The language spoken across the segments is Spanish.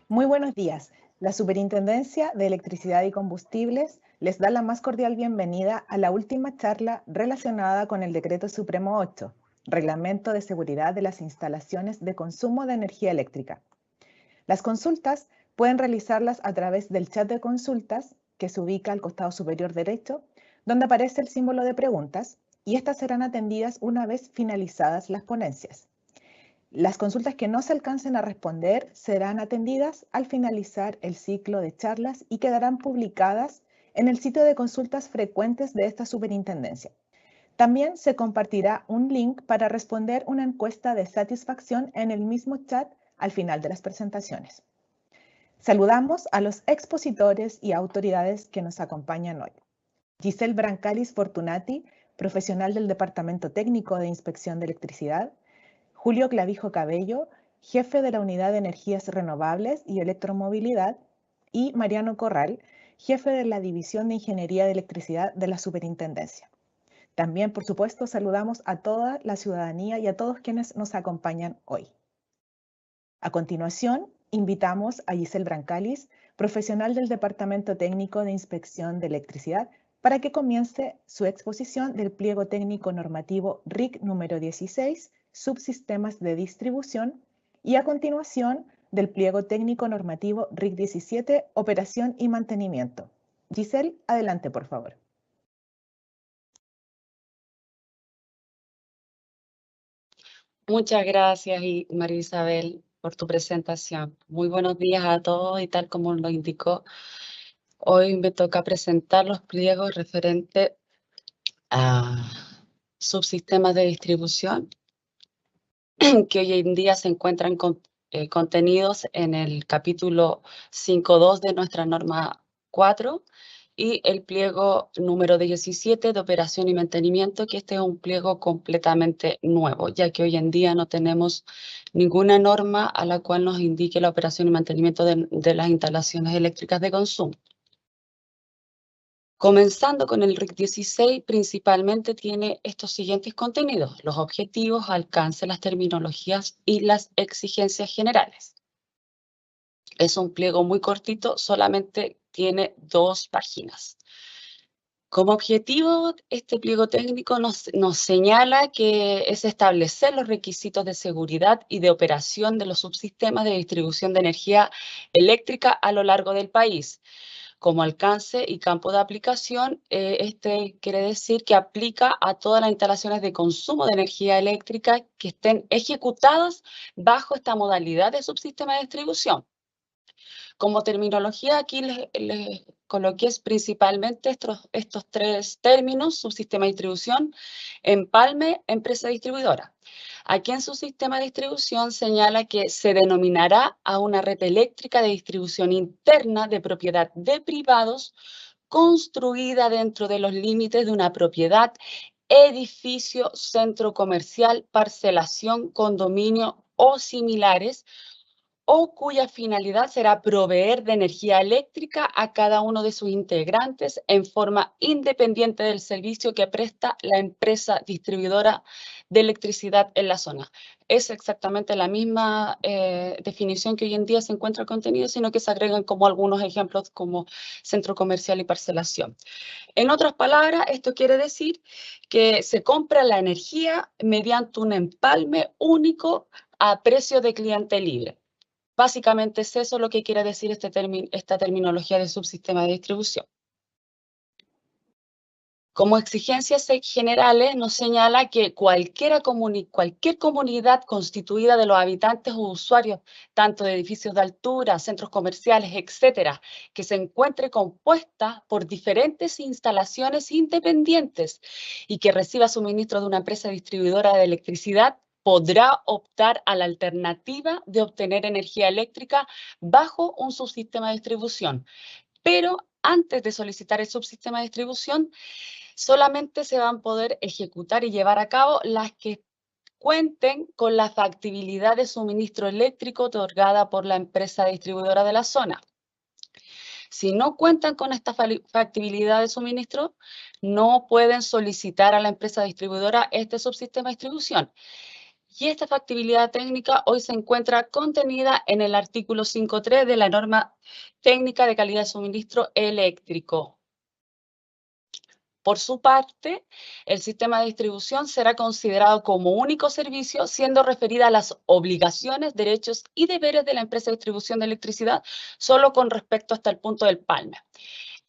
Muy buenos días. La Superintendencia de Electricidad y Combustibles les da la más cordial bienvenida a la última charla relacionada con el Decreto Supremo 8, Reglamento de Seguridad de las Instalaciones de Consumo de Energía Eléctrica. Las consultas pueden realizarlas a través del chat de consultas que se ubica al costado superior derecho, donde aparece el símbolo de preguntas, y estas serán atendidas una vez finalizadas las ponencias. Las consultas que no se alcancen a responder serán atendidas al finalizar el ciclo de charlas y quedarán publicadas en el sitio de consultas frecuentes de esta superintendencia. También se compartirá un link para responder una encuesta de satisfacción en el mismo chat al final de las presentaciones. Saludamos a los expositores y autoridades que nos acompañan hoy. Giselle Brancalis Fortunati, profesional del Departamento Técnico de Inspección de Electricidad. Julio Clavijo Cabello, jefe de la Unidad de Energías Renovables y Electromovilidad, y Mariano Corral, jefe de la División de Ingeniería de Electricidad de la Superintendencia. También, por supuesto, saludamos a toda la ciudadanía y a todos quienes nos acompañan hoy. A continuación, invitamos a Giselle Brancalis, profesional del Departamento Técnico de Inspección de Electricidad, para que comience su exposición del pliego técnico normativo RIC número 16, subsistemas de distribución, y a continuación del pliego técnico normativo RIC 17, operación y mantenimiento. Giselle, adelante, por favor. Muchas gracias, María Isabel, por tu presentación. Muy buenos días a todos y tal como lo indicó, hoy me toca presentar los pliegos referentes a subsistemas de distribución que hoy en día se encuentran contenidos en el capítulo 5.2 de nuestra norma 4 y el pliego número 17 de operación y mantenimiento, que este es un pliego completamente nuevo, ya que hoy en día no tenemos ninguna norma a la cual nos indique la operación y mantenimiento de las instalaciones eléctricas de consumo. Comenzando con el RIC 16, principalmente tiene estos siguientes contenidos: los objetivos, alcance, las terminologías y las exigencias generales. Es un pliego muy cortito, solamente tiene 2 páginas. Como objetivo, este pliego técnico nos señala que es establecer los requisitos de seguridad y de operación de los subsistemas de distribución de energía eléctrica a lo largo del país. Como alcance y campo de aplicación, este quiere decir que aplica a todas las instalaciones de consumo de energía eléctrica que estén ejecutadas bajo esta modalidad de subsistema de distribución. Como terminología, aquí les coloqué principalmente estos 3 términos: subsistema de distribución, empalme, empresa distribuidora. Aquí en su sistema de distribución señala que se denominará a una red eléctrica de distribución interna de propiedad de privados construida dentro de los límites de una propiedad, edificio, centro comercial, parcelación, condominio o similares, o cuya finalidad será proveer de energía eléctrica a cada uno de sus integrantes en forma independiente del servicio que presta la empresa distribuidora de electricidad en la zona. Es exactamente la misma definición que hoy en día se encuentra contenido, sino que se agregan como algunos ejemplos como centro comercial y parcelación. En otras palabras, esto quiere decir que se compra la energía mediante un empalme único a precio de cliente libre. Básicamente es eso lo que quiere decir esta terminología de subsistema de distribución. Como exigencias generales nos señala que cualquier comunidad constituida de los habitantes o usuarios, tanto de edificios de altura, centros comerciales, etcétera, que se encuentre compuesta por diferentes instalaciones independientes y que reciba suministro de una empresa distribuidora de electricidad, podrá optar a la alternativa de obtener energía eléctrica bajo un subsistema de distribución. Pero antes de solicitar el subsistema de distribución, solamente se van a poder ejecutar y llevar a cabo las que cuenten con la factibilidad de suministro eléctrico otorgada por la empresa distribuidora de la zona. Si no cuentan con esta factibilidad de suministro, no pueden solicitar a la empresa distribuidora este subsistema de distribución. Y esta factibilidad técnica hoy se encuentra contenida en el artículo 5.3 de la norma técnica de calidad de suministro eléctrico. Por su parte, el sistema de distribución será considerado como único servicio, siendo referida a las obligaciones, derechos y deberes de la empresa de distribución de electricidad, solo con respecto hasta el punto del empalme.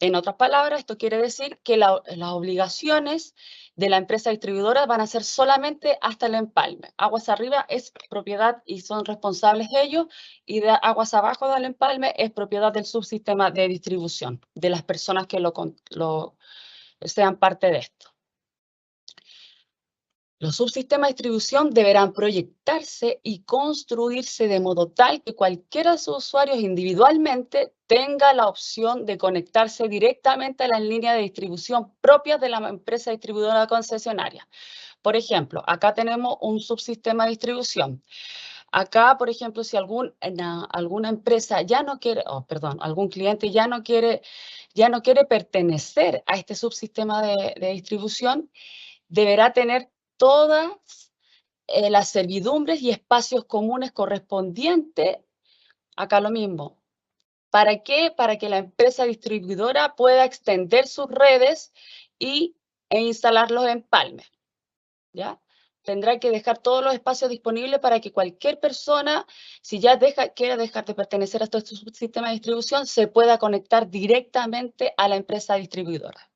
En otras palabras, esto quiere decir que las obligaciones de la empresa distribuidora van a ser solamente hasta el empalme. Aguas arriba es propiedad y son responsables ellos, y de aguas abajo del empalme es propiedad del subsistema de distribución, de las personas que sean parte de esto. Los subsistemas de distribución deberán proyectarse y construirse de modo tal que cualquiera de sus usuarios individualmente tenga la opción de conectarse directamente a las líneas de distribución propias de la empresa distribuidora concesionaria. Por ejemplo, acá tenemos un subsistema de distribución. Acá, por ejemplo, si alguna empresa ya no quiere, algún cliente ya no quiere pertenecer a este subsistema de distribución, deberá tener todas las servidumbres y espacios comunes correspondientes. Acá lo mismo. ¿Para qué? Para que la empresa distribuidora pueda extender sus redes e instalar los empalmes, ¿ya? Tendrá que dejar todos los espacios disponibles para que cualquier persona, si ya quiere dejar de pertenecer a este subsistema de distribución, se pueda conectar directamente a la empresa distribuidora.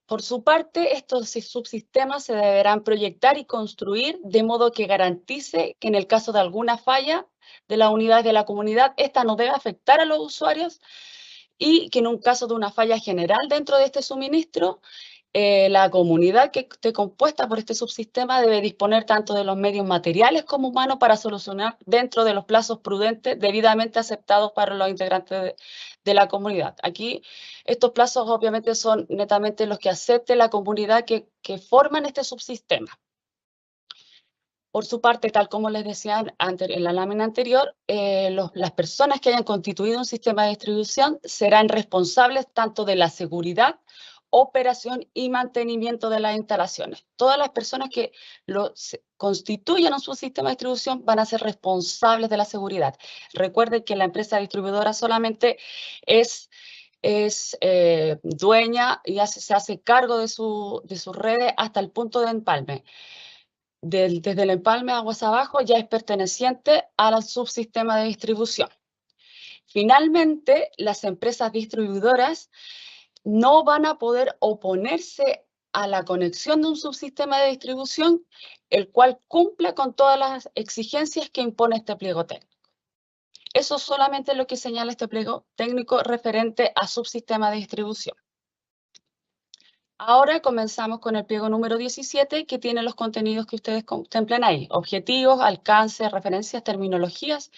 Por su parte, estos subsistemas se deberán proyectar y construir de modo que garantice que en el caso de alguna falla de la unidad de la comunidad, esta no debe afectar a los usuarios, y que en un caso de una falla general dentro de este suministro, la comunidad que esté compuesta por este subsistema debe disponer tanto de los medios materiales como humanos para solucionar dentro de los plazos prudentes debidamente aceptados para los integrantes de la comunidad. Aquí estos plazos obviamente son netamente los que acepte la comunidad que forman este subsistema. Por su parte, tal como les decía en la lámina anterior, las personas que hayan constituido un sistema de distribución serán responsables tanto de la seguridad, operación y mantenimiento de las instalaciones. Todas las personas que constituyan un subsistema de distribución van a ser responsables de la seguridad. Recuerden que la empresa distribuidora solamente es dueña y se hace cargo de sus redes hasta el punto de empalme. Desde el empalme aguas abajo ya es perteneciente al subsistema de distribución. Finalmente, las empresas distribuidoras no van a poder oponerse a la conexión de un subsistema de distribución, el cual cumpla con todas las exigencias que impone este pliego técnico. Eso es solamente lo que señala este pliego técnico referente a subsistema de distribución. Ahora comenzamos con el pliego número 17, que tiene los contenidos que ustedes contemplan ahí: objetivos, alcance, referencias, terminologías,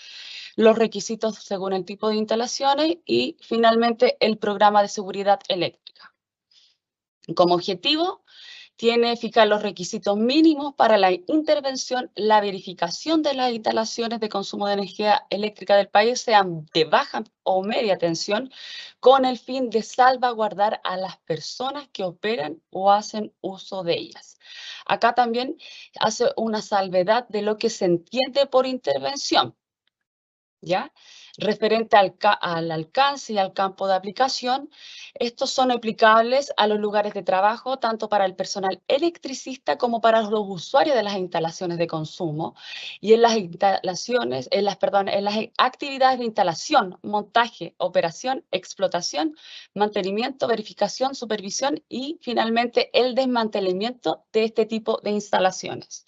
los requisitos según el tipo de instalaciones y finalmente el programa de seguridad eléctrica. Como objetivo, tiene fijar los requisitos mínimos para la intervención, la verificación de las instalaciones de consumo de energía eléctrica del país sean de baja o media tensión, con el fin de salvaguardar a las personas que operan o hacen uso de ellas. Acá también hace una salvedad de lo que se entiende por intervención, ¿ya? Referente al alcance y al campo de aplicación, estos son aplicables a los lugares de trabajo, tanto para el personal electricista como para los usuarios de las instalaciones de consumo, y en las actividades de instalación, montaje, operación, explotación, mantenimiento, verificación, supervisión y finalmente el desmantelamiento de este tipo de instalaciones.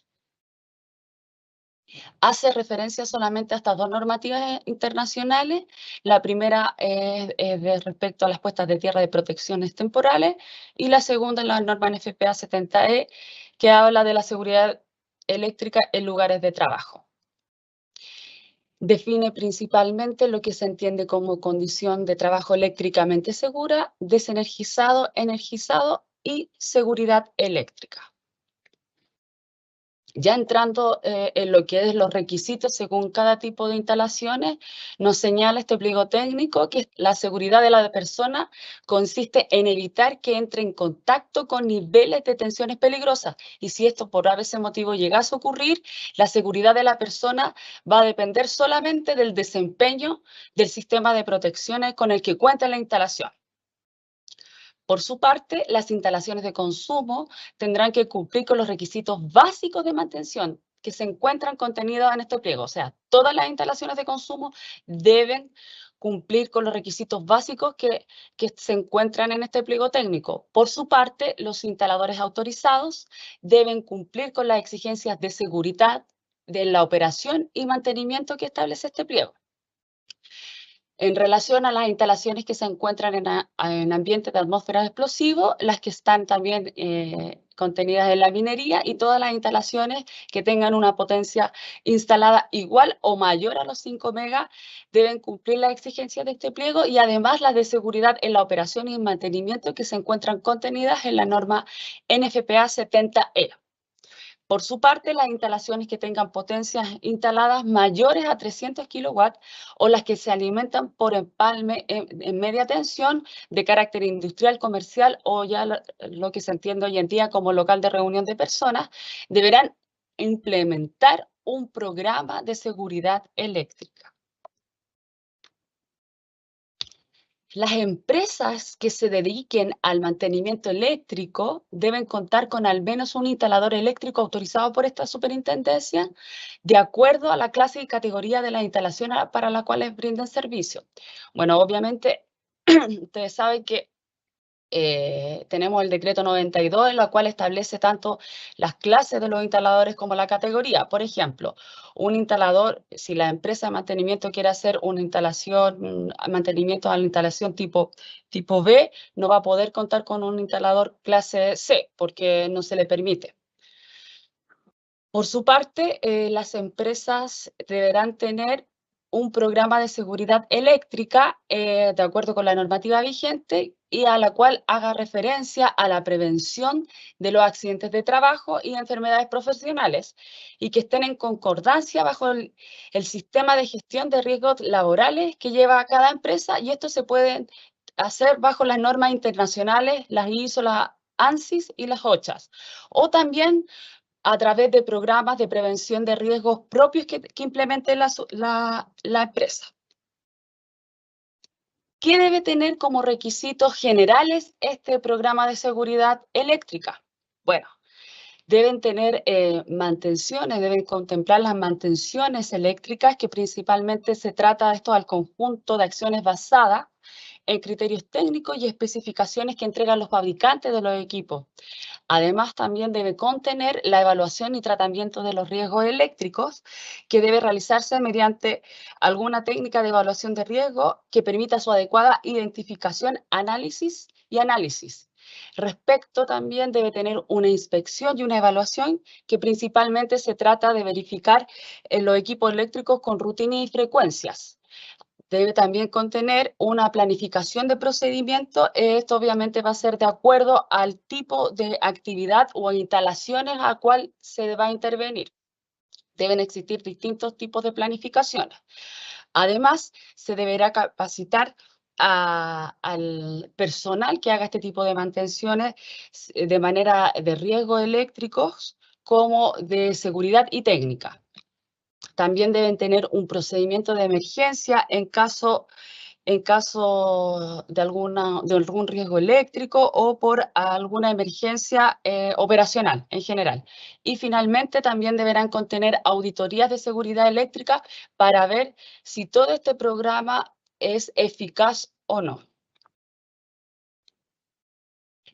Hace referencia solamente a estas dos normativas internacionales. La primera es de respecto a las puestas de tierra de protecciones temporales y la segunda es la norma NFPA 70E, que habla de la seguridad eléctrica en lugares de trabajo. Define principalmente lo que se entiende como condición de trabajo eléctricamente segura, desenergizado, energizado y seguridad eléctrica. Ya entrando en lo que es los requisitos según cada tipo de instalaciones, nos señala este pliego técnico que la seguridad de la persona consiste en evitar que entre en contacto con niveles de tensiones peligrosas. Y si esto por ese motivo llegase a ocurrir, la seguridad de la persona va a depender solamente del desempeño del sistema de protecciones con el que cuenta la instalación. Por su parte, las instalaciones de consumo tendrán que cumplir con los requisitos básicos de mantención que se encuentran contenidos en este pliego. O sea, todas las instalaciones de consumo deben cumplir con los requisitos básicos que se encuentran en este pliego técnico. Por su parte, los instaladores autorizados deben cumplir con las exigencias de seguridad de la operación y mantenimiento que establece este pliego. En relación a las instalaciones que se encuentran en ambientes de atmósfera explosivo, las que están también contenidas en la minería y todas las instalaciones que tengan una potencia instalada igual o mayor a los 5 megas deben cumplir las exigencias de este pliego y además las de seguridad en la operación y mantenimiento que se encuentran contenidas en la norma NFPA 70E. Por su parte, las instalaciones que tengan potencias instaladas mayores a 300 kilowatts o las que se alimentan por empalme en media tensión de carácter industrial, comercial o ya lo que se entiende hoy en día como local de reunión de personas, deberán implementar un programa de seguridad eléctrica. Las empresas que se dediquen al mantenimiento eléctrico deben contar con al menos un instalador eléctrico autorizado por esta superintendencia, de acuerdo a la clase y categoría de la instalación para la cual brindan servicio. Bueno, obviamente, ustedes saben que tenemos el decreto 92, en la cual establece tanto las clases de los instaladores como la categoría. Por ejemplo, un instalador, si la empresa de mantenimiento quiere hacer una instalación, mantenimiento a la instalación tipo B, no va a poder contar con un instalador clase C, porque no se le permite. Por su parte, las empresas deberán tener un programa de seguridad eléctrica de acuerdo con la normativa vigente y a la cual haga referencia a la prevención de los accidentes de trabajo y enfermedades profesionales y que estén en concordancia bajo el sistema de gestión de riesgos laborales que lleva cada empresa, y esto se puede hacer bajo las normas internacionales, las ISO, las ANSIS y las OCHAS, o también a través de programas de prevención de riesgos propios que implemente la empresa. ¿Qué debe tener como requisitos generales este programa de seguridad eléctrica? Bueno, deben tener mantenciones, deben contemplar las mantenciones eléctricas, que principalmente se trata de esto al conjunto de acciones basadas en criterios técnicos y especificaciones que entregan los fabricantes de los equipos. Además, también debe contener la evaluación y tratamiento de los riesgos eléctricos, que debe realizarse mediante alguna técnica de evaluación de riesgo que permita su adecuada identificación, análisis y análisis. Respecto también debe tener una inspección y una evaluación que principalmente se trata de verificar los equipos eléctricos con rutina y frecuencias. Debe también contener una planificación de procedimiento. Esto obviamente va a ser de acuerdo al tipo de actividad o instalaciones a cual se va a intervenir. Deben existir distintos tipos de planificaciones. Además, se deberá capacitar al personal que haga este tipo de mantenciones de manera de riesgos eléctricos como de seguridad y técnica. También deben tener un procedimiento de emergencia en caso de algún riesgo eléctrico o por alguna emergencia operacional en general. Y finalmente también deberán contener auditorías de seguridad eléctrica para ver si todo este programa es eficaz o no.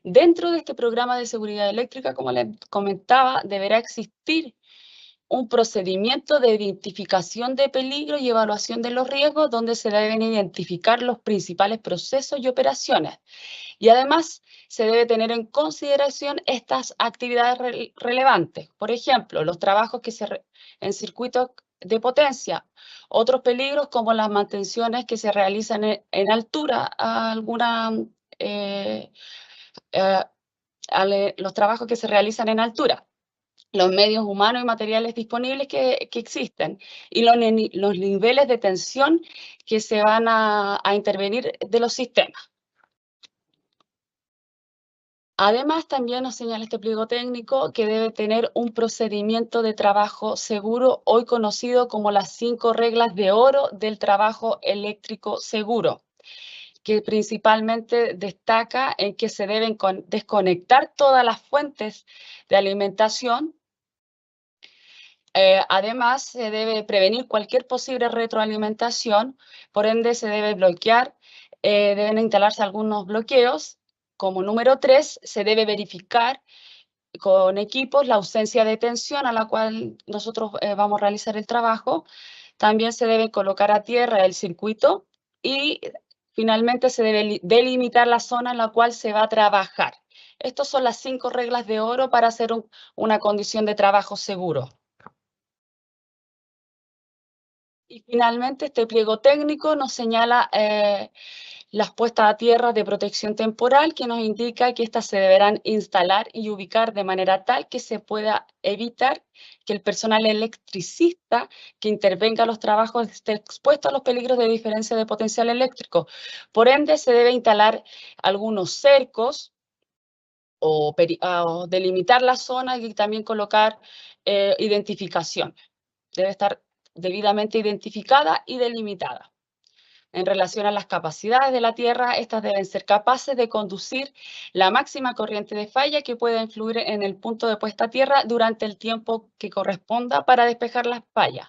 Dentro de este programa de seguridad eléctrica, como les comentaba, deberá existir un procedimiento de identificación de peligro y evaluación de los riesgos donde se deben identificar los principales procesos y operaciones. Y además se debe tener en consideración estas actividades relevantes. Por ejemplo, los trabajos en circuitos de potencia, otros peligros como las mantenciones que se realizan en altura, los trabajos que se realizan en altura, los medios humanos y materiales disponibles que existen y los niveles de tensión que se van a intervenir de los sistemas. Además, también nos señala este pliego técnico que debe tener un procedimiento de trabajo seguro, hoy conocido como las 5 reglas de oro del trabajo eléctrico seguro, que principalmente destaca en que se deben desconectar todas las fuentes de alimentación. Además, se debe prevenir cualquier posible retroalimentación, por ende se debe bloquear, deben instalarse algunos bloqueos. Como número 3, se debe verificar con equipos la ausencia de tensión a la cual nosotros vamos a realizar el trabajo. También se debe colocar a tierra el circuito y finalmente se debe delimitar la zona en la cual se va a trabajar. Estas son las 5 reglas de oro para hacer una condición de trabajo seguro. Y finalmente este pliego técnico nos señala las puestas a tierra de protección temporal, que nos indica que estas se deberán instalar y ubicar de manera tal que se pueda evitar que el personal electricista que intervenga en los trabajos esté expuesto a los peligros de diferencia de potencial eléctrico. Por ende, se debe instalar algunos cercos o delimitar la zona y también colocar identificación. Debe estar debidamente identificada y delimitada. En relación a las capacidades de la Tierra, estas deben ser capaces de conducir la máxima corriente de falla que pueda influir en el punto de puesta a tierra durante el tiempo que corresponda para despejar las fallas.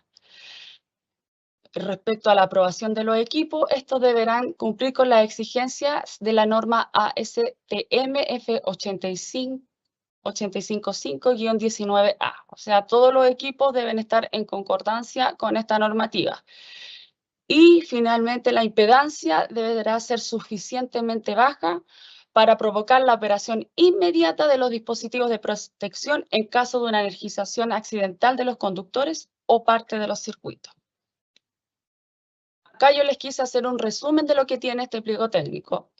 Respecto a la aprobación de los equipos, estos deberán cumplir con las exigencias de la norma ASTM F855-19A. O sea, todos los equipos deben estar en concordancia con esta normativa. Y finalmente la impedancia deberá ser suficientemente baja para provocar la operación inmediata de los dispositivos de protección en caso de una energización accidental de los conductores o parte de los circuitos. Acá yo les quise hacer un resumen de lo que tiene este pliego técnico.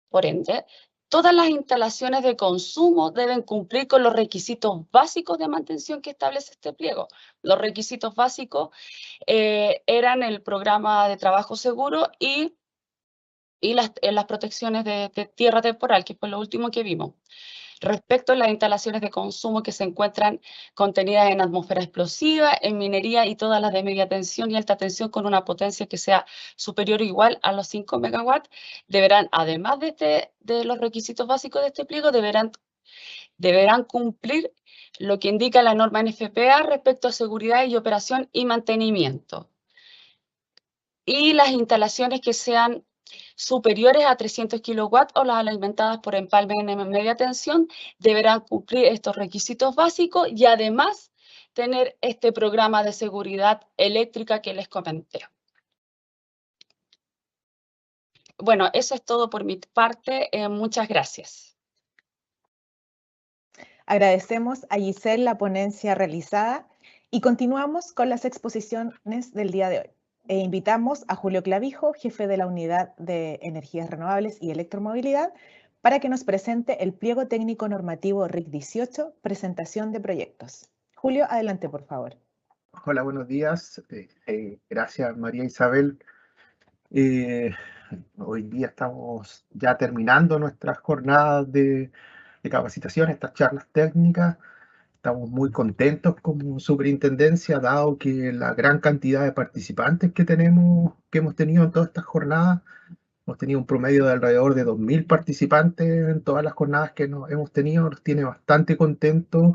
Por ende, todas las instalaciones de consumo deben cumplir con los requisitos básicos de mantención que establece este pliego. Los requisitos básicos eran el programa de trabajo seguro y las protecciones de tierra temporal, que fue lo último que vimos. Respecto a las instalaciones de consumo que se encuentran contenidas en atmósfera explosiva, en minería y todas las de media tensión y alta tensión con una potencia que sea superior o igual a los 5 megawatts, deberán, además de los requisitos básicos de este pliego, deberán cumplir lo que indica la norma NFPA respecto a seguridad y operación y mantenimiento. Y las instalaciones que sean superiores a 300 kilowatts o las alimentadas por empalme en media tensión deberán cumplir estos requisitos básicos y además tener este programa de seguridad eléctrica que les comenté. Bueno, eso es todo por mi parte. Muchas gracias. Agradecemos a Giselle la ponencia realizada y continuamos con las exposiciones del día de hoy. Invitamos a Julio Clavijo, jefe de la Unidad de Energías Renovables y Electromovilidad, para que nos presente el pliego técnico normativo RIC 18, presentación de proyectos. Julio, adelante, por favor. Hola, buenos días. Gracias, María Isabel. Hoy día estamos ya terminando nuestras jornadas de capacitación, estas charlas técnicas. Estamos muy contentos como superintendencia, dado que la gran cantidad de participantes que hemos tenido en todas estas jornadas. Hemos tenido un promedio de alrededor de 2.000 participantes en todas las jornadas que hemos tenido. Nos tiene bastante contentos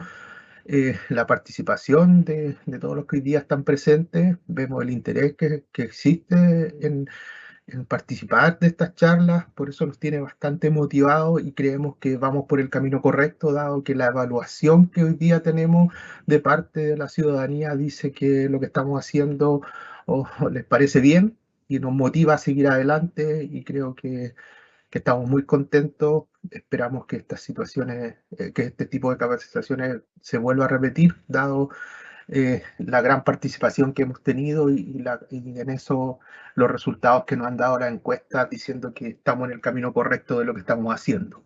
la participación de todos los que hoy día están presentes. Vemos el interés que existe en en participar de estas charlas, por eso nos tiene bastante motivados y creemos que vamos por el camino correcto, dado que la evaluación que hoy día tenemos de parte de la ciudadanía dice que lo que estamos haciendo les parece bien y nos motiva a seguir adelante, y creo que estamos muy contentos. Esperamos que estas situaciones, que este tipo de capacitaciones se vuelva a repetir, dado la gran participación que hemos tenido y en eso los resultados que nos han dado las encuestas diciendo que estamos en el camino correcto de lo que estamos haciendo.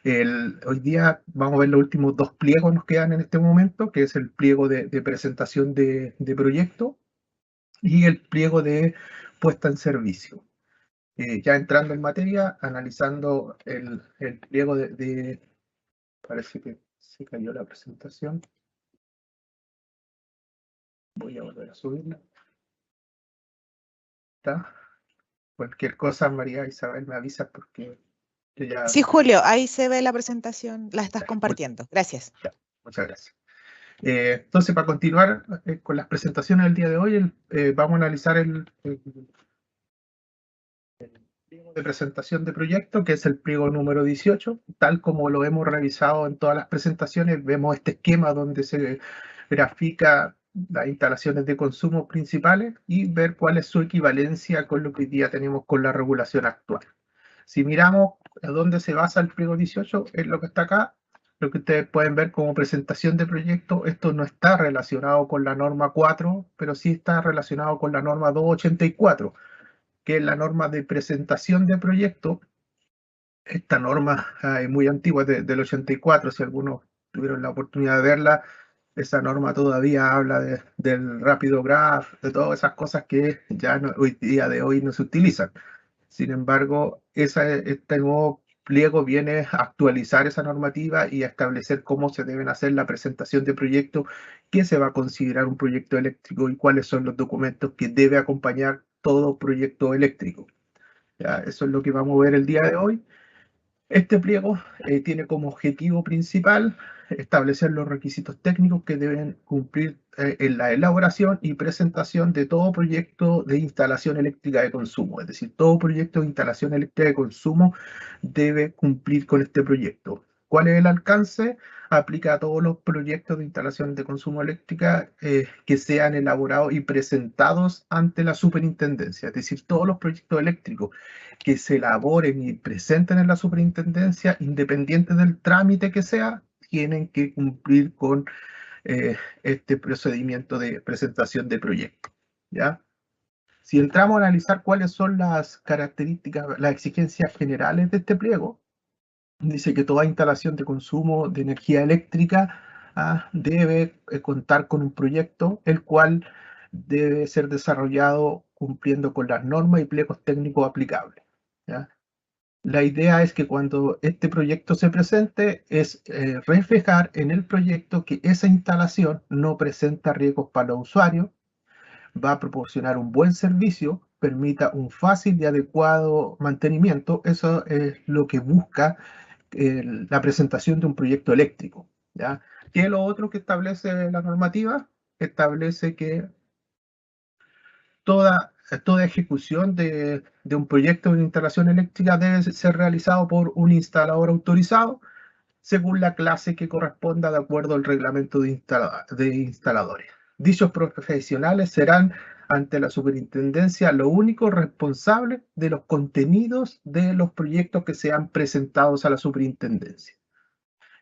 Hoy día vamos a ver los últimos dos pliegos nos quedan en este momento, que es el pliego de presentación de proyecto y el pliego de puesta en servicio. Ya entrando en materia, analizando el pliego parece que se cayó la presentación. Voy a volver a subirla. ¿Está? Cualquier cosa, María Isabel, me avisa porque yo ya... Sí, Julio, ahí se ve la presentación, la estás compartiendo. Gracias. Ya, muchas gracias. Entonces, para continuar con las presentaciones del día de hoy, vamos a analizar el pliego de presentación de proyecto, que es el pliego número 18. Tal como lo hemos revisado en todas las presentaciones, vemos este esquema donde se grafica las instalaciones de consumo principales y ver cuál es su equivalencia con lo que hoy día tenemos con la regulación actual. Si miramos a dónde se basa el pliego 18, es lo que está acá, lo que ustedes pueden ver como presentación de proyecto. Esto no está relacionado con la norma 4, pero sí está relacionado con la norma 284, que es la norma de presentación de proyecto. Esta norma es muy antigua, del 84, si algunos tuvieron la oportunidad de verla. Esa norma todavía habla del rápido graph, de todas esas cosas que ya hoy día de hoy no se utilizan. Sin embargo, este nuevo pliego viene a actualizar esa normativa y a establecer cómo se deben hacer la presentación de proyectos, qué se va a considerar un proyecto eléctrico y cuáles son los documentos que debe acompañar todo proyecto eléctrico. ¿Ya? Eso es lo que vamos a ver el día de hoy. Este pliego tiene como objetivo principal establecer los requisitos técnicos que deben cumplir en la elaboración y presentación de todo proyecto de instalación eléctrica de consumo. Es decir, todo proyecto de instalación eléctrica de consumo debe cumplir con este proyecto. ¿Cuál es el alcance? Aplica a todos los proyectos de instalación de consumo eléctrica que sean elaborados y presentados ante la superintendencia. Es decir, todos los proyectos eléctricos que se elaboren y presenten en la superintendencia, independiente del trámite que sea, tienen que cumplir con este procedimiento de presentación de proyecto. ¿Ya? Si entramos a analizar cuáles son las características, las exigencias generales de este pliego, dice que toda instalación de consumo de energía eléctrica debe contar con un proyecto, el cual debe ser desarrollado cumpliendo con las normas y pliegos técnicos aplicables. ¿Ya? La idea es que cuando este proyecto se presente, es reflejar en el proyecto que esa instalación no presenta riesgos para los usuarios, va a proporcionar un buen servicio, permita un fácil y adecuado mantenimiento. Eso es lo que busca la presentación de un proyecto eléctrico. ¿Ya? ¿Qué es lo otro que establece la normativa? Establece que toda ejecución de un proyecto de instalación eléctrica debe ser realizado por un instalador autorizado según la clase que corresponda de acuerdo al reglamento de instaladores. Dichos profesionales serán ante la superintendencia los únicos responsables de los contenidos de los proyectos que sean presentados a la superintendencia,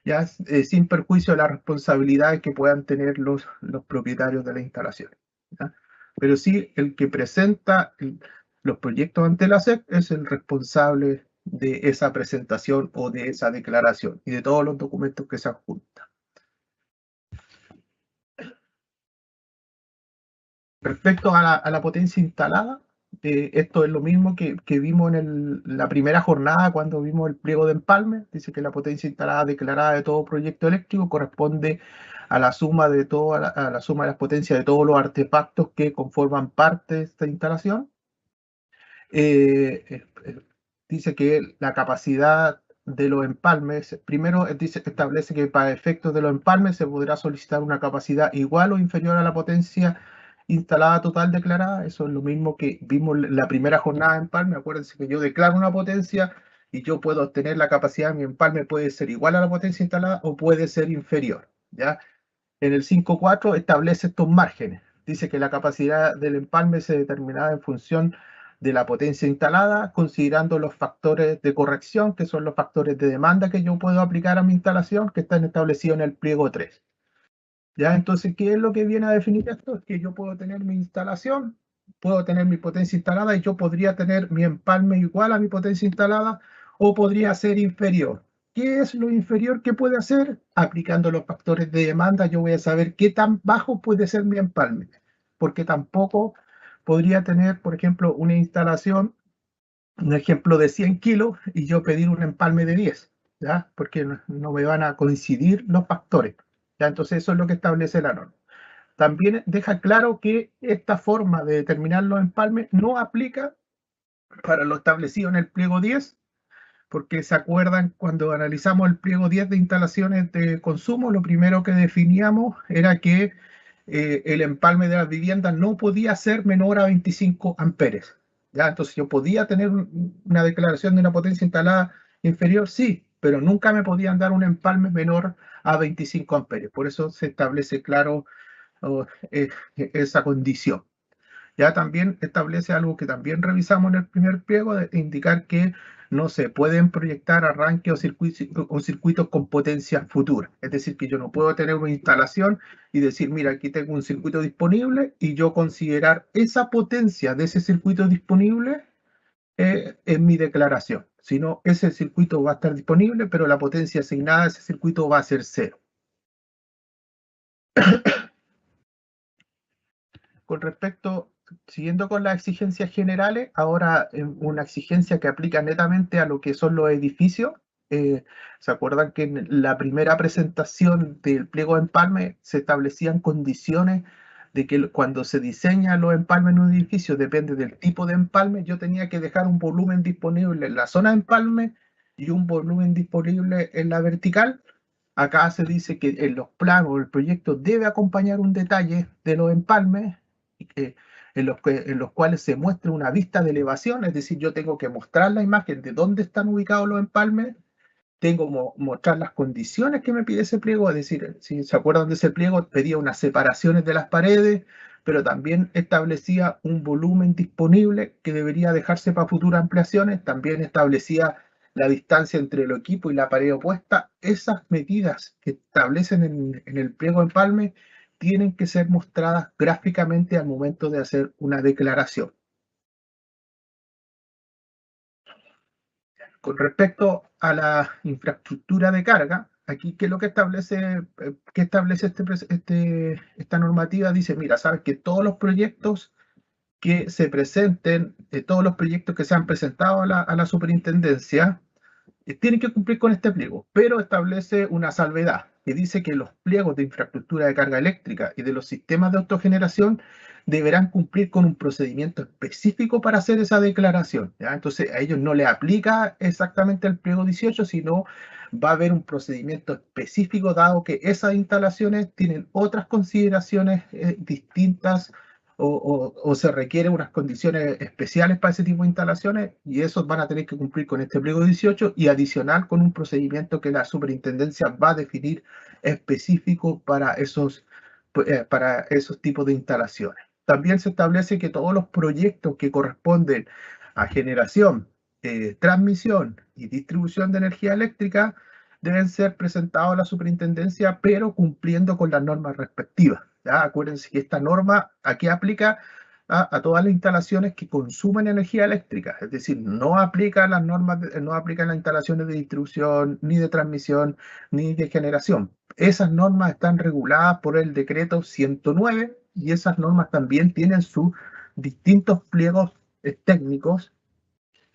ya sin perjuicio de las responsabilidades que puedan tener los propietarios de la instalación. ¿Ya? Pero sí, el que presenta los proyectos ante la SEC es el responsable de esa presentación o de esa declaración y de todos los documentos que se adjuntan. Respecto a la potencia instalada, esto es lo mismo que vimos en la primera jornada cuando vimos el pliego de empalme. Dice que la potencia instalada declarada de todo proyecto eléctrico corresponde a la suma de la suma de las potencias de todos los artefactos que conforman parte de esta instalación. Dice que la capacidad de los empalmes, primero establece que para efectos de los empalmes se podrá solicitar una capacidad igual o inferior a la potencia instalada total declarada. Eso es lo mismo que vimos en la primera jornada de empalme. Acuérdense que yo declaro una potencia y yo puedo obtener la capacidad. Mi empalme puede ser igual a la potencia instalada o puede ser inferior, ¿ya? En el 5.4 establece estos márgenes. Dice que la capacidad del empalme se determinaba en función de la potencia instalada, considerando los factores de corrección, que son los factores de demanda que yo puedo aplicar a mi instalación, que están establecidos en el pliego 3. ¿Ya? Entonces, ¿qué es lo que viene a definir esto? Es que yo puedo tener mi instalación, puedo tener mi potencia instalada y yo podría tener mi empalme igual a mi potencia instalada o podría ser inferior. ¿Qué es lo inferior que puede hacer? Aplicando los factores de demanda, yo voy a saber qué tan bajo puede ser mi empalme, porque tampoco podría tener, por ejemplo, una instalación, un ejemplo de 100 kilos y yo pedir un empalme de 10, ¿ya? Porque no me van a coincidir los factores. ¿Ya? Entonces eso es lo que establece la norma. También deja claro que esta forma de determinar los empalmes no aplica para lo establecido en el pliego 10, porque se acuerdan cuando analizamos el pliego 10 de instalaciones de consumo, lo primero que definíamos era que el empalme de las viviendas no podía ser menor a 25 amperes. ¿Ya? Entonces yo podía tener una declaración de una potencia instalada inferior, sí, pero nunca me podían dar un empalme menor a 25 amperes. Por eso se establece claro esa condición. Ya también establece algo que también revisamos en el primer pliego, de indicar que no se pueden proyectar arranques o circuitos con potencia futura. Es decir, que yo no puedo tener una instalación y decir, mira, aquí tengo un circuito disponible y yo considerar esa potencia de ese circuito disponible en mi declaración. Si no, ese circuito va a estar disponible, pero la potencia asignada a ese circuito va a ser 0. Con respecto, siguiendo con las exigencias generales, ahora una exigencia que aplica netamente a lo que son los edificios. ¿Se acuerdan que en la primera presentación del pliego de empalme se establecían condiciones de que cuando se diseñan los empalmes en un edificio, depende del tipo de empalme, yo tenía que dejar un volumen disponible en la zona de empalme y un volumen disponible en la vertical? Acá se dice que en los planos el proyecto debe acompañar un detalle de los empalmes en los cuales se muestre una vista de elevación, es decir, yo tengo que mostrar la imagen de dónde están ubicados los empalmes, tengo que mostrar las condiciones que me pide ese pliego, es decir, si se acuerdan de ese pliego, pedía unas separaciones de las paredes, pero también establecía un volumen disponible que debería dejarse para futuras ampliaciones, también establecía la distancia entre el equipo y la pared opuesta. Esas medidas que establecen en el pliego de empalme tienen que ser mostradas gráficamente al momento de hacer una declaración. Con respecto a la infraestructura de carga, aquí, ¿qué es lo que establece, esta normativa? Dice, mira, sabes que todos los proyectos que se presenten, todos los proyectos que se han presentado a la superintendencia, tienen que cumplir con este pliego, pero establece una salvedad que dice que los pliegos de infraestructura de carga eléctrica y de los sistemas de autogeneración deberán cumplir con un procedimiento específico para hacer esa declaración, ¿ya? Entonces a ellos no les aplica exactamente el pliego 18, sino va a haber un procedimiento específico, dado que esas instalaciones tienen otras consideraciones distintas o se requieren unas condiciones especiales para ese tipo de instalaciones, y esos van a tener que cumplir con este pliego 18 y adicional con un procedimiento que la superintendencia va a definir específico para esos tipos de instalaciones. También se establece que todos los proyectos que corresponden a generación, transmisión y distribución de energía eléctrica deben ser presentados a la superintendencia, pero cumpliendo con las normas respectivas. ¿Ya? Acuérdense que esta norma aquí aplica a todas las instalaciones que consumen energía eléctrica, es decir, no aplican las normas, no aplican las instalaciones de distribución, ni de transmisión, ni de generación. Esas normas están reguladas por el decreto 109 y esas normas también tienen sus distintos pliegos técnicos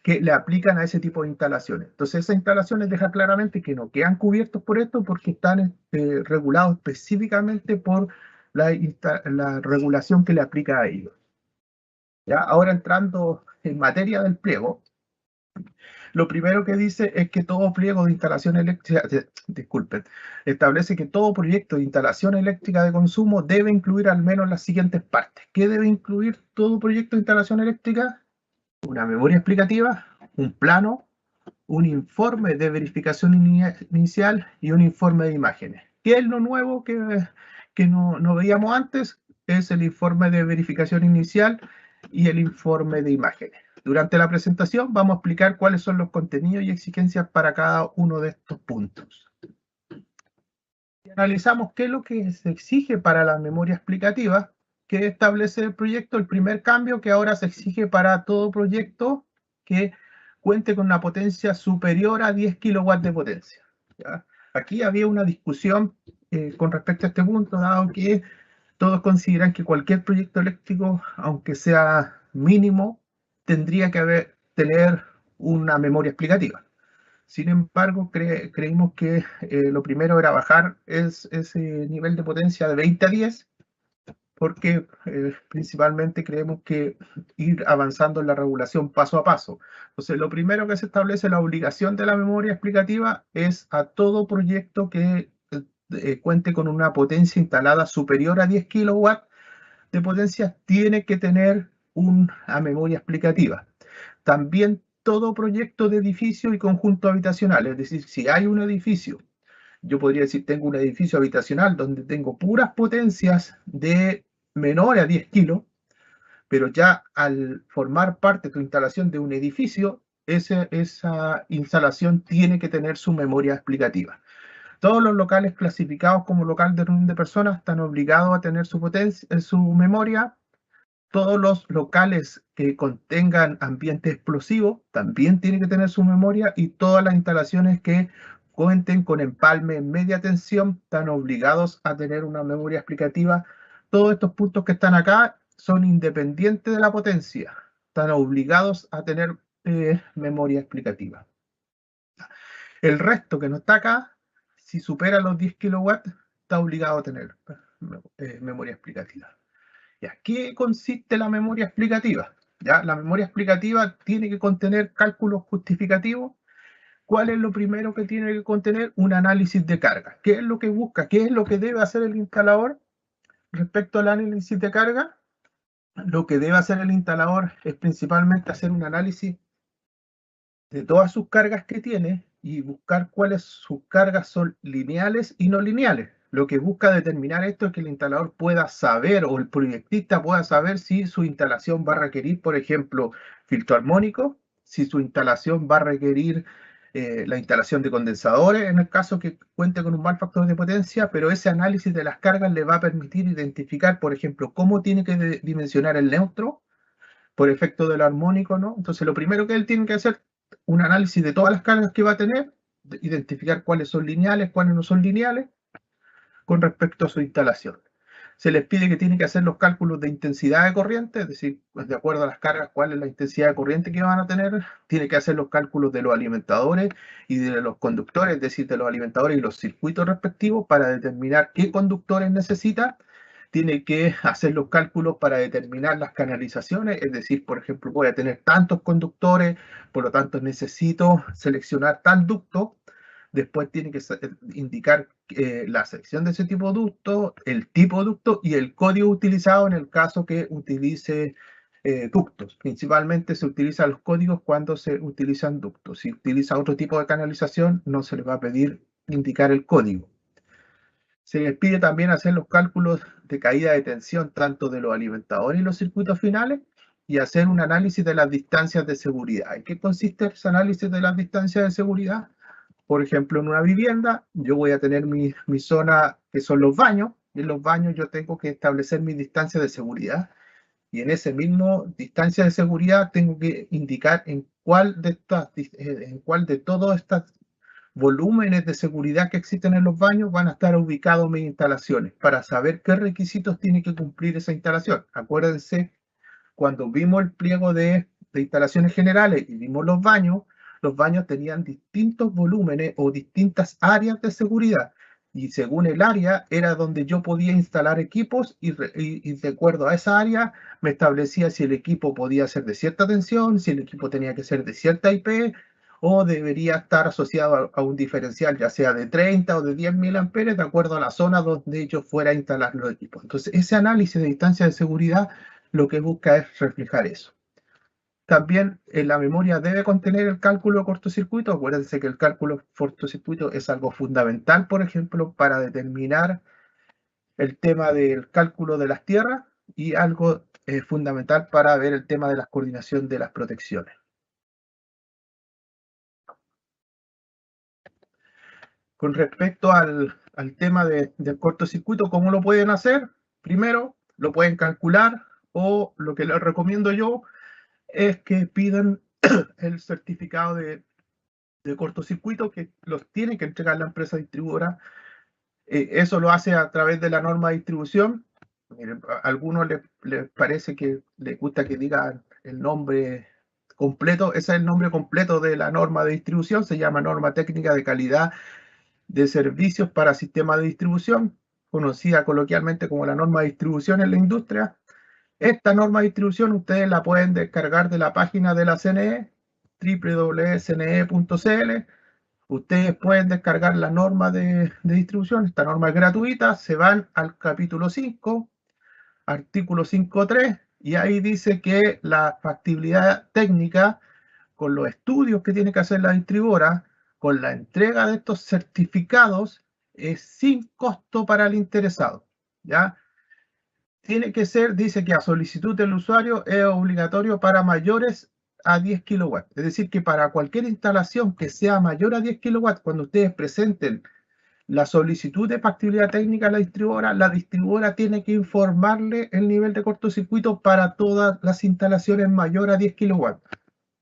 que le aplican a ese tipo de instalaciones. Entonces, esas instalaciones dejan claramente que no quedan cubiertos por esto porque están regulados específicamente por la regulación que le aplica a ellos. ¿Ya? Ahora entrando en materia del pliego, lo primero que dice es que todo pliego de instalación eléctrica, disculpen, establece que todo proyecto de instalación eléctrica de consumo debe incluir al menos las siguientes partes. ¿Qué debe incluir todo proyecto de instalación eléctrica? Una memoria explicativa, un plano, un informe de verificación inicial y un informe de imágenes. ¿Qué es lo nuevo que no veíamos antes? Es el informe de verificación inicial y el informe de imágenes. Durante la presentación vamos a explicar cuáles son los contenidos y exigencias para cada uno de estos puntos. Si analizamos qué es lo que se exige para la memoria explicativa que establece el proyecto, el primer cambio que ahora se exige para todo proyecto que cuente con una potencia superior a 10 kilowatts de potencia. ¿Ya? Aquí había una discusión con respecto a este punto, dado que todos consideran que cualquier proyecto eléctrico, aunque sea mínimo, tendría que tener una memoria explicativa. Sin embargo, creímos que lo primero era bajar ese nivel de potencia de 20 a 10, porque principalmente creemos que ir avanzando en la regulación paso a paso. Entonces, lo primero que se establece, la obligación de la memoria explicativa, es a todo proyecto que cuente con una potencia instalada superior a 10 kilowatts de potencia, tiene que tener una memoria explicativa. También todo proyecto de edificio y conjunto habitacional, es decir, si hay un edificio, yo podría decir, tengo un edificio habitacional donde tengo puras potencias de menor a 10 kilos, pero ya al formar parte de tu instalación de un edificio, esa instalación tiene que tener su memoria explicativa. Todos los locales clasificados como local de reunión de personas están obligados a tener su memoria. Todos los locales que contengan ambiente explosivo también tienen que tener su memoria, y todas las instalaciones que cuenten con empalme en media tensión están obligados a tener una memoria explicativa. Todos estos puntos que están acá son independientes de la potencia, están obligados a tener memoria explicativa. El resto que no está acá, si supera los 10 kilowatts, está obligado a tener memoria explicativa. ¿Ya? ¿Qué consiste la memoria explicativa? ¿Ya? La memoria explicativa tiene que contener cálculos justificativos. ¿Cuál es lo primero que tiene que contener? Un análisis de carga. ¿Qué es lo que busca? ¿Qué es lo que debe hacer el instalador respecto al análisis de carga? Lo que debe hacer el instalador es principalmente hacer un análisis de todas sus cargas que tiene y buscar cuáles sus cargas son lineales y no lineales. Lo que busca determinar esto es que el instalador pueda saber, o el proyectista pueda saber, si su instalación va a requerir, por ejemplo, filtro armónico, si su instalación va a requerir la instalación de condensadores, en el caso que cuente con un mal factor de potencia, pero ese análisis de las cargas le va a permitir identificar, por ejemplo, cómo tiene que dimensionar el neutro por efecto del armónico, ¿no? Entonces, lo primero que él tiene que hacer, un análisis de todas las cargas que va a tener, identificar cuáles son lineales, cuáles no son lineales, con respecto a su instalación. Se les pide que tienen que hacer los cálculos de intensidad de corriente, es decir, pues de acuerdo a las cargas, cuál es la intensidad de corriente que van a tener. Tiene que hacer los cálculos de los alimentadores y de los conductores, es decir, de los alimentadores y los circuitos respectivos, para determinar qué conductores necesita. Tiene que hacer los cálculos para determinar las canalizaciones, es decir, por ejemplo, voy a tener tantos conductores, por lo tanto necesito seleccionar tal ducto. Después tiene que indicar la sección de ese tipo de ducto, el tipo de ducto y el código utilizado en el caso que utilice ductos. Principalmente se utilizan los códigos cuando se utilizan ductos. Si utiliza otro tipo de canalización, no se le va a pedir indicar el código. Se les pide también hacer los cálculos de caída de tensión tanto de los alimentadores y los circuitos finales, y hacer un análisis de las distancias de seguridad. ¿En qué consiste ese análisis de las distancias de seguridad? Por ejemplo, en una vivienda, yo voy a tener mi zona que son los baños, y en los baños yo tengo que establecer mi distancia de seguridad, y en ese mismo distancia de seguridad tengo que indicar en cuál de todos estos volúmenes de seguridad que existen en los baños van a estar ubicados mis instalaciones, para saber qué requisitos tiene que cumplir esa instalación. Acuérdense, cuando vimos el pliego de instalaciones generales y vimos los baños tenían distintos volúmenes o distintas áreas de seguridad, y según el área era donde yo podía instalar equipos, y de acuerdo a esa área me establecía si el equipo podía ser de cierta tensión, si el equipo tenía que ser de cierta IP, o debería estar asociado a un diferencial, ya sea de 30 o de 10.000 amperes, de acuerdo a la zona donde yo fuera a instalar los equipos. Entonces, ese análisis de distancia de seguridad lo que busca es reflejar eso. También la memoria debe contener el cálculo de cortocircuito. Acuérdense que el cálculo de cortocircuito es algo fundamental, por ejemplo, para determinar el tema del cálculo de las tierras y algo fundamental para ver el tema de la coordinación de las protecciones. Con respecto al tema del cortocircuito, ¿cómo lo pueden hacer? Primero, lo pueden calcular, o lo que les recomiendo yo es que pidan el certificado de cortocircuito, que los tiene que entregar la empresa distribuidora. Eso lo hace a través de la norma de distribución. Miren, a algunos les parece que les gusta que diga el nombre completo. Ese es el nombre completo de la norma de distribución. Se llama Norma Técnica de Calidad de Servicios para Sistemas de Distribución, conocida coloquialmente como la norma de distribución en la industria. Esta norma de distribución ustedes la pueden descargar de la página de la CNE, www.cne.cl. Ustedes pueden descargar la norma de distribución. Esta norma es gratuita. Se van al capítulo 5, artículo 5.3, y ahí dice que la factibilidad técnica, con los estudios que tiene que hacer la distribuidora, con la entrega de estos certificados, es sin costo para el interesado, ¿ya? Tiene que ser, dice que a solicitud del usuario es obligatorio para mayores a 10 kilowatts. Es decir, que para cualquier instalación que sea mayor a 10 kilowatts, cuando ustedes presenten la solicitud de factibilidad técnica a la distribuidora tiene que informarle el nivel de cortocircuito para todas las instalaciones mayores a 10 kilowatts.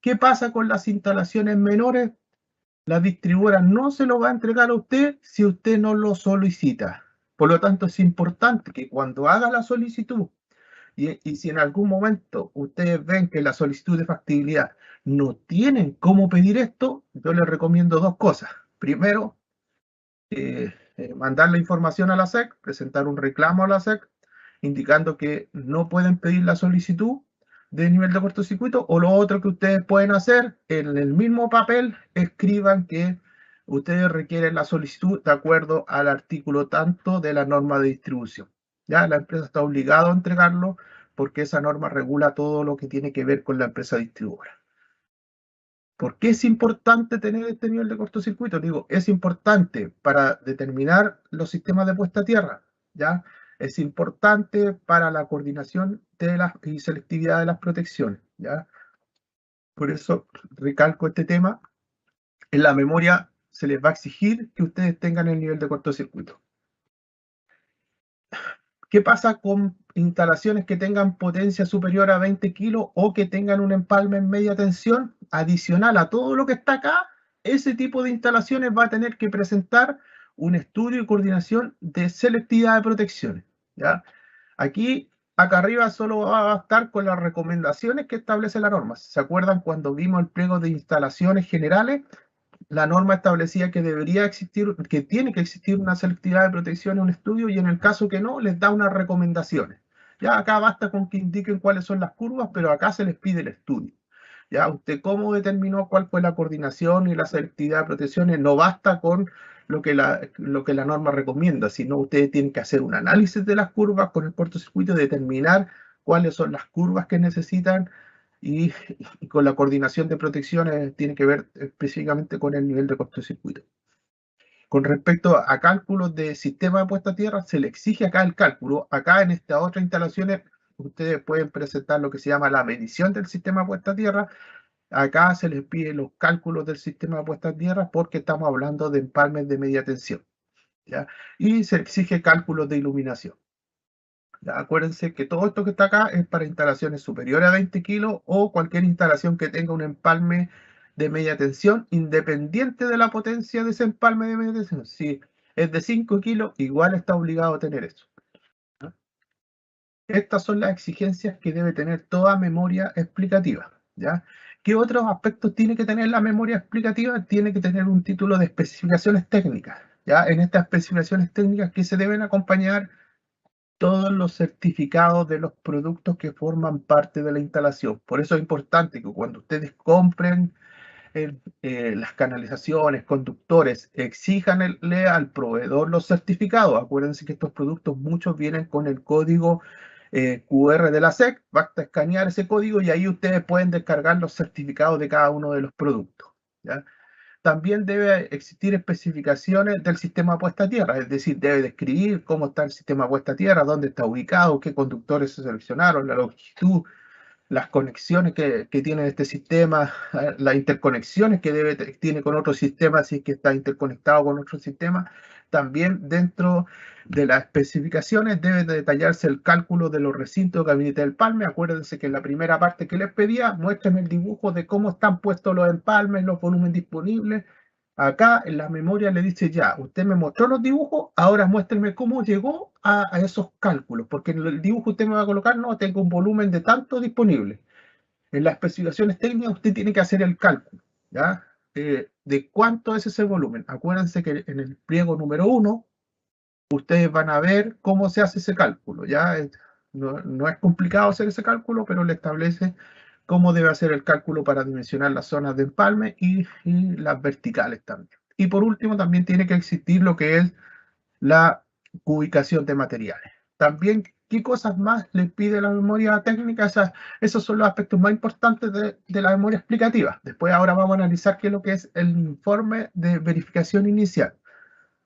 ¿Qué pasa con las instalaciones menores? La distribuidora no se lo va a entregar a usted si usted no lo solicita. Por lo tanto, es importante que cuando haga la solicitud, y si en algún momento ustedes ven que la solicitud de factibilidad no tienen cómo pedir esto, yo les recomiendo dos cosas. Primero, mandar la información a la SEC, presentar un reclamo a la SEC, indicando que no pueden pedir la solicitud de nivel de cortocircuito, o lo otro que ustedes pueden hacer, en el mismo papel, escriban que ustedes requieren la solicitud de acuerdo al artículo tanto de la norma de distribución. Ya la empresa está obligada a entregarlo porque esa norma regula todo lo que tiene que ver con la empresa distribuidora. ¿Por qué es importante tener este nivel de cortocircuito? Digo, es importante para determinar los sistemas de puesta a tierra, ¿ya? Es importante para la coordinación y selectividad de las protecciones, ¿ya? Por eso recalco este tema. En la memoria se les va a exigir que ustedes tengan el nivel de cortocircuito. ¿Qué pasa con instalaciones que tengan potencia superior a 20 kilos o que tengan un empalme en media tensión? Adicional a todo lo que está acá, ese tipo de instalaciones va a tener que presentar un estudio y coordinación de selectividad de protecciones, ¿ya? Aquí, acá arriba solo va a estar con las recomendaciones que establece la norma. ¿Se acuerdan cuando vimos el pliego de instalaciones generales? La norma establecía que debería existir, que tiene que existir una selectividad de protección en un estudio, y en el caso que no, les da unas recomendaciones. Ya acá basta con que indiquen cuáles son las curvas, pero acá se les pide el estudio. Ya usted cómo determinó cuál fue la coordinación y la selectividad de protecciones, no basta con lo que la norma recomienda, sino ustedes tienen que hacer un análisis de las curvas con el cortocircuito y determinar cuáles son las curvas que necesitan, y con la coordinación de protecciones tiene que ver específicamente con el nivel de cortocircuito. Con respecto a cálculos de sistema de puesta a tierra, se le exige acá el cálculo. Acá en estas otras instalaciones ustedes pueden presentar lo que se llama la medición del sistema de puesta a tierra. Acá se les pide los cálculos del sistema de puesta a tierra porque estamos hablando de empalmes de media tensión, ¿ya? Y se exige cálculos de iluminación. Ya, acuérdense que todo esto que está acá es para instalaciones superiores a 20 kilos o cualquier instalación que tenga un empalme de media tensión, independiente de la potencia de ese empalme de media tensión. Si es de 5 kilos, igual está obligado a tener eso. ¿Ya? Estas son las exigencias que debe tener toda memoria explicativa, ¿ya? ¿Qué otros aspectos tiene que tener la memoria explicativa? Tiene que tener un título de especificaciones técnicas, ¿ya? En estas especificaciones técnicas que se deben acompañar todos los certificados de los productos que forman parte de la instalación. Por eso es importante que cuando ustedes compren las canalizaciones, conductores, exíjanle al proveedor los certificados. Acuérdense que estos productos muchos vienen con el código QR de la SEC, basta escanear ese código y ahí ustedes pueden descargar los certificados de cada uno de los productos, ¿ya? También debe existir especificaciones del sistema puesta a tierra, es decir, debe describir cómo está el sistema puesta a tierra, dónde está ubicado, qué conductores se seleccionaron, la longitud, las conexiones que tiene este sistema, las interconexiones que tiene con otro sistema, si es que está interconectado con otro sistema. También dentro de las especificaciones debe detallarse el cálculo de los recintos de gabinete de empalme. Acuérdense que en la primera parte que les pedía, muéstrenme el dibujo de cómo están puestos los empalmes, los volúmenes disponibles. Acá en la memoria le dice ya, usted me mostró los dibujos, ahora muéstreme cómo llegó a esos cálculos, porque en el dibujo usted me va a colocar, no, tengo un volumen de tanto disponible. En las especificaciones técnicas usted tiene que hacer el cálculo, ¿ya? De cuánto es ese volumen. Acuérdense que en el pliego número 1, ustedes van a ver cómo se hace ese cálculo, ¿ya? No es complicado hacer ese cálculo, pero le establece cómo debe hacer el cálculo para dimensionar las zonas de empalme y las verticales también. Y por último, también tiene que existir lo que es la ubicación de materiales. También, ¿qué cosas más le pide la memoria técnica? Esos son los aspectos más importantes de la memoria explicativa. Después, ahora vamos a analizar qué es lo que es el informe de verificación inicial.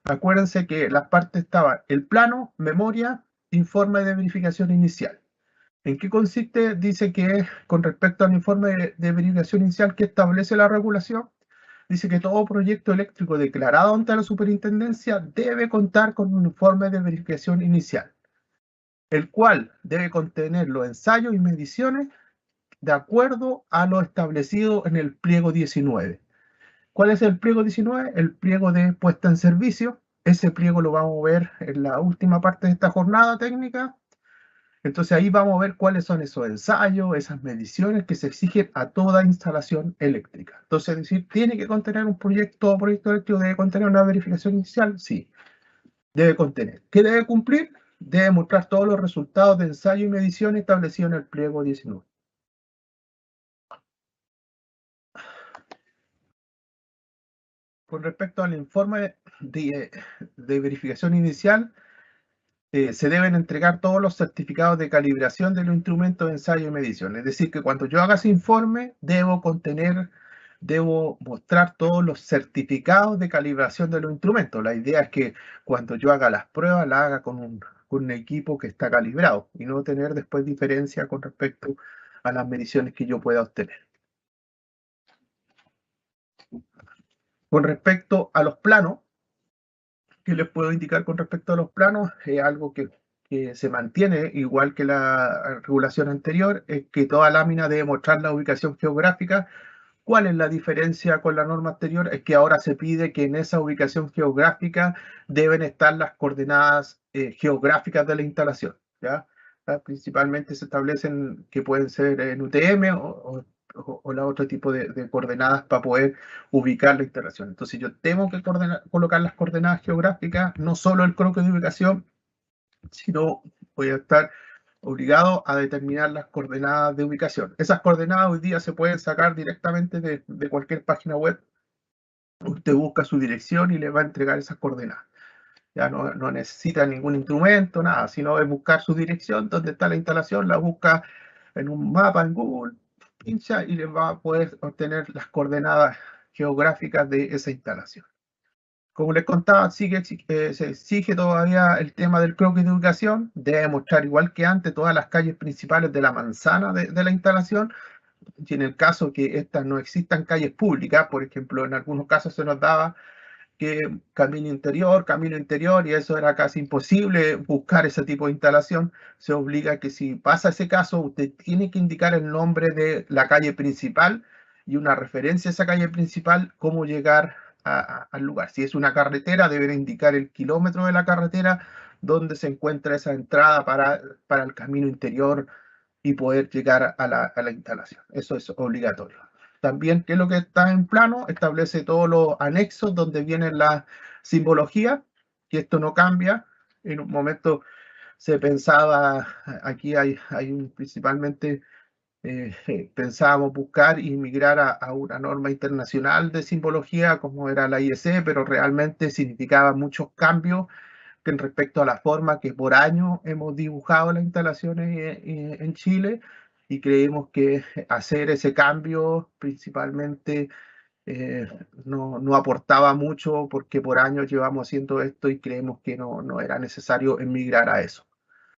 Acuérdense que las partes estaban el plano, memoria, informe de verificación inicial. ¿En qué consiste? Dice que con respecto al informe de verificación inicial que establece la regulación, dice que todo proyecto eléctrico declarado ante la superintendencia debe contar con un informe de verificación inicial, el cual debe contener los ensayos y mediciones de acuerdo a lo establecido en el pliego 19. ¿Cuál es el pliego 19? El pliego de puesta en servicio. Ese pliego lo vamos a ver en la última parte de esta jornada técnica. Entonces ahí vamos a ver cuáles son esos ensayos, esas mediciones que se exigen a toda instalación eléctrica. Entonces, es decir, ¿tiene que contener un proyecto eléctrico? ¿Debe contener una verificación inicial? Sí, debe contener. ¿Qué debe cumplir? Debe mostrar todos los resultados de ensayo y medición establecidos en el pliego 19. Con respecto al informe de verificación inicial, se deben entregar todos los certificados de calibración de los instrumentos de ensayo y medición. Es decir, que cuando yo haga ese informe, debo mostrar todos los certificados de calibración de los instrumentos. La idea es que cuando yo haga las pruebas, las haga con un equipo que está calibrado y no tener después diferencia con respecto a las mediciones que yo pueda obtener. Con respecto a los planos, ¿qué les puedo indicar con respecto a los planos? Es algo que se mantiene, igual que la regulación anterior, es que toda lámina debe mostrar la ubicación geográfica. ¿Cuál es la diferencia con la norma anterior? Es que ahora se pide que en esa ubicación geográfica deben estar las coordenadas geográficas de la instalación, ¿ya? Principalmente se establecen que pueden ser en UTM o la otro tipo de coordenadas para poder ubicar la instalación. Entonces yo tengo que colocar las coordenadas geográficas, no solo el croquis de ubicación, sino voy a estar obligado a determinar las coordenadas de ubicación. Esas coordenadas hoy día se pueden sacar directamente de cualquier página web. Usted busca su dirección y le va a entregar esas coordenadas. Ya no necesita ningún instrumento, nada, sino es buscar su dirección, donde está la instalación, la busca en un mapa en Google, pincha y le va a poder obtener las coordenadas geográficas de esa instalación. Como les contaba, se exige todavía el tema del croquis de ubicación. Debe mostrar, igual que antes, todas las calles principales de la manzana de la instalación. Y en el caso que estas no existan calles públicas, por ejemplo, en algunos casos se nos daba que camino interior, y eso era casi imposible buscar ese tipo de instalación. Se obliga a que si pasa ese caso, usted tiene que indicar el nombre de la calle principal y una referencia a esa calle principal, cómo llegar al lugar. Si es una carretera, deben indicar el kilómetro de la carretera donde se encuentra esa entrada para el camino interior y poder llegar a la instalación. Eso es obligatorio. También, ¿qué es lo que está en plano? Establece todos los anexos donde viene la simbología, que esto no cambia. En un momento se pensaba, aquí hay principalmente pensábamos buscar y migrar a una norma internacional de simbología como era la IEC, pero realmente significaba muchos cambios en respecto a la forma que por años hemos dibujado las instalaciones en Chile, y creemos que hacer ese cambio principalmente no aportaba mucho, porque por años llevamos haciendo esto y creemos que no era necesario emigrar a eso.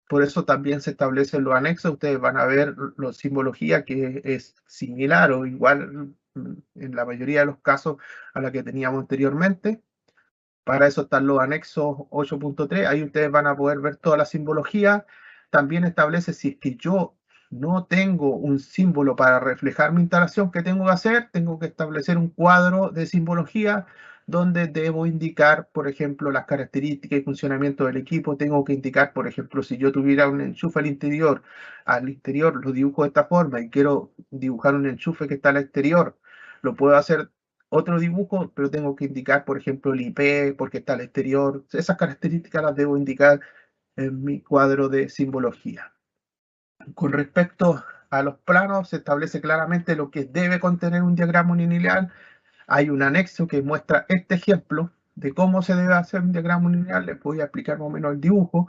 Por eso también se establecen los anexos. Ustedes van a ver la simbología que es similar o igual en la mayoría de los casos a la que teníamos anteriormente. Para eso están los anexos 8.3. Ahí ustedes van a poder ver toda la simbología. También establece si es que yo no tengo un símbolo para reflejar mi instalación, ¿qué tengo que hacer? Tengo que establecer un cuadro de simbología donde debo indicar, por ejemplo, las características y funcionamiento del equipo. Tengo que indicar, por ejemplo, si yo tuviera un enchufe al interior lo dibujo de esta forma y quiero dibujar un enchufe que está al exterior, lo puedo hacer otro dibujo, pero tengo que indicar, por ejemplo, el IP, porque está al exterior. Esas características las debo indicar en mi cuadro de simbología. Con respecto a los planos, se establece claramente lo que debe contener un diagrama unilineal. Hay un anexo que muestra este ejemplo de cómo se debe hacer un diagrama unilineal. Les voy a explicar más o menos el dibujo.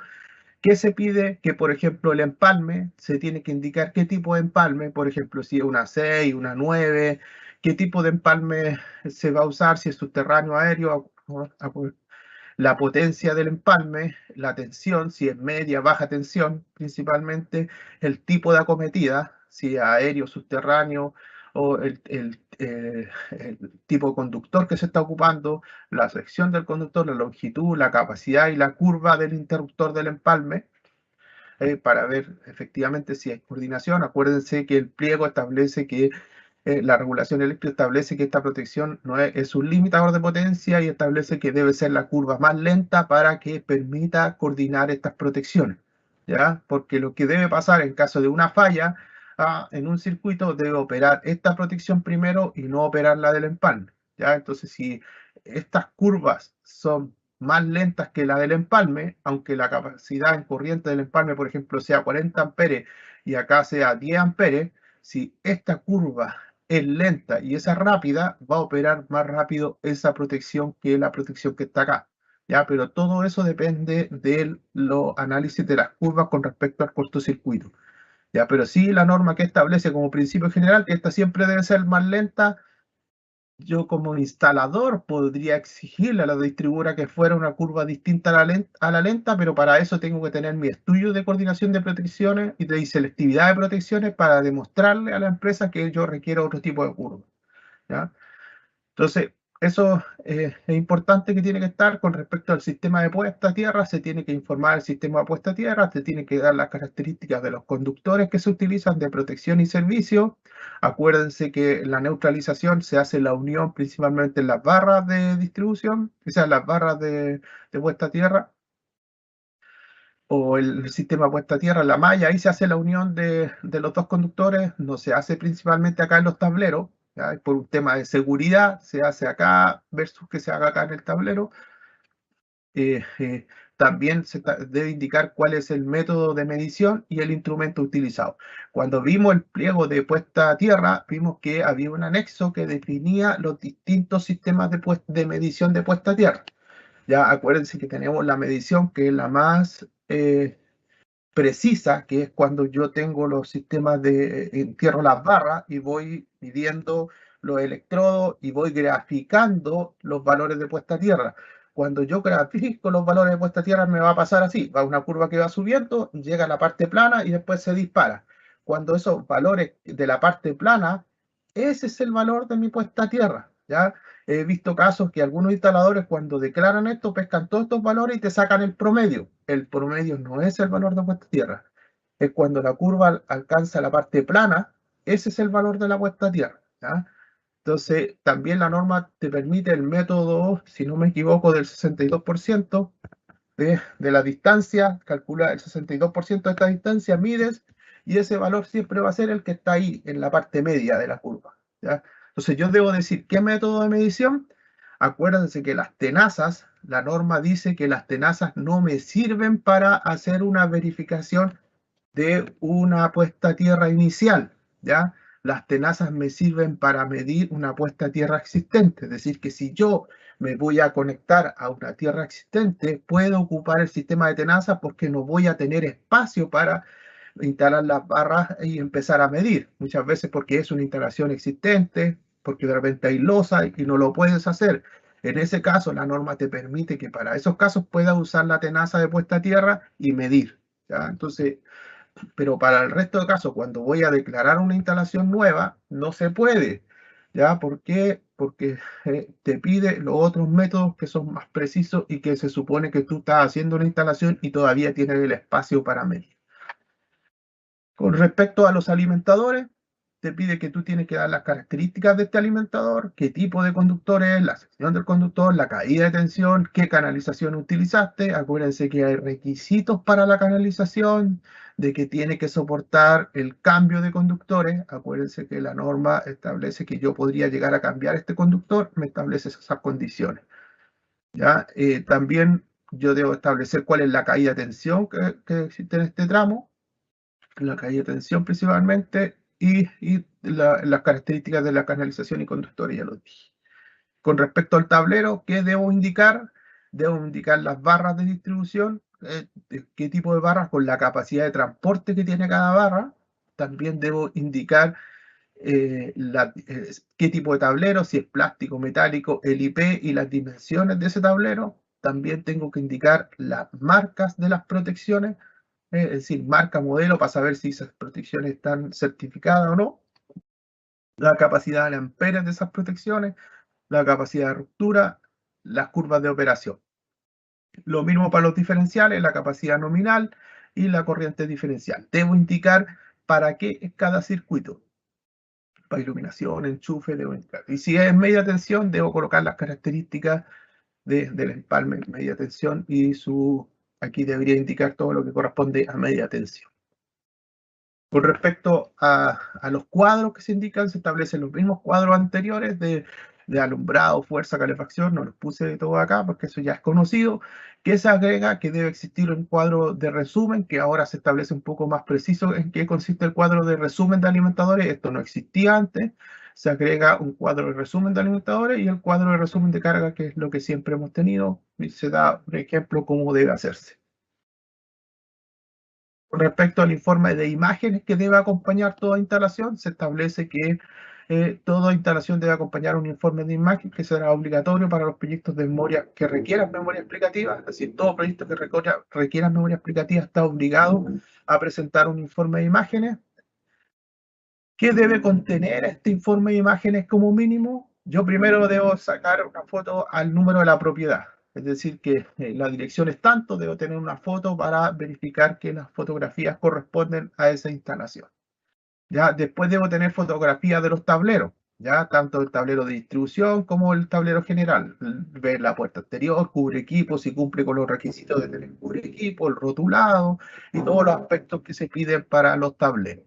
¿Qué se pide? Que, por ejemplo, el empalme, se tiene que indicar qué tipo de empalme, por ejemplo, si es una 6, una 9, qué tipo de empalme se va a usar, si es subterráneo, aéreo, la potencia del empalme, la tensión, si es media, baja tensión, principalmente el tipo de acometida, si es aéreo, subterráneo, o el tipo de conductor que se está ocupando, la sección del conductor, la longitud, la capacidad y la curva del interruptor del empalme, para ver efectivamente si hay coordinación. Acuérdense que el pliego establece que la regulación eléctrica establece que esta protección no es un limitador de potencia, y establece que debe ser la curva más lenta para que permita coordinar estas protecciones, ¿ya? Porque lo que debe pasar en caso de una falla en un circuito, debe operar esta protección primero y no operar la del empalme, ¿ya? Entonces, si estas curvas son más lentas que la del empalme, aunque la capacidad en corriente del empalme, por ejemplo, sea 40 amperes y acá sea 10 amperes, si esta curva es lenta y esa rápida, va a operar más rápido esa protección que la protección que está acá, ¿ya? Pero todo eso depende de los análisis de las curvas con respecto al cortocircuito, ¿ya? Pero sí, la norma que establece como principio general que esta siempre debe ser más lenta. Yo como instalador podría exigirle a la distribuidora que fuera una curva distinta a la lenta, pero para eso tengo que tener mi estudio de coordinación de protecciones y de selectividad de protecciones para demostrarle a la empresa que yo requiero otro tipo de curva, ¿ya? Entonces, eso es importante que tiene que estar. Con respecto al sistema de puesta a tierra, se tiene que informar el sistema de puesta a tierra, se tiene que dar las características de los conductores que se utilizan de protección y servicio. Acuérdense que la neutralización se hace la unión principalmente en las barras de distribución, o sea, las barras de puesta a tierra, o el sistema de puesta a tierra, la malla. Ahí se hace la unión de los dos conductores. No se hace principalmente acá en los tableros, ¿ya? Por un tema de seguridad se hace acá versus que se haga acá en el tablero. También se debe indicar cuál es el método de medición y el instrumento utilizado. Cuando vimos el pliego de puesta a tierra, vimos que había un anexo que definía los distintos sistemas de medición de puesta a tierra. Ya acuérdense que tenemos la medición que es la más precisa, que es cuando yo tengo los sistemas de entierro las barras y voy midiendo los electrodos y voy graficando los valores de puesta a tierra. Cuando yo grafico los valores de puesta a tierra, me va a pasar así: va una curva que va subiendo, llega a la parte plana y después se dispara. Cuando esos valores de la parte plana, ese es el valor de mi puesta a tierra, ¿ya? He visto casos que algunos instaladores, cuando declaran esto, pescan todos estos valores y te sacan el promedio. El promedio no es el valor de puesta a tierra. Es cuando la curva alcanza la parte plana, ese es el valor de la puesta a tierra, ¿ya? Entonces, también la norma te permite el método, si no me equivoco, del 62% de la distancia. Calcula el 62% de esta distancia, mides, y ese valor siempre va a ser el que está ahí en la parte media de la curva, ¿ya? Entonces, yo debo decir qué método de medición. Acuérdense que las tenazas, la norma dice que las tenazas no me sirven para hacer una verificación de una puesta a tierra inicial, ¿ya? Las tenazas me sirven para medir una puesta a tierra existente, es decir, que si yo me voy a conectar a una tierra existente, puedo ocupar el sistema de tenazas porque no voy a tener espacio para instalar las barras y empezar a medir. Muchas veces porque es una instalación existente, porque de repente hay losa y no lo puedes hacer. En ese caso, la norma te permite que para esos casos puedas usar la tenaza de puesta a tierra y medir, ¿ya? Entonces, pero para el resto de casos, cuando voy a declarar una instalación nueva, no se puede, ¿ya? ¿Por qué? Porque te pide los otros métodos que son más precisos y que se supone que tú estás haciendo una instalación y todavía tienes el espacio para medir. Con respecto a los alimentadores, te pide que tú tienes que dar las características de este alimentador, qué tipo de conductor es, la sección del conductor, la caída de tensión, qué canalización utilizaste. Acuérdense que hay requisitos para la canalización, de que tiene que soportar el cambio de conductores. Acuérdense que la norma establece que yo podría llegar a cambiar este conductor, me establece esas condiciones, ¿ya? También yo debo establecer cuál es la caída de tensión que existe en este tramo, la caída de tensión principalmente, y las características de la canalización y conductores, ya lo dije. Con respecto al tablero, ¿qué debo indicar? Debo indicar las barras de distribución, qué tipo de barras con la capacidad de transporte que tiene cada barra. También debo indicar qué tipo de tablero, si es plástico, metálico, el IP y las dimensiones de ese tablero. También tengo que indicar las marcas de las protecciones, es decir, marca, modelo, para saber si esas protecciones están certificadas o no, la capacidad de amperes de esas protecciones, la capacidad de ruptura, las curvas de operación. Lo mismo para los diferenciales, la capacidad nominal y la corriente diferencial. Debo indicar para qué es cada circuito. Para iluminación, enchufe, debo indicar. Y si es media tensión, debo colocar las características del empalme media tensión y aquí debería indicar todo lo que corresponde a media tensión. Con respecto a los cuadros que se indican, se establecen los mismos cuadros anteriores de alumbrado, fuerza, calefacción. No los puse de todo acá porque eso ya es conocido. Que se agrega que debe existir un cuadro de resumen, que ahora se establece un poco más preciso en qué consiste el cuadro de resumen de alimentadores. Esto no existía antes. Se agrega un cuadro de resumen de alimentadores y el cuadro de resumen de carga, que es lo que siempre hemos tenido. Y se da un ejemplo cómo debe hacerse. Con respecto al informe de imágenes que debe acompañar toda instalación, se establece que toda instalación debe acompañar un informe de imagen que será obligatorio para los proyectos de memoria que requieran memoria explicativa. Es decir, todo proyecto que requiera memoria explicativa está obligado a presentar un informe de imágenes. ¿Qué debe contener este informe de imágenes como mínimo? Yo primero debo sacar una foto al número de la propiedad. Es decir, que la dirección es tanto, debo tener una foto para verificar que las fotografías corresponden a esa instalación. ¿Ya? Después debo tener fotografías de los tableros, ¿ya? Tanto el tablero de distribución como el tablero general. Ver la puerta exterior, cubre equipo, si cumple con los requisitos de tener cubre equipo, el rotulado y todos los aspectos que se piden para los tableros.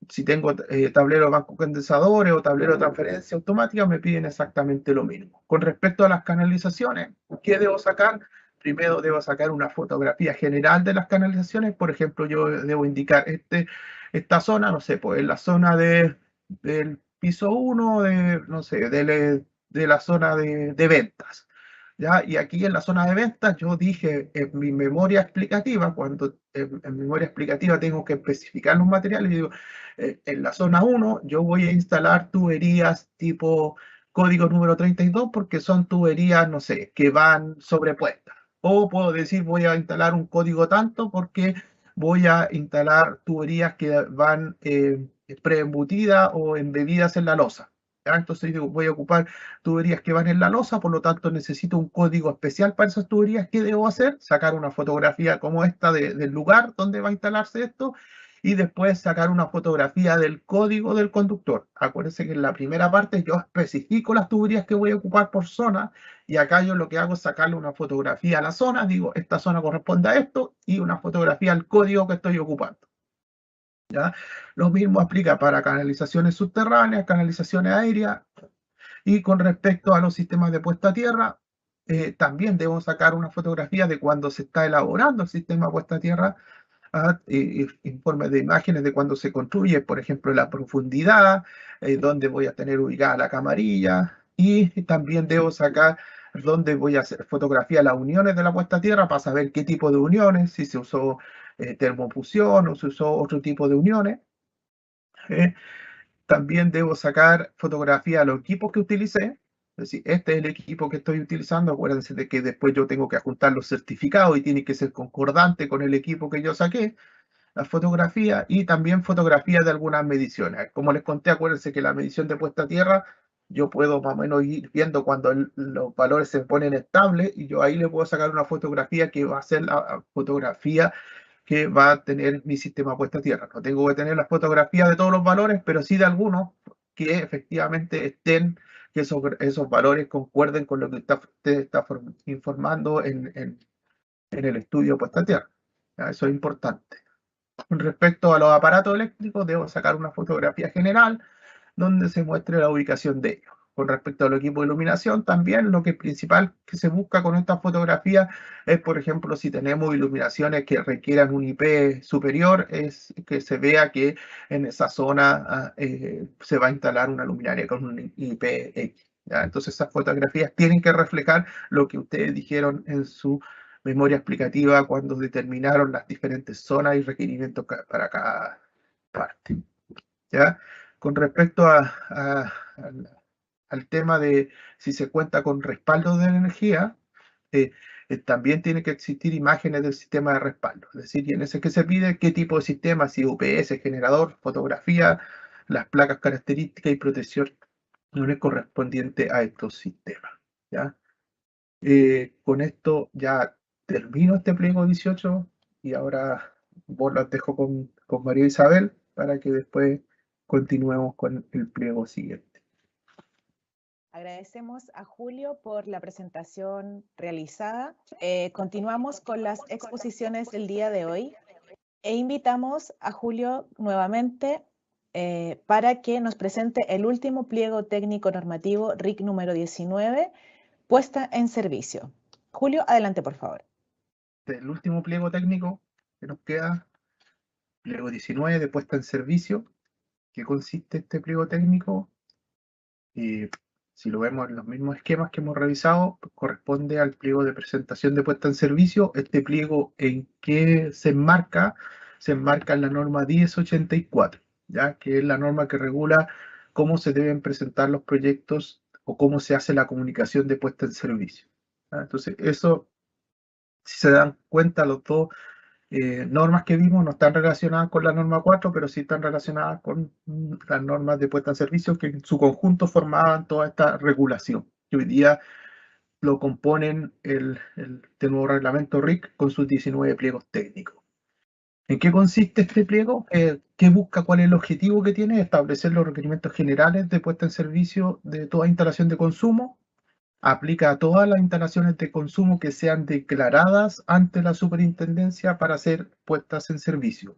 Si tengo tablero de banco condensadores o tablero de transferencia automática, me piden exactamente lo mismo. Con respecto a las canalizaciones, ¿qué debo sacar? Primero debo sacar una fotografía general de las canalizaciones. Por ejemplo, yo debo indicar esta zona, no sé, pues en la zona del piso 1, no sé, de la zona de ventas. ¿Ya? Y aquí en la zona de ventas yo dije en mi memoria explicativa, cuando en memoria explicativa tengo que especificar los materiales, digo, en la zona 1 yo voy a instalar tuberías tipo código número 32 porque son tuberías, no sé, que van sobrepuestas. O puedo decir voy a instalar un código tanto porque voy a instalar tuberías que van preembutidas o embebidas en la losa. ¿Ya? Entonces digo, voy a ocupar tuberías que van en la losa, por lo tanto necesito un código especial para esas tuberías. ¿Qué debo hacer? Sacar una fotografía como esta del lugar donde va a instalarse esto y después sacar una fotografía del código del conductor. Acuérdense que en la primera parte yo especifico las tuberías que voy a ocupar por zona y acá yo lo que hago es sacarle una fotografía a la zona, digo, esta zona corresponde a esto y una fotografía al código que estoy ocupando. ¿Ya? Lo mismo aplica para canalizaciones subterráneas, canalizaciones aéreas. Y con respecto a los sistemas de puesta a tierra, también debo sacar una fotografía de cuando se está elaborando el sistema de puesta a tierra informes de imágenes de cuando se construye, por ejemplo, la profundidad, dónde voy a tener ubicada la camarilla, y también debo sacar dónde voy a hacer fotografía de las uniones de la puesta a tierra para saber qué tipo de uniones, si se usó termofusión o se usó otro tipo de uniones. También debo sacar fotografía de los equipos que utilicé. Es decir, este es el equipo que estoy utilizando. Acuérdense de que después yo tengo que adjuntar los certificados y tiene que ser concordante con el equipo que yo saqué, la fotografía, y también fotografías de algunas mediciones. Como les conté, acuérdense que la medición de puesta a tierra, yo puedo más o menos ir viendo cuando los valores se ponen estables, y yo ahí le puedo sacar una fotografía que va a ser la fotografía que va a tener mi sistema puesta a tierra. No tengo que tener las fotografías de todos los valores, pero sí de algunos que efectivamente estén, que esos valores concuerden con lo que usted está informando en el estudio puesta a tierra. ¿Ya? Eso es importante. Con respecto a los aparatos eléctricos, debo sacar una fotografía general donde se muestre la ubicación de ellos. Con respecto al equipo de iluminación, también lo que principal que se busca con esta fotografía es, por ejemplo, si tenemos iluminaciones que requieran un IP superior, es que se vea que en esa zona se va a instalar una luminaria con un IP X. ¿Ya? Entonces esas fotografías tienen que reflejar lo que ustedes dijeron en su memoria explicativa cuando determinaron las diferentes zonas y requerimientos para cada parte. ¿Ya? Con respecto al tema de si se cuenta con respaldo de energía, también tiene que existir imágenes del sistema de respaldo. Es decir, y en ese que se pide qué tipo de sistema, si UPS, generador, fotografía, las placas características y protección correspondiente a estos sistemas. ¿Ya? Con esto ya termino este pliego 18 y ahora vos los dejo con María Isabel para que después continuemos con el pliego siguiente. Agradecemos a Julio por la presentación realizada. Continuamos con las exposiciones del día de hoy e invitamos a Julio nuevamente para que nos presente el último pliego técnico normativo RIC número 19, puesta en servicio. Julio, adelante, por favor. El último pliego técnico que nos queda, pliego 19 de puesta en servicio. ¿Qué consiste este pliego técnico? Si lo vemos en los mismos esquemas que hemos revisado, corresponde al pliego de presentación de puesta en servicio. Este pliego, ¿en qué se enmarca? Se enmarca en la norma 1084, ¿ya? Que es la norma que regula cómo se deben presentar los proyectos o cómo se hace la comunicación de puesta en servicio. ¿Ya? Entonces, eso, si se dan cuenta, los dos normas que vimos no están relacionadas con la norma 4, pero sí están relacionadas con las normas de puesta en servicio que en su conjunto formaban toda esta regulación, que hoy día lo componen el nuevo reglamento RIC con sus 19 pliegos técnicos. ¿En qué consiste este pliego? ¿Qué busca? ¿Cuál es el objetivo que tiene? Establecer los requerimientos generales de puesta en servicio de toda instalación de consumo. Aplica a todas las instalaciones de consumo que sean declaradas ante la superintendencia para ser puestas en servicio.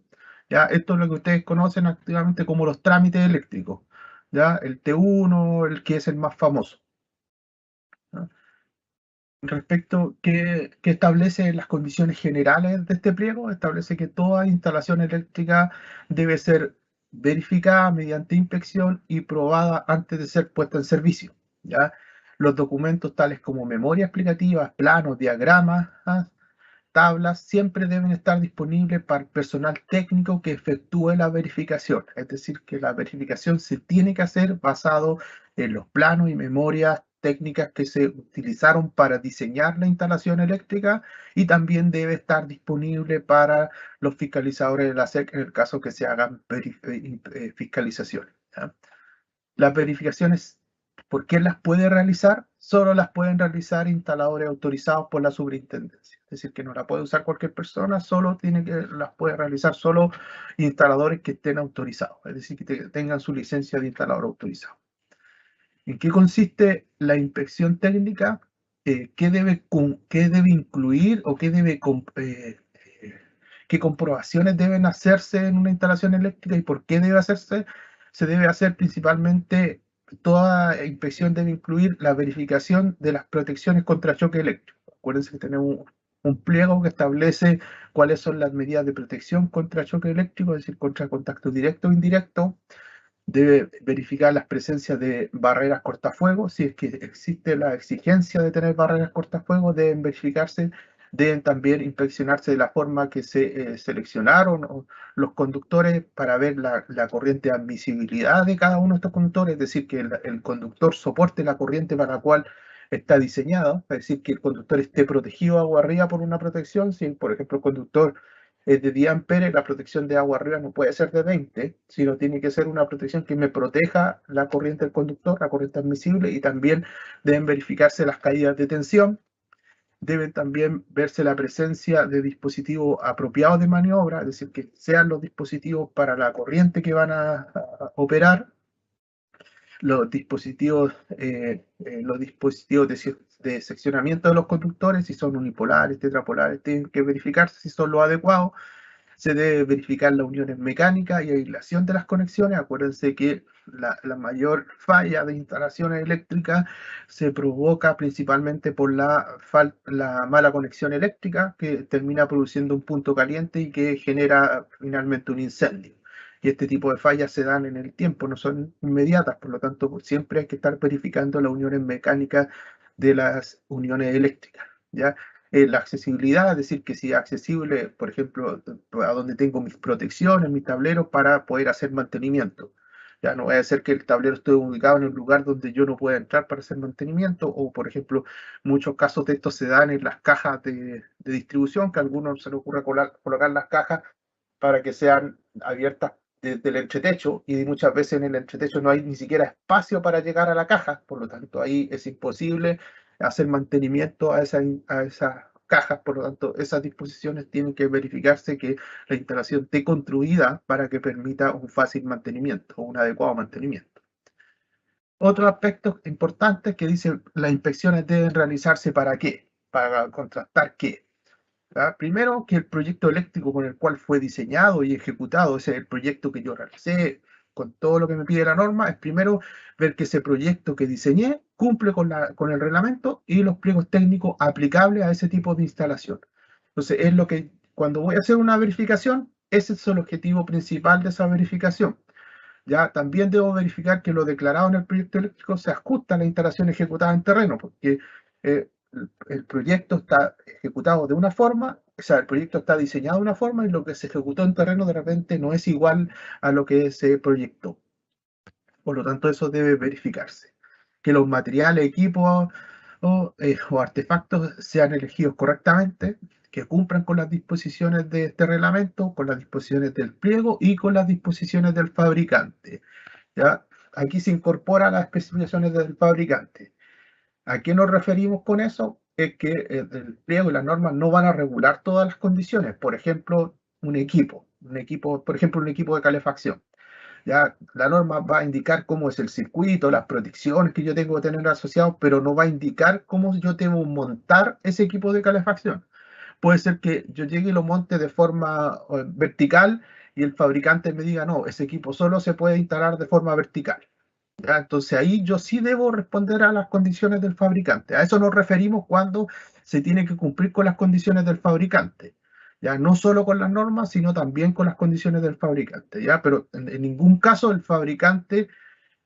¿Ya? Esto es lo que ustedes conocen activamente como los trámites eléctricos. ¿Ya? El T1, el que es el más famoso. ¿Ya? Respecto que establece las condiciones generales de este pliego, establece que toda instalación eléctrica debe ser verificada mediante inspección y probada antes de ser puesta en servicio. ¿Ya? Los documentos tales como memoria explicativa, planos, diagramas, tablas, siempre deben estar disponibles para el personal técnico que efectúe la verificación. Es decir, que la verificación se tiene que hacer basado en los planos y memorias técnicas que se utilizaron para diseñar la instalación eléctrica, y también debe estar disponible para los fiscalizadores de la SEC en el caso que se hagan fiscalizaciones. ¿Ya? Las verificaciones, ¿por qué las puede realizar? Solo las pueden realizar instaladores autorizados por la superintendencia. Es decir, que no la puede usar cualquier persona, solo las puede realizar solo instaladores que estén autorizados. Es decir, que tengan su licencia de instalador autorizado. ¿En qué consiste la inspección técnica? ¿Qué debe incluir o qué comprobaciones deben hacerse en una instalación eléctrica y por qué debe hacerse? Se debe hacer principalmente, toda inspección debe incluir la verificación de las protecciones contra choque eléctrico. Acuérdense que tenemos un pliego que establece cuáles son las medidas de protección contra choque eléctrico, es decir, contra contacto directo o indirecto. Debe verificar las presencias de barreras cortafuegos. Si es que existe la exigencia de tener barreras cortafuegos, deben verificarse. Deben también inspeccionarse de la forma que se seleccionaron los conductores para ver la corriente de admisibilidad de cada uno de estos conductores, es decir, que el conductor soporte la corriente para la cual está diseñado, es decir, que el conductor esté protegido agua arriba por una protección. Si, por ejemplo, el conductor es de 10 amperes, la protección de agua arriba no puede ser de 20, sino tiene que ser una protección que me proteja la corriente del conductor, la corriente admisible, y también deben verificarse las caídas de tensión. Deben también verse la presencia de dispositivos apropiados de maniobra, es decir, que sean los dispositivos para la corriente que van a operar. Los dispositivos de seccionamiento de los conductores, si son unipolares, tetrapolares, tienen que verificarse si son los adecuados. Se debe verificar las uniones mecánicas y aislación de las conexiones. Acuérdense que la mayor falla de instalaciones eléctricas se provoca principalmente por la mala conexión eléctrica, que termina produciendo un punto caliente y que genera finalmente un incendio. Y este tipo de fallas se dan en el tiempo, no son inmediatas, por lo tanto siempre hay que estar verificando las uniones mecánicas de las uniones eléctricas, ¿ya? La accesibilidad, es decir, que sea accesible, por ejemplo, a donde tengo mis protecciones, mis tableros para poder hacer mantenimiento. Ya no vaya a ser que el tablero esté ubicado en un lugar donde yo no pueda entrar para hacer mantenimiento, o por ejemplo, muchos casos de estos se dan en las cajas de distribución, que a algunos se les ocurre colocar las cajas para que sean abiertas desde el entretecho, y muchas veces en el entretecho no hay ni siquiera espacio para llegar a la caja, por lo tanto ahí es imposible hacer mantenimiento a esas cajas. Por lo tanto, esas disposiciones tienen que verificarse que la instalación esté construida para que permita un fácil mantenimiento o un adecuado mantenimiento. Otro aspecto importante que dice: las inspecciones deben realizarse ¿para qué? Para contrastar qué. ¿Ya? Primero, que el proyecto eléctrico con el cual fue diseñado y ejecutado, ese es el proyecto que yo realicé con todo lo que me pide la norma, es primero ver que ese proyecto que diseñé cumple con el reglamento y los pliegos técnicos aplicables a ese tipo de instalación. Entonces, es lo que, cuando voy a hacer una verificación, ese es el objetivo principal de esa verificación. Ya también debo verificar que lo declarado en el proyecto eléctrico se ajusta a la instalación ejecutada en terreno, porque el proyecto está ejecutado de una forma, o sea, el proyecto está diseñado de una forma y lo que se ejecutó en terreno de repente no es igual a lo que se proyectó. Por lo tanto, eso debe verificarse. Que los materiales, equipos o artefactos sean elegidos correctamente, que cumplan con las disposiciones de este reglamento, con las disposiciones del pliego y con las disposiciones del fabricante. ¿Ya? Aquí se incorporan las especificaciones del fabricante. ¿A qué nos referimos con eso? Es que el pliego y las normas no van a regular todas las condiciones. Por ejemplo, un equipo, por ejemplo, un equipo de calefacción. Ya la norma va a indicar cómo es el circuito, las protecciones que yo tengo que tener asociados, pero no va a indicar cómo yo debo montar ese equipo de calefacción. Puede ser que yo llegue y lo monte de forma vertical y el fabricante me diga: no, ese equipo solo se puede instalar de forma vertical. ¿Ya? Entonces ahí yo sí debo responder a las condiciones del fabricante. A eso nos referimos cuando se tiene que cumplir con las condiciones del fabricante. Ya no solo con las normas, sino también con las condiciones del fabricante. ¿Ya? Pero en ningún caso el fabricante,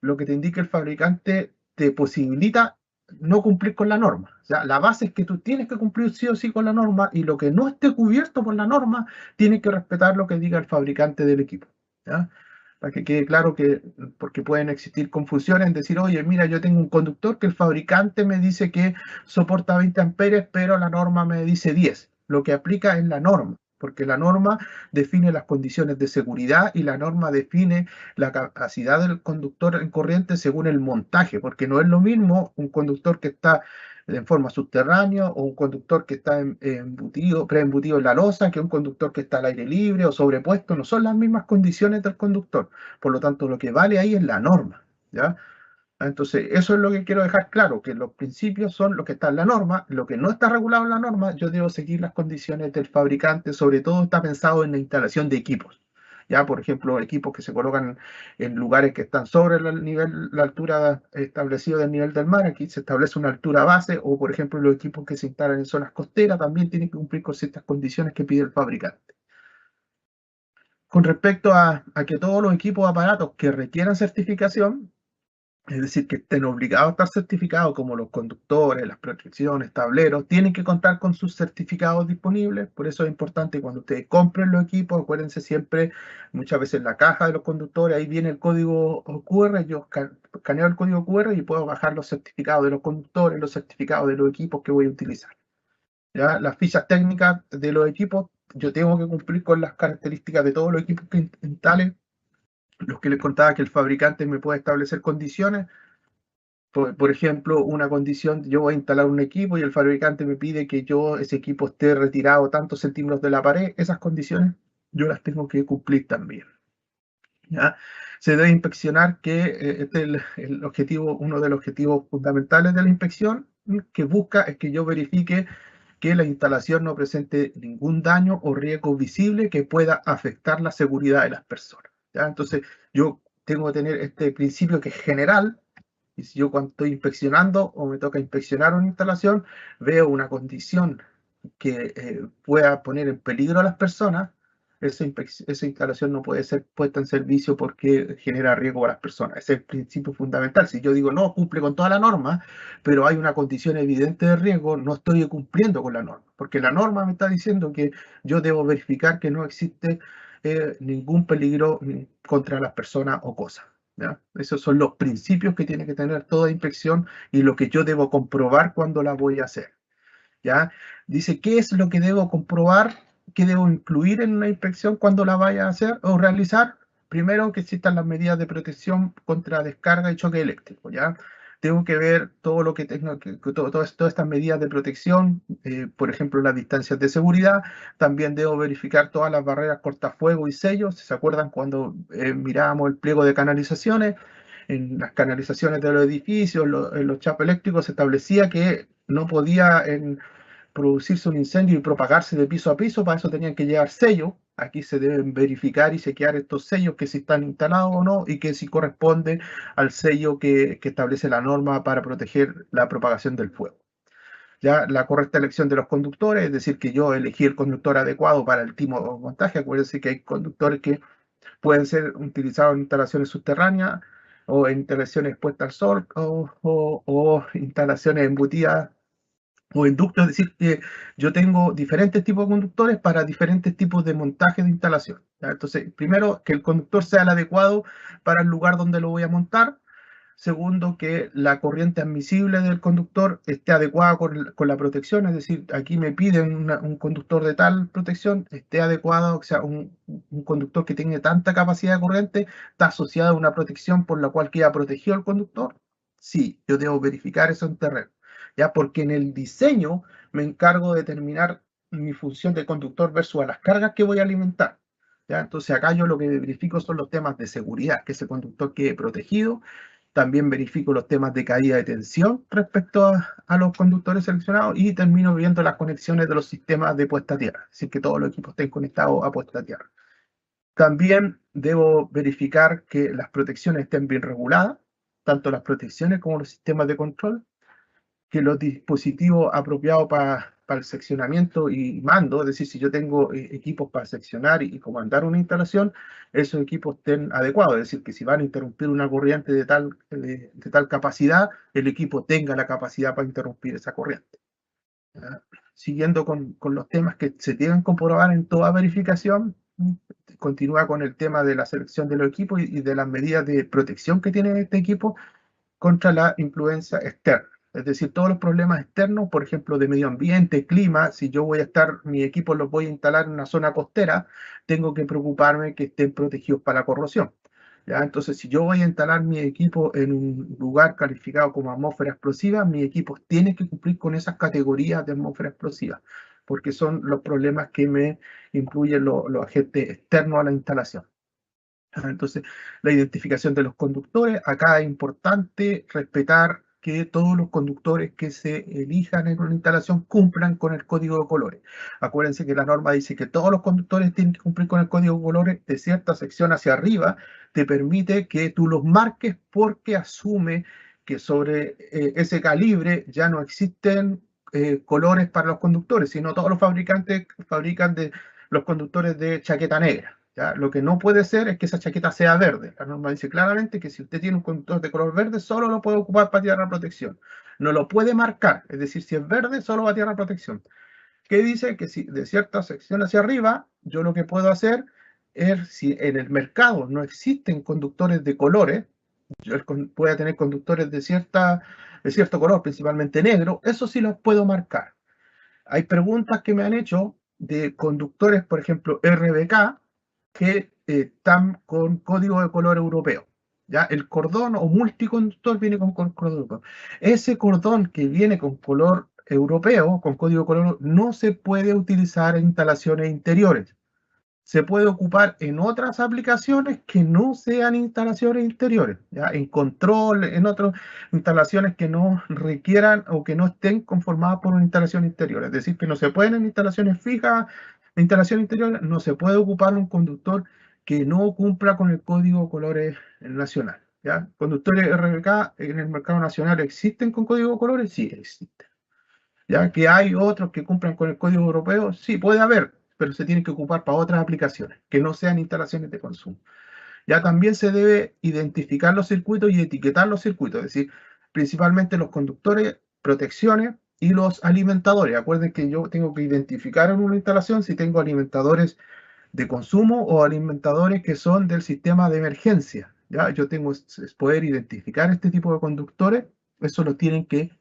lo que te indica el fabricante, te posibilita no cumplir con la norma. O sea, la base es que tú tienes que cumplir sí o sí con la norma, y lo que no esté cubierto por la norma, tienes que respetar lo que diga el fabricante del equipo. ¿Ya? Para que quede claro que, porque pueden existir confusiones en decir: oye, mira, yo tengo un conductor que el fabricante me dice que soporta 20 amperes, pero la norma me dice 10. Lo que aplica es la norma, porque la norma define las condiciones de seguridad y la norma define la capacidad del conductor en corriente según el montaje, porque no es lo mismo un conductor que está en forma subterránea o un conductor que está preembutido en la losa que un conductor que está al aire libre o sobrepuesto. No son las mismas condiciones del conductor. Por lo tanto, lo que vale ahí es la norma, ¿ya? Entonces, eso es lo que quiero dejar claro, que los principios son lo que está en la norma. Lo que no está regulado en la norma, yo debo seguir las condiciones del fabricante. Sobre todo está pensado en la instalación de equipos. Ya, por ejemplo, equipos que se colocan en lugares que están sobre la altura establecida del nivel del mar, aquí se establece una altura base, o por ejemplo los equipos que se instalan en zonas costeras también tienen que cumplir con ciertas condiciones que pide el fabricante. Con respecto a que todos los equipos o aparatos que requieran certificación, es decir, que estén obligados a estar certificados, como los conductores, las protecciones, tableros, tienen que contar con sus certificados disponibles. Por eso es importante cuando ustedes compren los equipos, acuérdense siempre, muchas veces en la caja de los conductores, ahí viene el código QR, yo escaneo el código QR y puedo bajar los certificados de los conductores, los certificados de los equipos que voy a utilizar. ¿Ya? Las fichas técnicas de los equipos, yo tengo que cumplir con las características de todos los equipos que instalen. Los que les contaba que el fabricante me puede establecer condiciones. Por ejemplo, una condición, yo voy a instalar un equipo y el fabricante me pide que ese equipo esté retirado tantos centímetros de la pared. Esas condiciones yo las tengo que cumplir también. ¿Ya? Se debe inspeccionar que este es el objetivo, uno de los objetivos fundamentales de la inspección que busca es que yo verifique que la instalación no presente ningún daño o riesgo visible que pueda afectar la seguridad de las personas. ¿Ya? Entonces, yo tengo que tener este principio que es general, y si yo cuando estoy inspeccionando o me toca inspeccionar una instalación, veo una condición que pueda poner en peligro a las personas, esa instalación no puede ser puesta en servicio porque genera riesgo a las personas. Ese es el principio fundamental. Si yo digo, no, cumple con toda la norma, pero hay una condición evidente de riesgo, no estoy cumpliendo con la norma, porque la norma me está diciendo que yo debo verificar que no existe ningún peligro contra las personas o cosas. ¿Ya? Esos son los principios que tiene que tener toda inspección y lo que yo debo comprobar cuando la voy a hacer. ¿Ya? Dice, ¿qué es lo que debo comprobar? ¿Qué debo incluir en una inspección cuando la vaya a hacer o realizar? Primero, que existan las medidas de protección contra descarga y choque eléctrico, ¿ya? Tengo que ver todo lo que tengo, todas estas medidas de protección, por ejemplo, las distancias de seguridad. También debo verificar todas las barreras cortafuego y sellos. ¿Se acuerdan cuando mirábamos el pliego de canalizaciones? En las canalizaciones de los edificios, en los chapos eléctricos, se establecía que no podía producirse un incendio y propagarse de piso a piso, para eso tenían que llevar sellos. Aquí se deben verificar y chequear estos sellos, que si están instalados o no, y que si corresponde al sello que establece la norma para proteger la propagación del fuego. Ya la correcta elección de los conductores, es decir, que yo elegí el conductor adecuado para el tipo de montaje. Acuérdense que hay conductores que pueden ser utilizados en instalaciones subterráneas o en instalaciones expuestas al sol o instalaciones embutidas o inductos, es decir, que yo tengo diferentes tipos de conductores para diferentes tipos de montaje de instalación. ¿Ya? Entonces, primero, que el conductor sea el adecuado para el lugar donde lo voy a montar. Segundo, que la corriente admisible del conductor esté adecuada con la protección, es decir, aquí me piden un conductor de tal protección, esté adecuado, o sea, un conductor que tenga tanta capacidad de corriente, está asociado a una protección por la cual queda protegido el conductor. Sí, yo debo verificar eso en terreno, ya, porque en el diseño me encargo de determinar mi función de conductor versus a las cargas que voy a alimentar. ¿Ya? Entonces acá yo lo que verifico son los temas de seguridad, que ese conductor quede protegido. También verifico los temas de caída de tensión respecto a los conductores seleccionados y termino viendo las conexiones de los sistemas de puesta a tierra, es decir, que todos los equipos estén conectados a puesta a tierra. También debo verificar que las protecciones estén bien reguladas, tanto las protecciones como los sistemas de control, que los dispositivos apropiados para el seccionamiento y mando, es decir, si yo tengo equipos para seccionar y comandar una instalación, esos equipos estén adecuados, es decir, que si van a interrumpir una corriente de tal capacidad, el equipo tenga la capacidad para interrumpir esa corriente. ¿Ya? Siguiendo con los temas que se tienen que comprobar en toda verificación, continúa con el tema de la selección de los equipos y de las medidas de protección que tiene este equipo contra la influencia externa. Es decir, todos los problemas externos, por ejemplo, de medio ambiente, clima, si yo voy a estar, mi equipo los voy a instalar en una zona costera, tengo que preocuparme que estén protegidos para la corrosión. ¿Ya? Entonces, si yo voy a instalar mi equipo en un lugar calificado como atmósfera explosiva, mi equipo tiene que cumplir con esas categorías de atmósfera explosiva, porque son los problemas que me incluyen los agentes externos a la instalación. Entonces, la identificación de los conductores, acá es importante respetar que todos los conductores que se elijan en una instalación cumplan con el código de colores. Acuérdense que la norma dice que todos los conductores tienen que cumplir con el código de colores. De cierta sección hacia arriba te permite que tú los marques porque asume que sobre ese calibre ya no existen colores para los conductores, sino todos los fabricantes fabrican los conductores de chaqueta negra. ¿Ya? Lo que no puede ser es que esa chaqueta sea verde. La norma dice claramente que si usted tiene un conductor de color verde, solo lo puede ocupar para tierra protección. No lo puede marcar, es decir, si es verde, solo va a tierra protección. ¿Qué dice? Que si de cierta sección hacia arriba, yo lo que puedo hacer es, si en el mercado no existen conductores de colores, yo pueda tener conductores de cierto color, principalmente negro, eso sí los puedo marcar. Hay preguntas que me han hecho de conductores, por ejemplo, RBK, que están con código de color europeo. ¿Ya? El cordón o multiconductor viene con cordón europeo. Ese cordón que viene con color europeo, con código de color, no se puede utilizar en instalaciones interiores. Se puede ocupar en otras aplicaciones que no sean instalaciones interiores, ¿ya? En control, en otras instalaciones que no requieran o que no estén conformadas por una instalación interior. Es decir, que no se pueden en instalaciones fijas, en instalaciones interiores, no se puede ocupar un conductor que no cumpla con el código de colores nacional. ¿Ya? Conductores RBK en el mercado nacional, ¿existen con código de colores? Sí, existen. ¿Ya? Que hay otros que cumplan con el código europeo, sí, puede haber, pero se tienen que ocupar para otras aplicaciones, que no sean instalaciones de consumo. Ya también se debe identificar los circuitos y etiquetar los circuitos, es decir, principalmente los conductores, protecciones y los alimentadores. Acuerden que yo tengo que identificar en una instalación si tengo alimentadores de consumo o alimentadores que son del sistema de emergencia. ¿Ya? Yo tengo que poder identificar este tipo de conductores, eso lo tienen que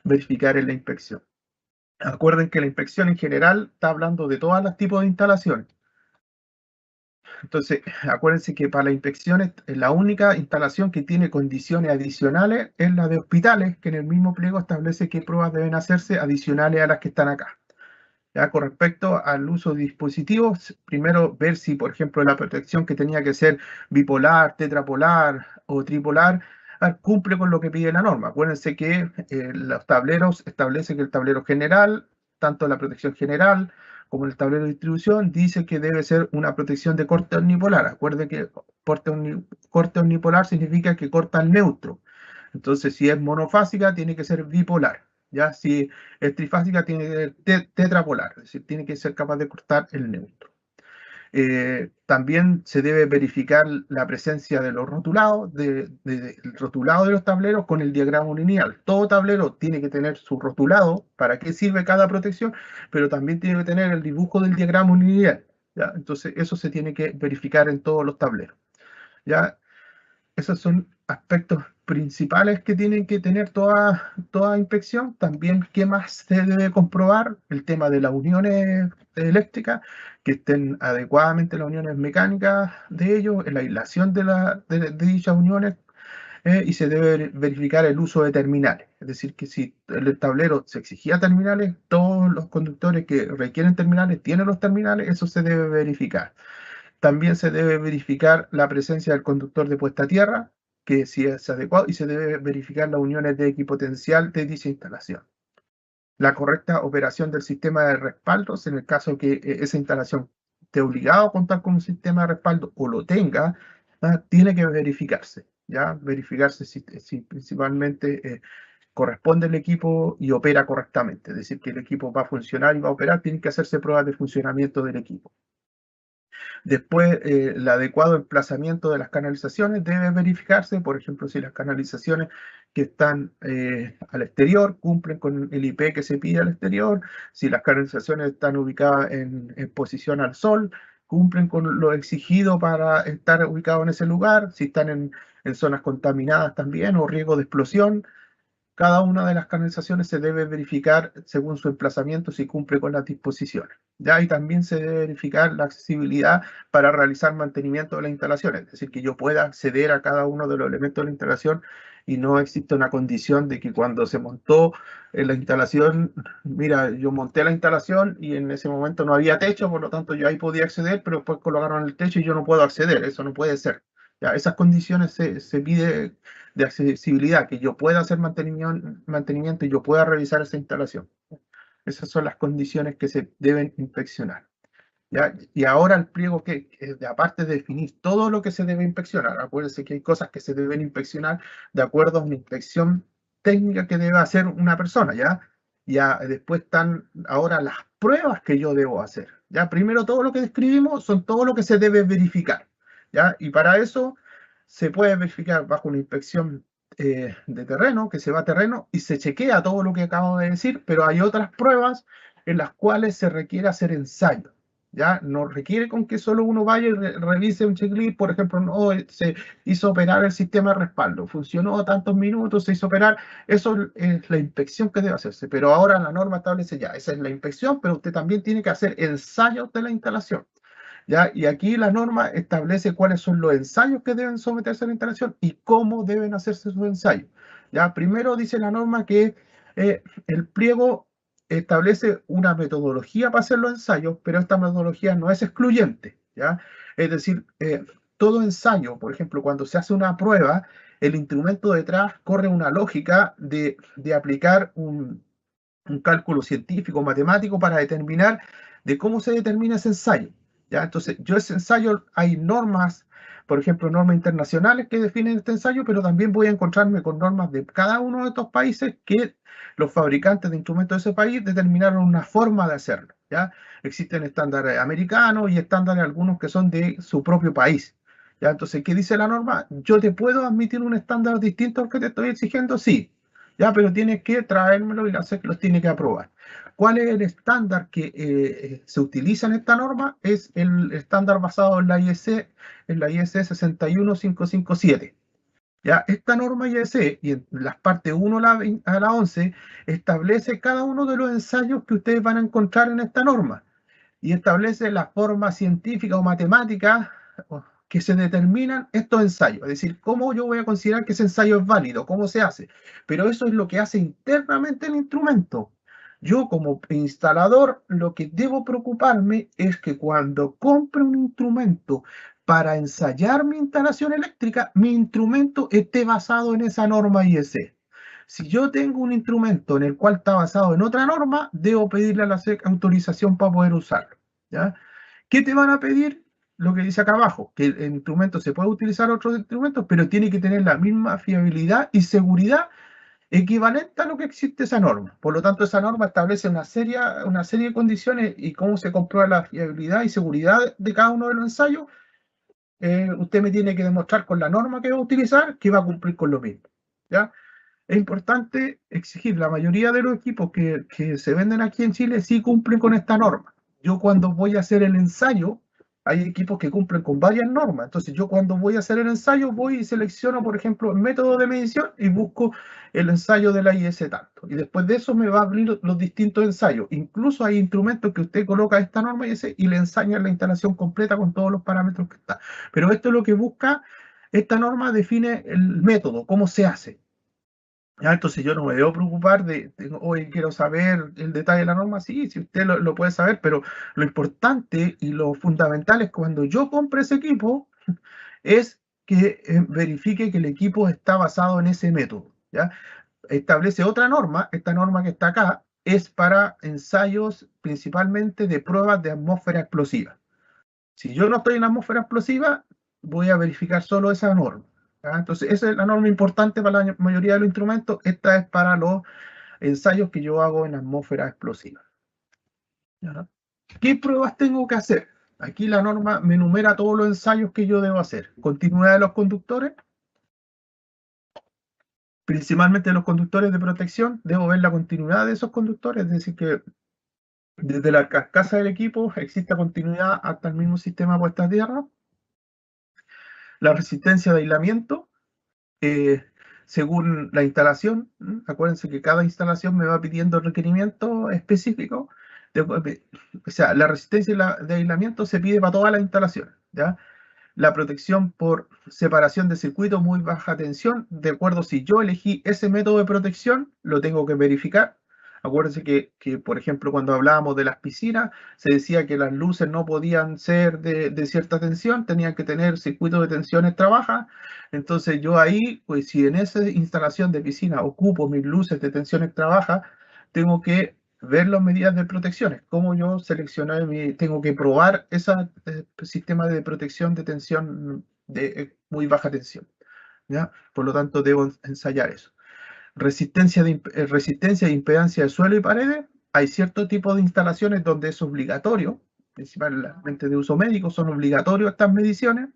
verificar en la inspección. Acuerden que la inspección en general está hablando de todos los tipos de instalaciones. Entonces, acuérdense que para las inspecciones, la única instalación que tiene condiciones adicionales es la de hospitales, que en el mismo pliego establece qué pruebas deben hacerse adicionales a las que están acá. Ya, con respecto al uso de dispositivos, primero ver si, por ejemplo, la protección que tenía que ser bipolar, tetrapolar o tripolar, cumple con lo que pide la norma. Acuérdense que los tableros establecen que el tablero general, tanto la protección general como el tablero de distribución, dice que debe ser una protección de corte omnipolar. Acuérdense que corte omnipolar significa que corta el neutro. Entonces, si es monofásica, tiene que ser bipolar. ¿Ya? Si es trifásica, tiene que ser tetrapolar, es decir, tiene que ser capaz de cortar el neutro. También se debe verificar la presencia de los rotulados, del rotulado de los tableros con el diagrama lineal. Todo tablero tiene que tener su rotulado, para qué sirve cada protección, pero también tiene que tener el dibujo del diagrama lineal. ¿Ya? Entonces, eso se tiene que verificar en todos los tableros. ¿Ya? Esos son aspectos principales que tienen que tener toda inspección. También, ¿qué más se debe comprobar? El tema de las uniones eléctricas, que estén adecuadamente las uniones mecánicas de ellos, la aislación de dichas uniones, y se debe verificar el uso de terminales. Es decir, que si el tablero se exigía terminales, todos los conductores que requieren terminales tienen los terminales, eso se debe verificar. También se debe verificar la presencia del conductor de puesta a tierra, que si es adecuado, y se debe verificar las uniones de equipotencial de dicha instalación. La correcta operación del sistema de respaldos, en el caso que esa instalación esté obligado a contar con un sistema de respaldo o lo tenga, tiene que verificarse, ¿ya? Verificarse si principalmente corresponde el equipo y opera correctamente. Es decir, que el equipo va a funcionar y va a operar, tienen que hacerse pruebas de funcionamiento del equipo. Después, el adecuado emplazamiento de las canalizaciones debe verificarse, por ejemplo, si las canalizaciones que están al exterior cumplen con el IP que se pide al exterior, si las canalizaciones están ubicadas en posición al sol, cumplen con lo exigido para estar ubicados en ese lugar, si están en zonas contaminadas también o riesgo de explosión. Cada una de las canalizaciones se debe verificar según su emplazamiento si cumple con las disposiciones. ¿Ya? Y también se debe verificar la accesibilidad para realizar mantenimiento de las instalaciones, es decir, que yo pueda acceder a cada uno de los elementos de la instalación y no existe una condición de que cuando se montó la instalación, mira, yo monté la instalación y en ese momento no había techo, por lo tanto yo ahí podía acceder, pero después colocaron el techo y yo no puedo acceder, eso no puede ser. ¿ya? Esas condiciones se pide de accesibilidad, que yo pueda hacer mantenimiento y yo pueda revisar esa instalación. Esas son las condiciones que se deben inspeccionar. ¿Ya? Y ahora el pliego que aparte de definir todo lo que se debe inspeccionar, acuérdense que hay cosas que se deben inspeccionar de acuerdo a una inspección técnica que debe hacer una persona, ¿ya? Ya después están ahora las pruebas que yo debo hacer, ¿ya? Primero todo lo que describimos son todo lo que se debe verificar, ¿ya? Y para eso se puede verificar bajo una inspección de terreno, que se va a terreno y se chequea todo lo que acabo de decir, pero hay otras pruebas en las cuales se requiere hacer ensayo. ¿Ya? No requiere con que solo uno vaya y revise un checklist, por ejemplo, no, se hizo operar el sistema de respaldo, funcionó tantos minutos, se hizo operar, eso es la inspección que debe hacerse, pero ahora la norma establece ya, esa es la inspección, pero usted también tiene que hacer ensayos de la instalación, ¿ya? Y aquí la norma establece cuáles son los ensayos que deben someterse a la instalación y cómo deben hacerse esos ensayos, ¿ya? Primero dice la norma que el pliego establece una metodología para hacer los ensayos, pero esta metodología no es excluyente, ¿ya? Es decir, todo ensayo, por ejemplo, cuando se hace una prueba, el instrumento detrás corre una lógica de aplicar un cálculo científico, matemático, para determinar de cómo se determina ese ensayo, ¿ya? Entonces, yo ese ensayo, hay normas, por ejemplo, normas internacionales que definen este ensayo, pero también voy a encontrarme con normas de cada uno de estos países que los fabricantes de instrumentos de ese país determinaron una forma de hacerlo, ¿ya? Existen estándares americanos y estándares algunos que son de su propio país, ¿ya? Entonces, ¿qué dice la norma? ¿Yo te puedo admitir un estándar distinto al que te estoy exigiendo? Sí, ¿ya? Pero tienes que traérmelo y la SEC los tiene que aprobar. ¿Cuál es el estándar que se utiliza en esta norma? Es el estándar basado en la IEC 61557. ¿Ya? Esta norma IEC, y en las partes 1 a la 11, establece cada uno de los ensayos que ustedes van a encontrar en esta norma. Y establece la forma científica o matemática que se determinan estos ensayos. Es decir, cómo yo voy a considerar que ese ensayo es válido, cómo se hace. Pero eso es lo que hace internamente el instrumento. Yo como instalador lo que debo preocuparme es que cuando compre un instrumento para ensayar mi instalación eléctrica, mi instrumento esté basado en esa norma IEC. Si yo tengo un instrumento en el cual está basado en otra norma, debo pedirle a la SEC autorización para poder usarlo, ¿ya? ¿Qué te van a pedir? Lo que dice acá abajo, que el instrumento se puede utilizar otros instrumentos, pero tiene que tener la misma fiabilidad y seguridad equivalente a lo que existe esa norma. Por lo tanto, esa norma establece una serie de condiciones y cómo se comprueba la fiabilidad y seguridad de cada uno de los ensayos. Usted me tiene que demostrar con la norma que va a utilizar que va a cumplir con lo mismo, ¿ya? Es importante exigir, la mayoría de los equipos que se venden aquí en Chile sí cumplen con esta norma. Yo cuando voy a hacer el ensayo, hay equipos que cumplen con varias normas. Entonces yo cuando voy a hacer el ensayo, voy y selecciono, por ejemplo, el método de medición y busco el ensayo de la IS tanto. Y después de eso me va a abrir los distintos ensayos. Incluso hay instrumentos que usted coloca esta norma IS y le enseña la instalación completa con todos los parámetros que está. Pero esto es lo que busca, esta norma define el método, cómo se hace. ¿Ya? Entonces yo no me debo preocupar hoy quiero saber el detalle de la norma, sí, si usted lo puede saber, pero lo importante y lo fundamental es cuando yo compre ese equipo, es que verifique que el equipo está basado en ese método, ¿ya? Establece otra norma, esta norma que está acá, es para ensayos principalmente de pruebas de atmósfera explosiva. Si yo no estoy en atmósfera explosiva, voy a verificar solo esa norma. ¿Ya? Entonces, esa es la norma importante para la mayoría de los instrumentos. Esta es para los ensayos que yo hago en atmósfera explosiva. ¿Ya? ¿Qué pruebas tengo que hacer? Aquí la norma me enumera todos los ensayos que yo debo hacer. Continuidad de los conductores, principalmente de los conductores de protección. Debo ver la continuidad de esos conductores, es decir, que desde la carcasa del equipo exista continuidad hasta el mismo sistema puesta a tierra. La resistencia de aislamiento, según la instalación. Acuérdense que cada instalación me va pidiendo requerimientos específicos. O sea, la resistencia de aislamiento se pide para todas las instalaciones, ¿ya? La protección por separación de circuito muy baja tensión, de acuerdo, si yo elegí ese método de protección, lo tengo que verificar. Acuérdense que, por ejemplo, cuando hablábamos de las piscinas, se decía que las luces no podían ser de cierta tensión, tenían que tener circuitos de tensiones trabaja. Entonces yo ahí, pues si en esa instalación de piscina ocupo mis luces de tensiones trabaja, tengo que ver las medidas de protecciones. Cómo yo seleccioné, tengo que probar ese sistema de protección de tensión de muy baja tensión, ¿ya? Por lo tanto, debo ensayar eso. Resistencia e impedancia de suelo y paredes. Hay cierto tipo de instalaciones donde es obligatorio, principalmente de uso médico, son obligatorios estas mediciones.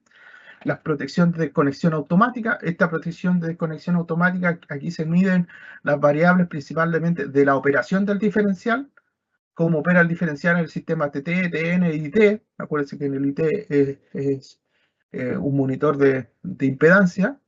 Las protecciones de desconexión automática. Esta protección de desconexión automática, aquí se miden las variables principalmente de la operación del diferencial, cómo opera el diferencial en el sistema TT, TN y IT. Acuérdense que en el IT es un monitor de impedancia.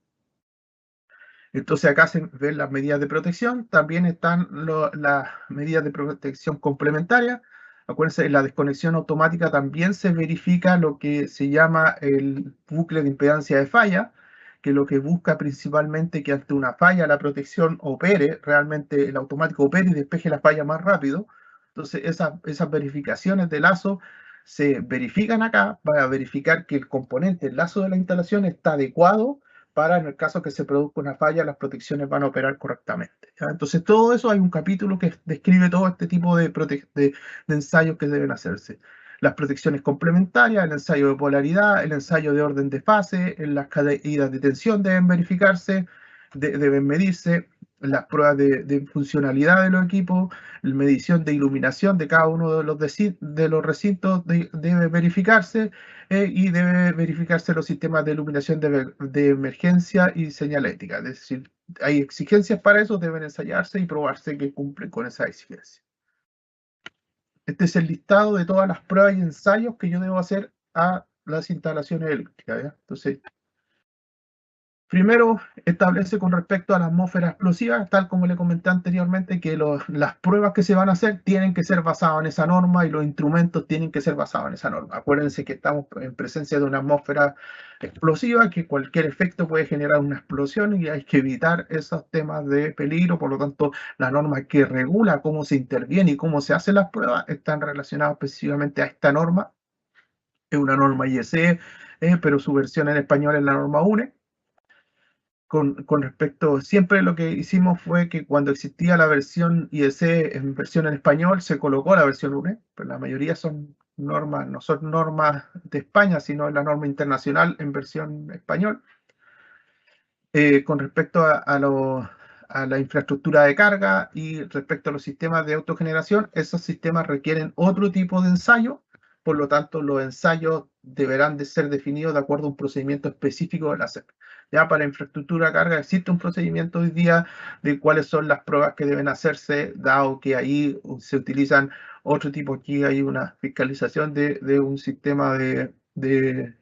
Entonces acá se ven las medidas de protección, también están las medidas de protección complementarias. Acuérdense, en la desconexión automática también se verifica lo que se llama el bucle de impedancia de falla, que lo que busca principalmente que ante una falla la protección opere, realmente el automático opere y despeje la falla más rápido. Entonces esas verificaciones de lazo se verifican acá para verificar que el componente, el lazo de la instalación está adecuado para, en el caso que se produzca una falla, las protecciones van a operar correctamente, ¿ya? Entonces, todo eso hay un capítulo que describe todo este tipo de ensayos que deben hacerse. Las protecciones complementarias, el ensayo de polaridad, el ensayo de orden de fase, las caídas de tensión deben verificarse, deben medirse, las pruebas de funcionalidad de los equipos, la medición de iluminación de cada uno de los recintos debe verificarse, y debe verificarse los sistemas de iluminación de emergencia y señalética. Es decir, hay exigencias para eso, deben ensayarse y probarse que cumplen con esa exigencia. Este es el listado de todas las pruebas y ensayos que yo debo hacer a las instalaciones eléctricas, ¿ya? Entonces, primero, establece con respecto a la atmósfera explosiva, tal como le comenté anteriormente, que las pruebas que se van a hacer tienen que ser basadas en esa norma y los instrumentos tienen que ser basados en esa norma. Acuérdense que estamos en presencia de una atmósfera explosiva, que cualquier efecto puede generar una explosión y hay que evitar esos temas de peligro. Por lo tanto, la norma que regula cómo se interviene y cómo se hacen las pruebas están relacionadas específicamente a esta norma. Es una norma IEC, pero su versión en español es la norma UNE. Con respecto, siempre lo que hicimos fue que cuando existía la versión IEC en versión en español, se colocó la versión UNE, pero la mayoría son normas, no son normas de España, sino la norma internacional en versión español. Con respecto a la infraestructura de carga y respecto a los sistemas de autogeneración, esos sistemas requieren otro tipo de ensayo, por lo tanto los ensayos deberán de ser definidos de acuerdo a un procedimiento específico de la SEP. Ya para infraestructura de carga existe un procedimiento hoy día de cuáles son las pruebas que deben hacerse, dado que ahí se utilizan otro tipo, aquí hay una fiscalización de un sistema de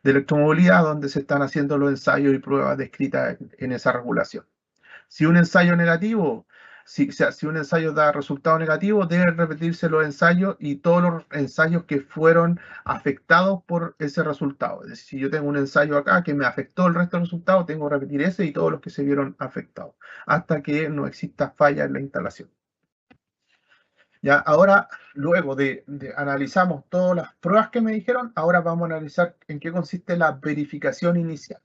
electromovilidad donde se están haciendo los ensayos y pruebas descritas en esa regulación. Si un ensayo negativo, si un ensayo da resultado negativo, deben repetirse los ensayos y todos los ensayos que fueron afectados por ese resultado. Es decir, si yo tengo un ensayo acá que me afectó el resto del resultado, tengo que repetir ese y todos los que se vieron afectados, hasta que no exista falla en la instalación. Ya, ahora, luego de analizamos todas las pruebas que me dijeron, ahora vamos a analizar en qué consiste la verificación inicial.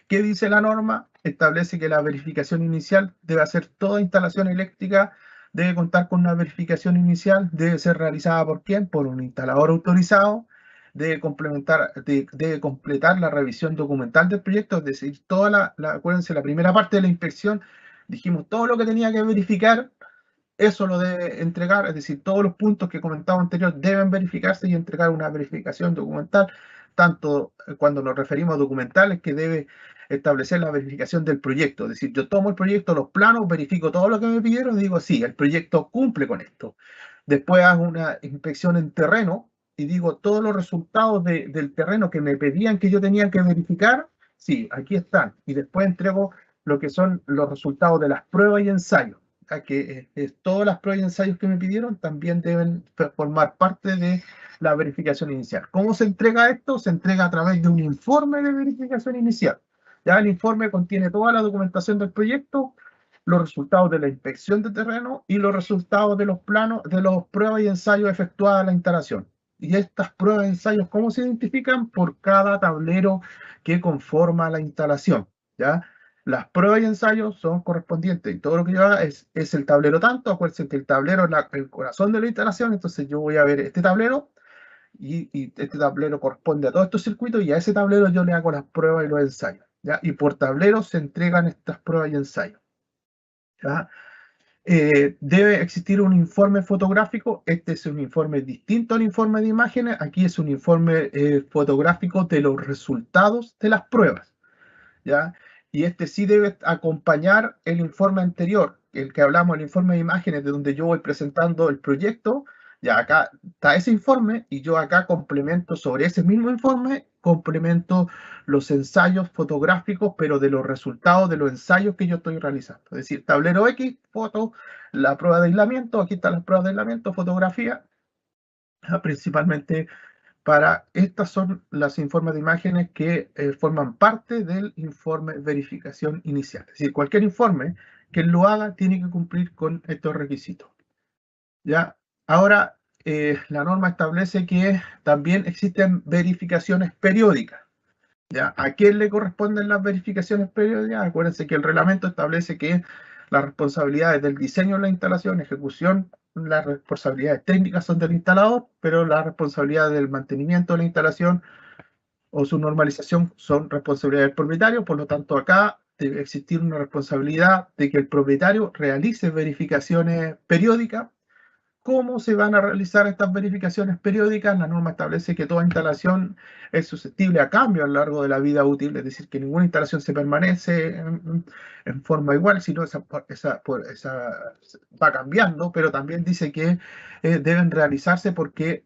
¿Qué dice la norma? Establece que la verificación inicial debe hacer toda instalación eléctrica, debe contar con una verificación inicial, debe ser realizada ¿por quién? Por un instalador autorizado, debe completar la revisión documental del proyecto, es decir, acuérdense, la primera parte de la inspección, dijimos todo lo que tenía que verificar, eso lo debe entregar, es decir, todos los puntos que comentaba anterior deben verificarse y entregar una verificación documental, tanto cuando nos referimos a documentales que debe establecer la verificación del proyecto, es decir, yo tomo el proyecto, los planos, verifico todo lo que me pidieron y digo, sí, el proyecto cumple con esto. Después hago una inspección en terreno y digo, todos los resultados del terreno que me pedían que yo tenía que verificar, sí, aquí están. Y después entrego lo que son los resultados de las pruebas y ensayos. Que todas las pruebas y ensayos que me pidieron también deben formar parte de la verificación inicial. ¿Cómo se entrega esto? Se entrega a través de un informe de verificación inicial. Ya el informe contiene toda la documentación del proyecto, los resultados de la inspección de terreno y los resultados de los planos, de las pruebas y ensayos efectuadas en la instalación. Y estas pruebas y ensayos, ¿cómo se identifican? Por cada tablero que conforma la instalación, ¿ya? Las pruebas y ensayos son correspondientes y todo lo que yo haga es el tablero tanto. Acuérdense que el tablero es el corazón de la instalación, entonces yo voy a ver este tablero y este tablero corresponde a todos estos circuitos y a ese tablero yo le hago las pruebas y los ensayos, ¿ya? Y por tablero se entregan estas pruebas y ensayos, ¿ya? Debe existir un informe fotográfico. Este es un informe distinto al informe de imágenes. Aquí es un informe fotográfico de los resultados de las pruebas, ¿ya? Y este sí debe acompañar el informe anterior, el que hablamos, el informe de imágenes, de donde yo voy presentando el proyecto. Ya acá está ese informe y yo acá complemento sobre ese mismo informe, complemento los ensayos fotográficos, pero de los resultados de los ensayos que yo estoy realizando. Es decir, tablero X, foto, la prueba de aislamiento, aquí están las pruebas de aislamiento, fotografía, principalmente para estas son los informes de imágenes que forman parte del informe verificación inicial. Es decir, cualquier informe que lo haga tiene que cumplir con estos requisitos, ¿ya? Ahora, la norma establece que también existen verificaciones periódicas, ¿ya? ¿A quién le corresponden las verificaciones periódicas? Acuérdense que el reglamento establece que las responsabilidades del diseño de la instalación, ejecución, las responsabilidades técnicas son del instalador, pero las responsabilidades del mantenimiento de la instalación o su normalización son responsabilidad del propietario. Por lo tanto, acá debe existir una responsabilidad de que el propietario realice verificaciones periódicas. ¿Cómo se van a realizar estas verificaciones periódicas? La norma establece que toda instalación es susceptible a cambio a lo largo de la vida útil, es decir, que ninguna instalación se permanece en forma igual, sino esa va cambiando, pero también dice que deben realizarse porque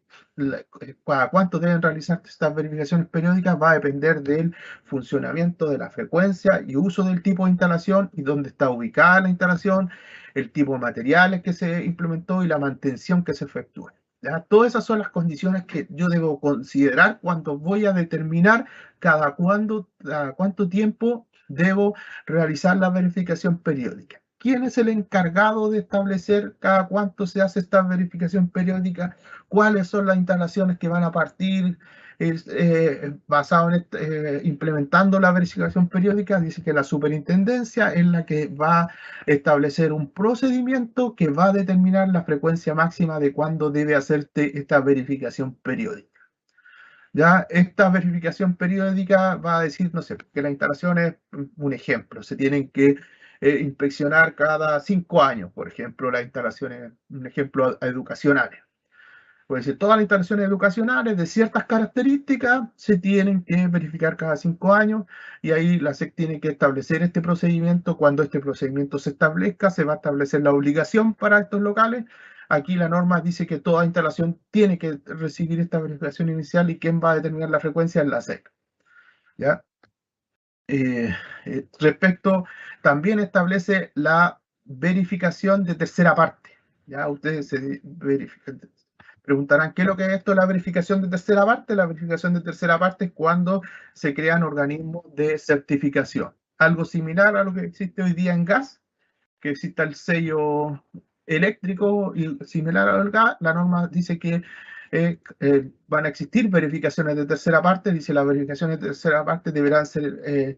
cada cuánto deben realizarse estas verificaciones periódicas va a depender del funcionamiento, de la frecuencia y uso del tipo de instalación y dónde está ubicada la instalación, el tipo de materiales que se implementó y la mantención que se efectúa, ¿ya? Todas esas son las condiciones que yo debo considerar cuando voy a determinar cada cuánto tiempo debo realizar la verificación periódica. ¿Quién es el encargado de establecer cada cuánto se hace esta verificación periódica? ¿Cuáles son las instalaciones que van a partir? Basado en implementando la verificación periódica, dice que la superintendencia es la que va a establecer un procedimiento que va a determinar la frecuencia máxima de cuándo debe hacerse esta verificación periódica. Ya esta verificación periódica va a decir, no sé, que la instalación es un ejemplo, se tienen que inspeccionar cada 5 años, por ejemplo, las instalaciones, un ejemplo educacionales. Puede decir, todas las instalaciones educacionales de ciertas características se tienen que verificar cada 5 años y ahí la SEC tiene que establecer este procedimiento. Cuando este procedimiento se establezca, se va a establecer la obligación para estos locales. Aquí la norma dice que toda instalación tiene que recibir esta verificación inicial y quién va a determinar la frecuencia es la SEC, ¿ya? Respecto, también establece la verificación de tercera parte, ¿ya? Ustedes se verifican. Preguntarán, ¿qué es lo que es esto, la verificación de tercera parte? La verificación de tercera parte es cuando se crean organismos de certificación. Algo similar a lo que existe hoy día en gas, que exista el sello eléctrico y similar al gas. La norma dice que van a existir verificaciones de tercera parte. Dice las verificaciones de tercera parte deberán ser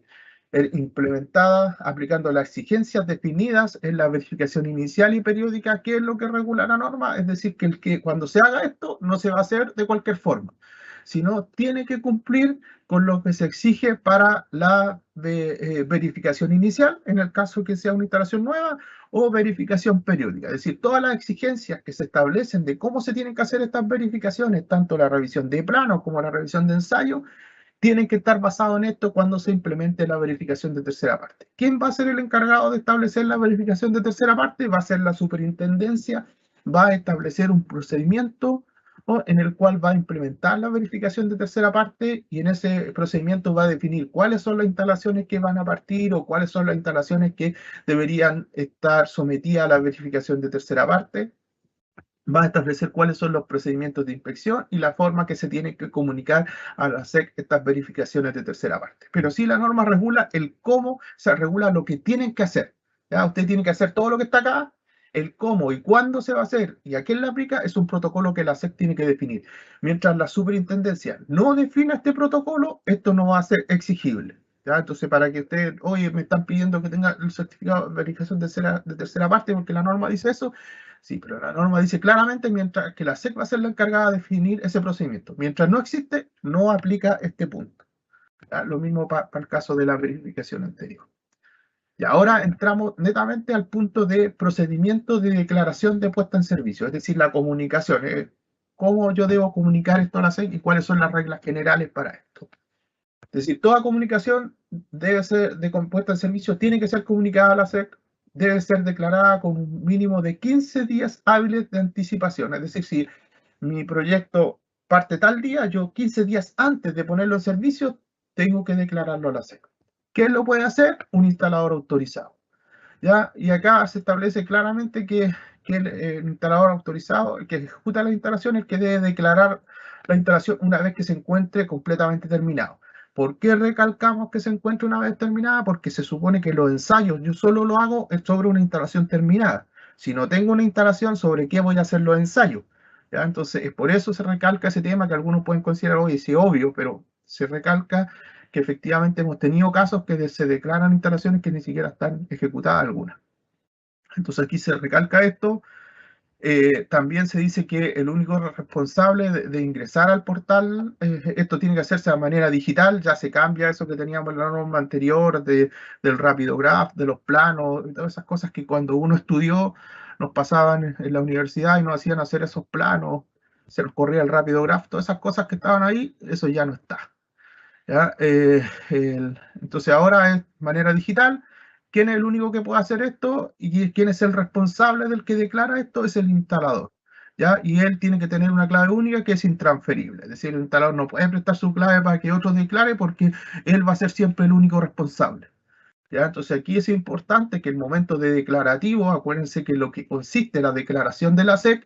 implementadas aplicando las exigencias definidas en la verificación inicial y periódica, que es lo que regula la norma. Es decir, que cuando se haga esto no se va a hacer de cualquier forma, sino tiene que cumplir con lo que se exige para la verificación inicial, en el caso que sea una instalación nueva, o verificación periódica. Es decir, todas las exigencias que se establecen de cómo se tienen que hacer estas verificaciones, tanto la revisión de planos como la revisión de ensayo, tienen que estar basados en esto cuando se implemente la verificación de tercera parte. ¿Quién va a ser el encargado de establecer la verificación de tercera parte? Va a ser la superintendencia, va a establecer un procedimiento en el cual va a implementar la verificación de tercera parte y en ese procedimiento va a definir cuáles son las instalaciones que van a partir o cuáles son las instalaciones que deberían estar sometidas a la verificación de tercera parte. Va a establecer cuáles son los procedimientos de inspección y la forma que se tiene que comunicar a la SEC estas verificaciones de tercera parte. Pero sí la norma regula el cómo, se regula lo que tienen que hacer. ¿ya? Usted tiene que hacer todo lo que está acá, el cómo y cuándo se va a hacer y a quién le aplica es un protocolo que la SEC tiene que definir. Mientras la superintendencia no defina este protocolo, esto no va a ser exigible. ¿Ya? Entonces, para que usted, oye, me están pidiendo que tenga el certificado de verificación de tercera parte porque la norma dice eso, sí, pero la norma dice claramente mientras que la SEC va a ser la encargada de definir ese procedimiento. Mientras no existe, no aplica este punto. ¿Ya? Lo mismo para el caso de la verificación anterior. Y ahora entramos netamente al punto de procedimiento de declaración de puesta en servicio, es decir, la comunicación. ¿Cómo yo debo comunicar esto a la SEC y cuáles son las reglas generales para esto? Es decir, toda comunicación debe ser de puesta en servicio, tiene que ser comunicada a la SEC, debe ser declarada con un mínimo de 15 días hábiles de anticipación. Es decir, si mi proyecto parte tal día, yo 15 días antes de ponerlo en servicio, tengo que declararlo a la SEC. ¿Quién lo puede hacer? Un instalador autorizado. ¿Ya? Y acá se establece claramente que el instalador autorizado, el que ejecuta las instalaciones, el que debe declarar la instalación una vez que se encuentre completamente terminado. ¿Por qué recalcamos que se encuentre una vez terminada? Porque se supone que los ensayos yo solo lo hago sobre una instalación terminada. Si no tengo una instalación, ¿sobre qué voy a hacer los ensayos? ¿Ya? Entonces, por eso se recalca ese tema que algunos pueden considerar, oye, sí, obvio, pero se recalca que efectivamente hemos tenido casos que se declaran instalaciones que ni siquiera están ejecutadas algunas. Entonces aquí se recalca esto. También se dice que el único responsable de ingresar al portal, esto tiene que hacerse de manera digital, ya se cambia eso que teníamos en la norma anterior del Rapidograph, de los planos, y todas esas cosas que cuando uno estudió nos pasaban en la universidad y nos hacían hacer esos planos, se nos corría el Rapidograph, todas esas cosas que estaban ahí, eso ya no está. ¿Ya? Entonces ahora es manera digital. ¿Quién es el único que puede hacer esto? ¿Y quién es el responsable del que declara esto? Es el instalador. ¿Ya? Y él tiene que tener una clave única que es intransferible. Es decir, el instalador no puede prestar su clave para que otro declare porque él va a ser siempre el único responsable. ¿Ya? Entonces aquí es importante que el momento de declarativo, acuérdense que lo que consiste en la declaración de la SEC,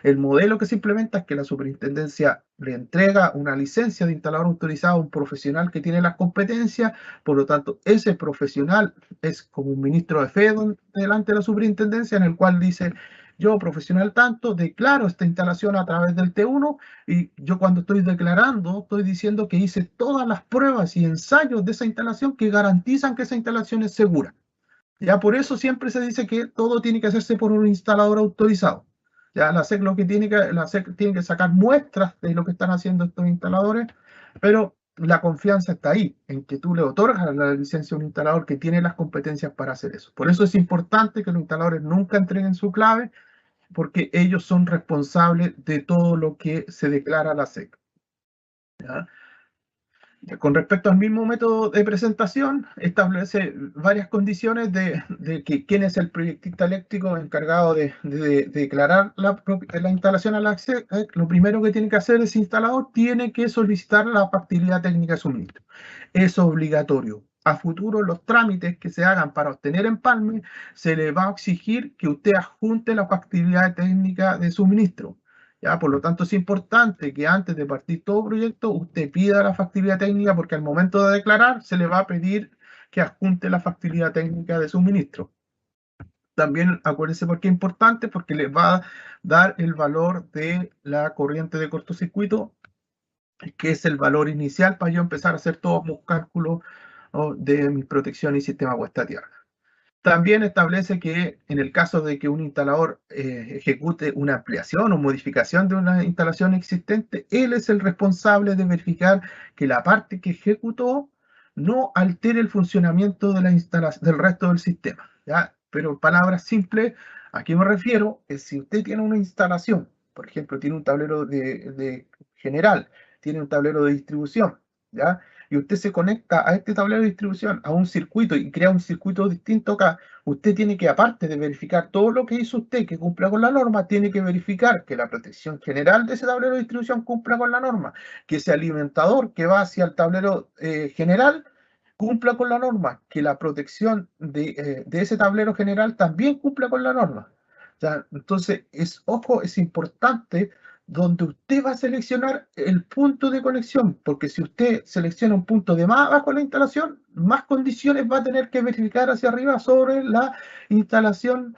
el modelo que se implementa es que la superintendencia le entrega una licencia de instalador autorizado a un profesional que tiene las competencias, por lo tanto ese profesional es como un ministro de fe delante de la superintendencia en el cual dice, yo profesional tanto, declaro esta instalación a través del T1 y yo cuando estoy declarando estoy diciendo que hice todas las pruebas y ensayos de esa instalación que garantizan que esa instalación es segura. Ya por eso siempre se dice que todo tiene que hacerse por un instalador autorizado. Ya la SEC tiene que sacar muestras de lo que están haciendo estos instaladores, pero la confianza está ahí, en que tú le otorgas la licencia a un instalador que tiene las competencias para hacer eso. Por eso es importante que los instaladores nunca entreguen su clave, porque ellos son responsables de todo lo que se declara a la SEC. ¿Ya? Con respecto al mismo método de presentación, establece varias condiciones de que quién es el proyectista eléctrico encargado de declarar la instalación a la SEC. Lo primero que tiene que hacer ese instalador tiene que solicitar la factibilidad técnica de suministro. Es obligatorio. A futuro, los trámites que se hagan para obtener empalme, se le va a exigir que usted adjunte la factibilidad técnica de suministro. ¿Ya? Por lo tanto, es importante que antes de partir todo proyecto, usted pida la factibilidad técnica porque al momento de declarar se le va a pedir que adjunte la factibilidad técnica de suministro. También acuérdense por qué es importante, porque le va a dar el valor de la corriente de cortocircuito, que es el valor inicial para yo empezar a hacer todos mis cálculos, ¿no?, de mi protección y sistema puesta a tierra. También establece que en el caso de que un instalador ejecute una ampliación o modificación de una instalación existente, él es el responsable de verificar que la parte que ejecutó no altere el funcionamiento de la del resto del sistema. ¿Ya? Pero en palabras simples, ¿a qué me refiero? Es si usted tiene una instalación, por ejemplo, tiene un tablero de general, tiene un tablero de distribución, ¿ya? Y usted se conecta a este tablero de distribución, a un circuito y crea un circuito distinto acá, usted tiene que, aparte de verificar todo lo que hizo usted que cumpla con la norma, tiene que verificar que la protección general de ese tablero de distribución cumpla con la norma, que ese alimentador que va hacia el tablero general cumpla con la norma, que la protección de ese tablero general también cumpla con la norma. ¿Ya? Entonces, ojo, es importante donde usted va a seleccionar el punto de conexión, porque si usted selecciona un punto de más abajo en la instalación, más condiciones va a tener que verificar hacia arriba sobre la instalación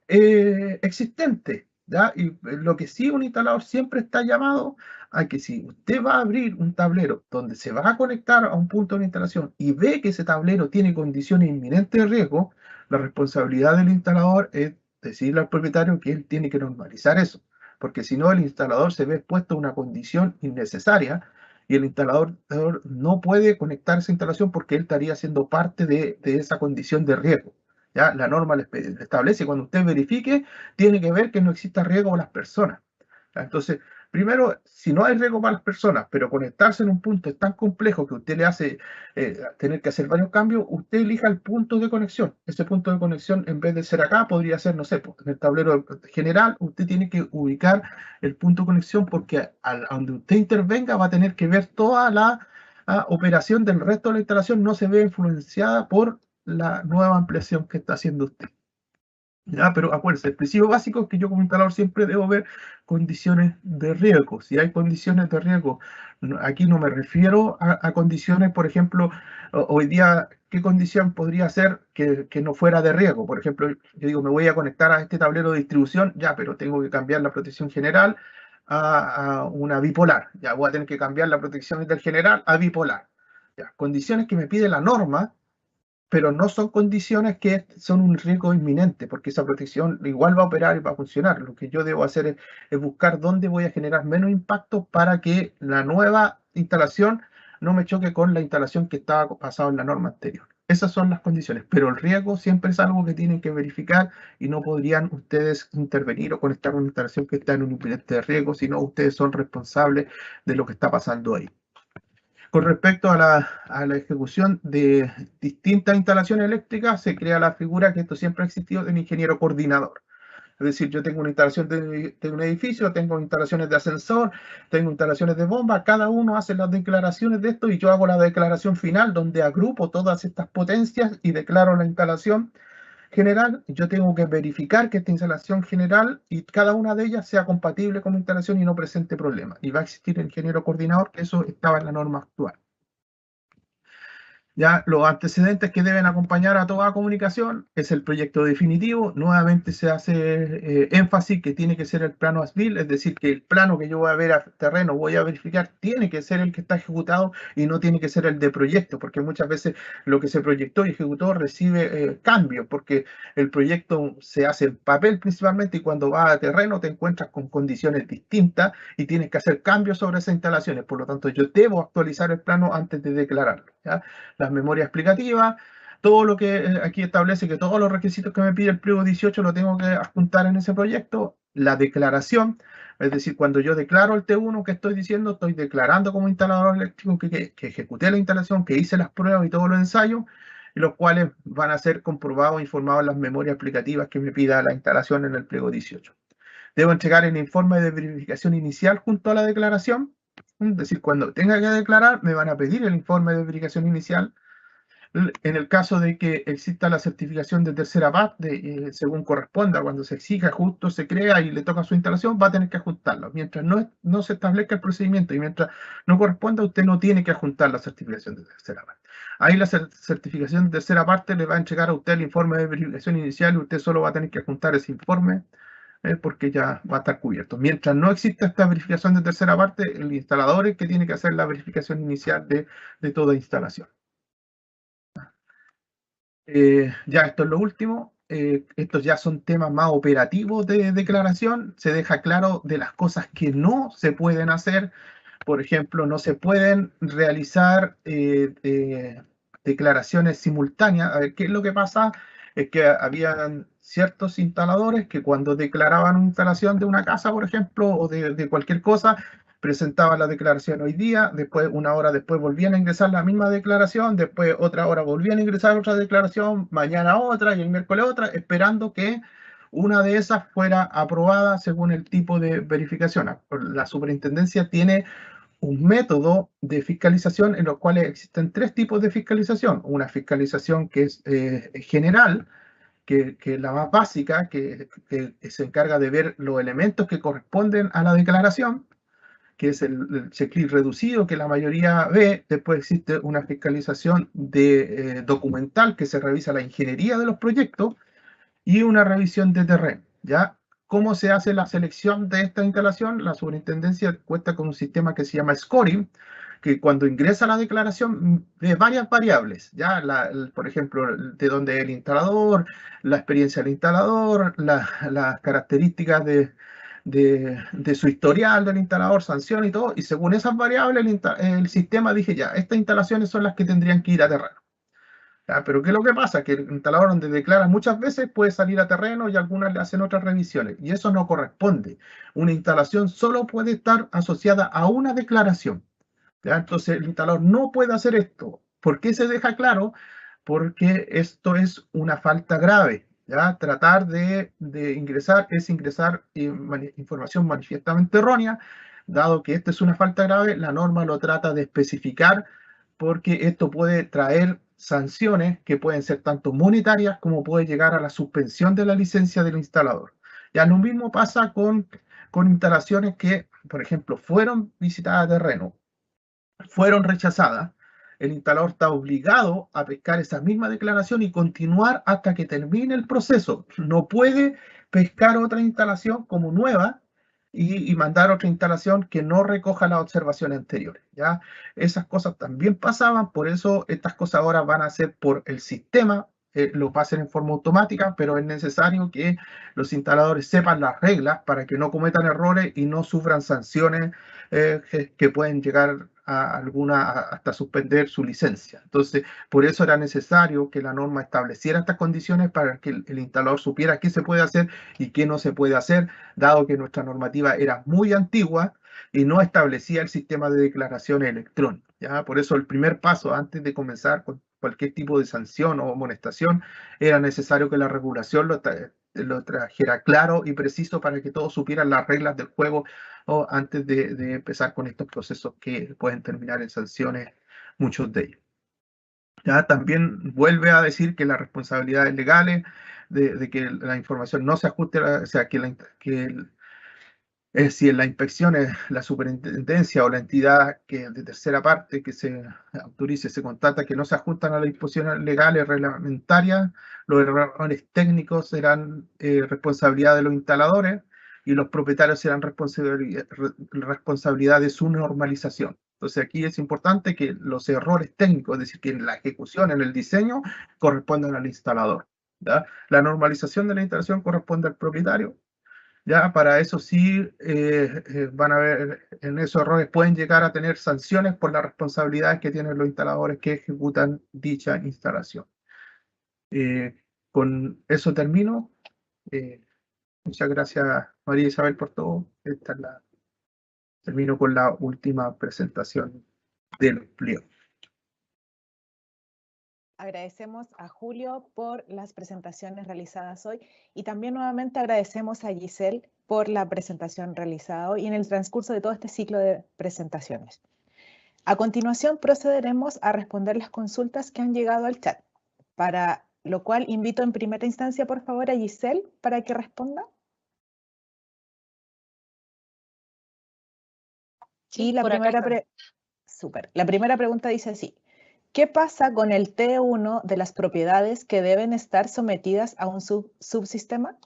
existente, ¿ya? Y lo que sí, un instalador siempre está llamado a que si usted va a abrir un tablero donde se va a conectar a un punto de la instalación y ve que ese tablero tiene condiciones inminentes de riesgo, la responsabilidad del instalador es decirle al propietario que él tiene que normalizar eso, porque si no el instalador se ve expuesto a una condición innecesaria y el instalador no puede conectar esa instalación porque él estaría siendo parte de esa condición de riesgo. ¿Ya? La norma le establece, cuando usted verifique, tiene que ver que no exista riesgo a las personas. ¿Ya? Entonces, primero, si no hay riesgo para las personas, pero conectarse en un punto es tan complejo que usted le hace tener que hacer varios cambios, usted elija el punto de conexión. Ese punto de conexión, en vez de ser acá, podría ser, no sé, pues, en el tablero general, usted tiene que ubicar el punto de conexión porque a donde usted intervenga va a tener que ver toda la operación del resto de la instalación, no se ve influenciada por la nueva ampliación que está haciendo usted. ¿Ya? Pero acuérdense, el principio básico es que yo como instalador siempre debo ver condiciones de riesgo. Si hay condiciones de riesgo, aquí no me refiero a condiciones, por ejemplo, hoy día, ¿qué condición podría ser que no fuera de riesgo? Por ejemplo, yo digo, me voy a conectar a este tablero de distribución, ya, pero tengo que cambiar la protección general a una bipolar. Ya voy a tener que cambiar la protección intergeneral a bipolar. Ya, condiciones que me pide la norma, pero no son condiciones que son un riesgo inminente, porque esa protección igual va a operar y va a funcionar. Lo que yo debo hacer es buscar dónde voy a generar menos impacto para que la nueva instalación no me choque con la instalación que estaba basada en la norma anterior. Esas son las condiciones, pero el riesgo siempre es algo que tienen que verificar y no podrían ustedes intervenir o conectar una instalación que está en un inminente de riesgo, sino ustedes son responsables de lo que está pasando ahí. Con respecto a la ejecución de distintas instalaciones eléctricas, se crea la figura, que esto siempre ha existido, del ingeniero coordinador. Es decir, yo tengo una instalación de un edificio, tengo instalaciones de ascensor, tengo instalaciones de bomba, cada uno hace las declaraciones de esto y yo hago la declaración final donde agrupo todas estas potencias y declaro la instalación general. Yo tengo que verificar que esta instalación general y cada una de ellas sea compatible con la instalación y no presente problemas. Y va a existir el ingeniero coordinador, que eso estaba en la norma actual. Ya los antecedentes que deben acompañar a toda comunicación es el proyecto definitivo. Nuevamente se hace énfasis que tiene que ser el plano as-built, es decir, que el plano que yo voy a ver a terreno, voy a verificar, tiene que ser el que está ejecutado y no tiene que ser el de proyecto, porque muchas veces lo que se proyectó y ejecutó recibe cambios, porque el proyecto se hace en papel principalmente y cuando va a terreno te encuentras con condiciones distintas y tienes que hacer cambios sobre esas instalaciones. Por lo tanto, yo debo actualizar el plano antes de declararlo, ¿ya? Las memorias explicativas, todo lo que aquí establece que todos los requisitos que me pide el pliego 18 lo tengo que adjuntar en ese proyecto. La declaración, es decir, cuando yo declaro el T1 que estoy diciendo, estoy declarando como instalador eléctrico que ejecuté la instalación, que hice las pruebas y todos los ensayos, y los cuales van a ser comprobados e informados en las memorias explicativas que me pida la instalación en el pliego 18. Debo entregar el informe de verificación inicial junto a la declaración. Es decir, cuando tenga que declarar, me van a pedir el informe de verificación inicial. En el caso de que exista la certificación de tercera parte, según corresponda, cuando se exija, justo se crea y le toca su instalación, va a tener que ajustarlo. Mientras no se establezca el procedimiento y mientras no corresponda, usted no tiene que ajustar la certificación de tercera parte. Ahí la certificación de tercera parte le va a entregar a usted el informe de verificación inicial y usted solo va a tener que ajustar ese informe porque ya va a estar cubierto. Mientras no exista esta verificación de tercera parte, el instalador es que tiene que hacer la verificación inicial de toda instalación. Ya esto es lo último. Estos ya son temas más operativos de declaración. Se deja claro de las cosas que no se pueden hacer. Por ejemplo, no se pueden realizar declaraciones simultáneas. A ver, ¿qué es lo que pasa? Es que habían ciertos instaladores que cuando declaraban una instalación de una casa, por ejemplo, o de cualquier cosa, presentaban la declaración hoy día, después una hora después volvían a ingresar la misma declaración, después otra hora volvían a ingresar otra declaración, mañana otra y el miércoles otra, esperando que una de esas fuera aprobada según el tipo de verificación. La superintendencia tiene un método de fiscalización en los cuales existen tres tipos de fiscalización. Una fiscalización que es general, que es la más básica, que se encarga de ver los elementos que corresponden a la declaración, que es el checklist reducido que la mayoría ve. Después existe una fiscalización documental que se revisa la ingeniería de los proyectos y una revisión de terreno, ¿ya? ¿Cómo se hace la selección de esta instalación? La superintendencia cuenta con un sistema que se llama scoring, que cuando ingresa la declaración ve varias variables, ¿ya? Por ejemplo, de dónde es el instalador, la experiencia del instalador, las características de su historial del instalador, sanción y todo, y según esas variables el sistema dice ya, estas instalaciones son las que tendrían que ir a terreno. Pero ¿qué es lo que pasa? Que el instalador donde declara muchas veces puede salir a terreno y algunas le hacen otras revisiones, y eso no corresponde. Una instalación solo puede estar asociada a una declaración, ¿ya? Entonces el instalador no puede hacer esto. ¿Por qué se deja claro? Porque esto es una falta grave, ¿ya? Tratar de ingresar es ingresar información manifiestamente errónea. Dado que esto es una falta grave, la norma lo trata de especificar, porque esto puede traer sanciones que pueden ser tanto monetarias como puede llegar a la suspensión de la licencia del instalador. Ya lo mismo pasa con instalaciones que, por ejemplo, fueron visitadas a terreno, fueron rechazadas. El instalador está obligado a pescar esa misma declaración y continuar hasta que termine el proceso. No puede pescar otra instalación como nueva y mandar otra instalación que no recoja las observaciones anteriores, ¿ya? Esas cosas también pasaban, por eso estas cosas ahora van a ser por el sistema, lo pasen en forma automática, pero es necesario que los instaladores sepan las reglas para que no cometan errores y no sufran sanciones que pueden llegar a hasta suspender su licencia. Entonces, por eso era necesario que la norma estableciera estas condiciones para que el instalador supiera qué se puede hacer y qué no se puede hacer, dado que nuestra normativa era muy antigua y no establecía el sistema de declaraciones electrónicas, ¿ya? Por eso el primer paso, antes de comenzar con cualquier tipo de sanción o amonestación, era necesario que la regulación lo trajera claro y preciso para que todos supieran las reglas del juego antes de empezar con estos procesos que pueden terminar en sanciones, muchos de ellos. Ya también vuelve a decir que las responsabilidades legales de que la información no se ajuste, o sea, si en la inspección es la superintendencia o la entidad que de tercera parte que se autorice, se constata que no se ajustan a las disposiciones legales reglamentarias, los errores técnicos serán responsabilidad de los instaladores y los propietarios serán responsabilidad de su normalización. Entonces aquí es importante que los errores técnicos, es decir, que en la ejecución, en el diseño, correspondan al instalador, ¿ya? La normalización de la instalación corresponde al propietario. Ya, para eso sí van a ver, en esos errores pueden llegar a tener sanciones por las responsabilidades que tienen los instaladores que ejecutan dicha instalación. Con eso termino. Muchas gracias, María Isabel, por todo. Termino con la última presentación del pliego. Agradecemos a Julio por las presentaciones realizadas hoy y también nuevamente agradecemos a Giselle por la presentación realizada hoy y en el transcurso de todo este ciclo de presentaciones. A continuación procederemos a responder las consultas que han llegado al chat, para lo cual invito en primera instancia por favor a Giselle para que responda. Sí, y la primera pregunta dice así: ¿qué pasa con el T1 de las propiedades que deben estar sometidas a un subsistema?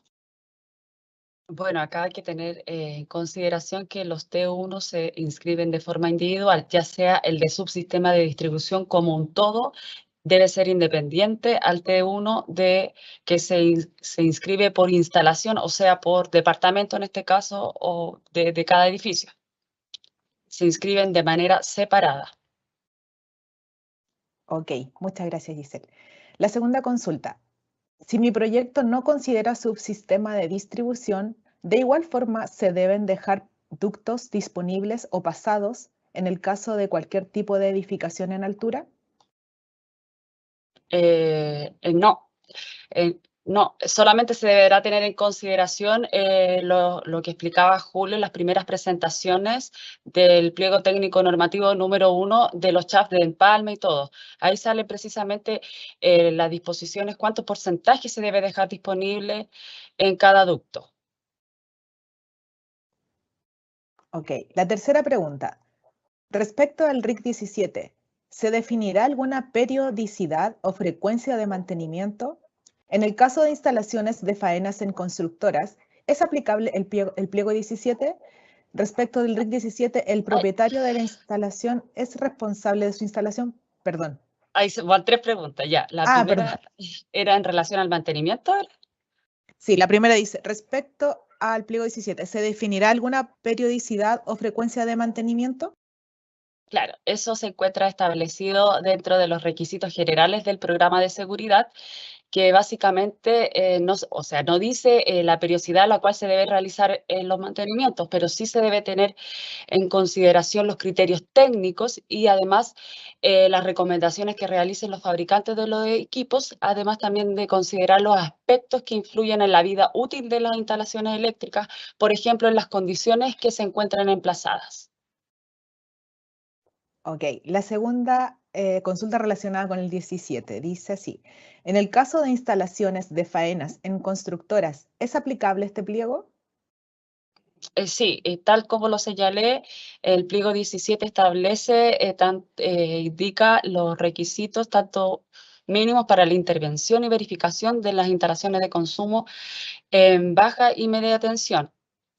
Bueno, acá hay que tener en consideración que los T1 se inscriben de forma individual, ya sea el de subsistema de distribución como un todo, debe ser independiente al T1 que se inscribe por instalación, o sea, por departamento en este caso, o de cada edificio. Se inscriben de manera separada. Ok, muchas gracias, Giselle. La segunda consulta: si mi proyecto no considera subsistema de distribución, ¿de igual forma se deben dejar ductos disponibles o pasados en el caso de cualquier tipo de edificación en altura? No. No, solamente se deberá tener en consideración lo que explicaba Julio en las primeras presentaciones del pliego técnico normativo número 1 de los CHAP de empalme y todo. Ahí sale precisamente las disposiciones, cuánto porcentaje se debe dejar disponible en cada ducto. Ok, la tercera pregunta. Respecto al RIC 17, ¿se definirá alguna periodicidad o frecuencia de mantenimiento? En el caso de instalaciones de faenas en constructoras, ¿es aplicable el pliego 17? Respecto del RIC 17, ¿el propietario de la instalación es responsable de su instalación? Perdón. Ahí van 3 preguntas, ya. La primera era en relación al mantenimiento. Sí, la primera dice, respecto al pliego 17, ¿se definirá alguna periodicidad o frecuencia de mantenimiento? Claro, eso se encuentra establecido dentro de los requisitos generales del programa de seguridad, que básicamente no dice la periodicidad a la cual se debe realizar los mantenimientos, pero sí se debe tener en consideración los criterios técnicos y además las recomendaciones que realicen los fabricantes de los equipos, además también de considerar los aspectos que influyen en la vida útil de las instalaciones eléctricas, por ejemplo, en las condiciones que se encuentran emplazadas. Ok, la segunda consulta relacionada con el 17 dice así, en el caso de instalaciones de faenas en constructoras, ¿es aplicable este pliego? Sí, tal como lo señalé, el pliego 17 establece, indica los requisitos tanto mínimos para la intervención y verificación de las instalaciones de consumo en baja y media tensión.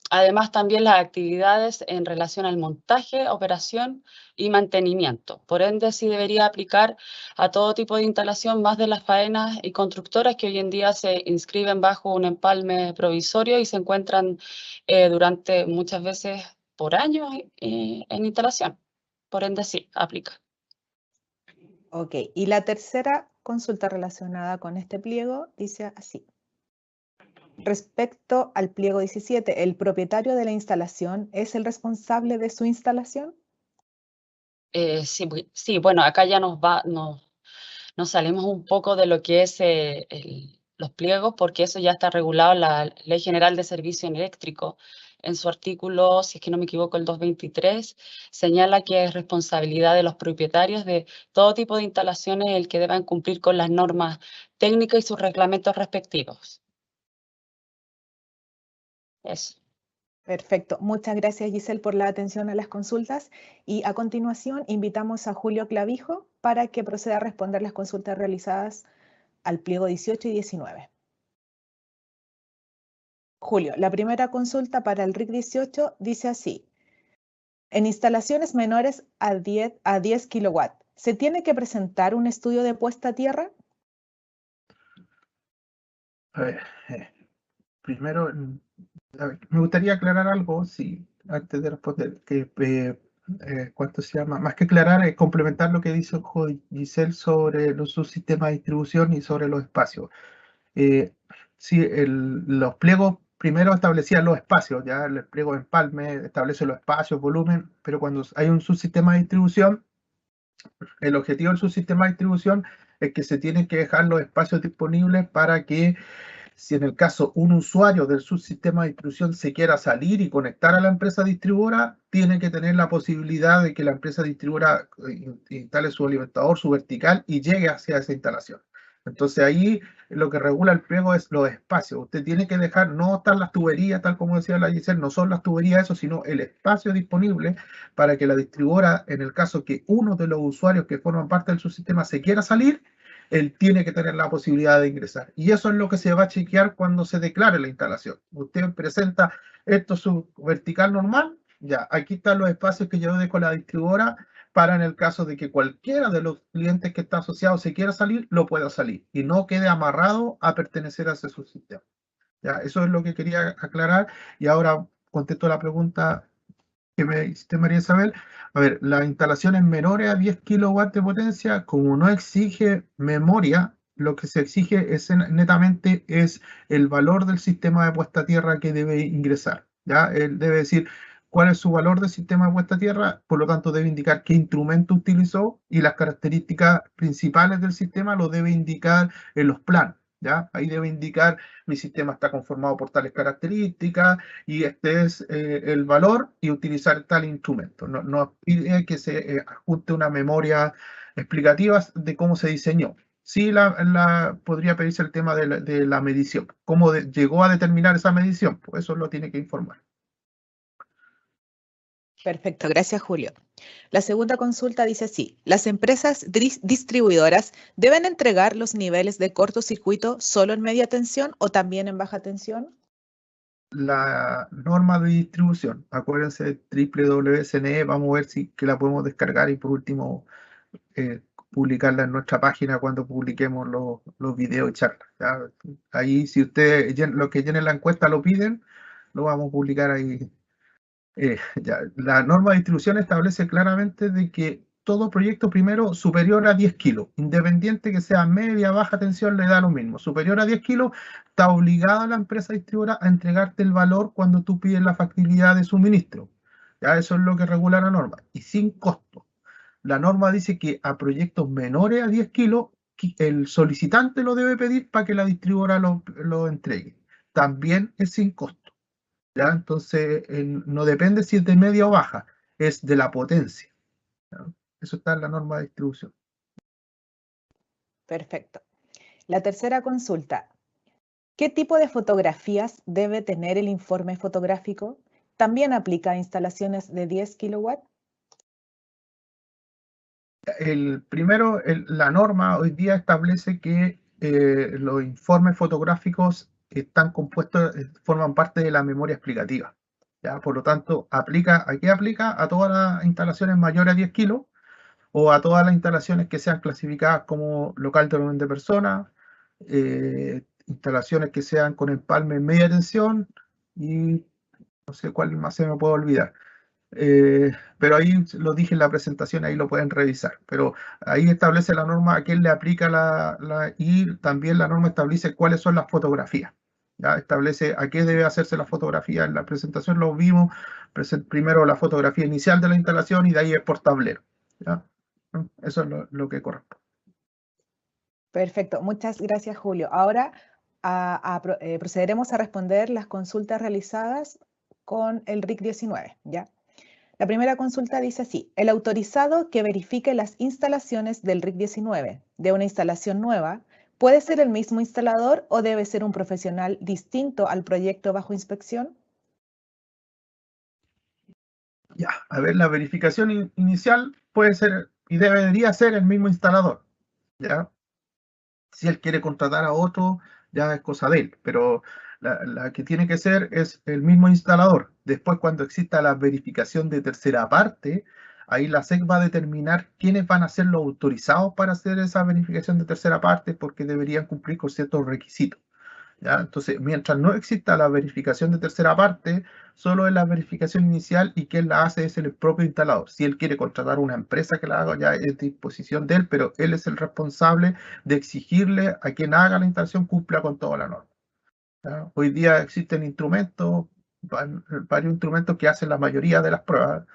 Además, también las actividades en relación al montaje, operación y mantenimiento. Por ende, sí debería aplicar a todo tipo de instalación, más de las faenas y constructoras que hoy en día se inscriben bajo un empalme provisorio y se encuentran durante muchas veces por años en instalación. Por ende, sí, aplica. Ok, y la tercera consulta relacionada con este pliego dice así. Respecto al pliego 17, ¿el propietario de la instalación es el responsable de su instalación? Sí, bueno, acá ya nos salimos un poco de lo que es los pliegos, porque eso ya está regulado en la Ley General de Servicio Eléctrico. En su artículo, si es que no me equivoco, el 223, señala que es responsabilidad de los propietarios de todo tipo de instalaciones el que deban cumplir con las normas técnicas y sus reglamentos respectivos. Eso. Perfecto. Muchas gracias, Giselle, por la atención a las consultas. Y a continuación, invitamos a Julio Clavijo para que proceda a responder las consultas realizadas al pliego 18 y 19. Julio, la primera consulta para el RIC 18 dice así. En instalaciones menores a 10 kW, ¿se tiene que presentar un estudio de puesta a tierra? A ver, primero, me gustaría aclarar algo, sí, antes de responder, que ¿cuánto se llama? Más que aclarar, es complementar lo que dice Giselle sobre los subsistemas de distribución y sobre los espacios. Sí, los pliegos primero establecían los espacios, ya el pliego de empalme establece los espacios, volumen, pero cuando hay un subsistema de distribución, el objetivo del subsistema de distribución es que se tienen que dejar los espacios disponibles para que, si en el caso un usuario del subsistema de distribución se quiera salir y conectar a la empresa distribuidora, tiene que tener la posibilidad de que la empresa distribuidora instale su alimentador, su vertical y llegue hacia esa instalación. Entonces ahí lo que regula el pliego es los espacios. Usted tiene que dejar, no están las tuberías, tal como decía la Giselle, no son las tuberías eso, sino el espacio disponible para que la distribuidora, en el caso que uno de los usuarios que forman parte del subsistema se quiera salir, él tiene que tener la posibilidad de ingresar. Y eso es lo que se va a chequear cuando se declare la instalación. Usted presenta esto su vertical normal, ya, aquí están los espacios que yo dejo a la distribuidora para en el caso de que cualquiera de los clientes que está asociado se quiera salir, lo pueda salir y no quede amarrado a pertenecer a ese subsistema. Ya, eso es lo que quería aclarar y ahora contesto la pregunta que me hiciste, María Isabel. A ver, las instalaciones menores a 10 kilowatts de potencia, como no exige memoria, lo que se exige es netamente es el valor del sistema de puesta a tierra que debe ingresar. ¿Ya? Él debe decir cuál es su valor del sistema de puesta a tierra, por lo tanto debe indicar qué instrumento utilizó y las características principales del sistema lo debe indicar en los planos. ¿ya? Ahí debe indicar mi sistema está conformado por tales características y este es el valor y utilizar tal instrumento. No pide que se ajuste una memoria explicativa de cómo se diseñó. Sí, podría pedirse el tema de la medición. ¿Cómo llegó a determinar esa medición? Pues eso lo tiene que informar. Perfecto, gracias Julio. La segunda consulta dice así: ¿las empresas distribuidoras deben entregar los niveles de cortocircuito solo en media tensión o también en baja tensión? La norma de distribución, acuérdense, www.cne, vamos a ver si que la podemos descargar y por último publicarla en nuestra página cuando publiquemos los videos y charlas. ¿Ya? Ahí, si ustedes, los que llenen la encuesta lo piden, lo vamos a publicar ahí. Ya. La norma de distribución establece claramente de que todo proyecto primero superior a 10 kilos, independiente que sea media, baja tensión, le da lo mismo. Superior a 10 kilos, está obligada la empresa distribuidora a entregarte el valor cuando tú pides la factibilidad de suministro. Ya, eso es lo que regula la norma, y sin costo. La norma dice que a proyectos menores a 10 kilos, el solicitante lo debe pedir para que la distribuidora lo entregue. También es sin costo. ¿Ya? Entonces, no depende si es de media o baja, es de la potencia. ¿Ya? Eso está en la norma de distribución. Perfecto. La tercera consulta: ¿qué tipo de fotografías debe tener el informe fotográfico? ¿También aplica a instalaciones de 10 kilowatts? Primero, la norma hoy día establece que los informes fotográficos están compuestos, forman parte de la memoria explicativa. ¿Ya? Por lo tanto, ¿a qué aplica? A todas las instalaciones mayores a 10 kilos o a todas las instalaciones que sean clasificadas como local de reunión de personas, instalaciones que sean con empalme en media tensión y no sé cuál más se me puede olvidar. Pero ahí lo dije en la presentación, ahí lo pueden revisar. Pero ahí establece la norma a quién le aplica y también la norma establece cuáles son las fotografías. ¿Ya? Establece a qué debe hacerse la fotografía. En la presentación lo vimos, primero la fotografía inicial de la instalación y de ahí es por tablero. ¿Ya? Eso es lo que corresponde. Perfecto, muchas gracias Julio. Ahora procederemos a responder las consultas realizadas con el RIC 19, ¿ya? La primera consulta dice así: el autorizado que verifique las instalaciones del RIC 19 de una instalación nueva, ¿puede ser el mismo instalador o debe ser un profesional distinto al proyecto bajo inspección? Ya, a ver, la verificación inicial puede ser y debería ser el mismo instalador, ¿ya? Si él quiere contratar a otro, ya es cosa de él, pero la que tiene que ser es el mismo instalador. Después, cuando exista la verificación de tercera parte, ahí la SEC va a determinar quiénes van a ser los autorizados para hacer esa verificación de tercera parte, porque deberían cumplir con ciertos requisitos. ¿Ya? Entonces, mientras no exista la verificación de tercera parte, solo es la verificación inicial y quien la hace es el propio instalador. Si él quiere contratar una empresa que la haga, ya es disposición de él, pero él es el responsable de exigirle a quien haga la instalación cumpla con toda la norma. ¿Ya? Hoy día existen instrumentos, varios instrumentos que hacen la mayoría de las pruebas.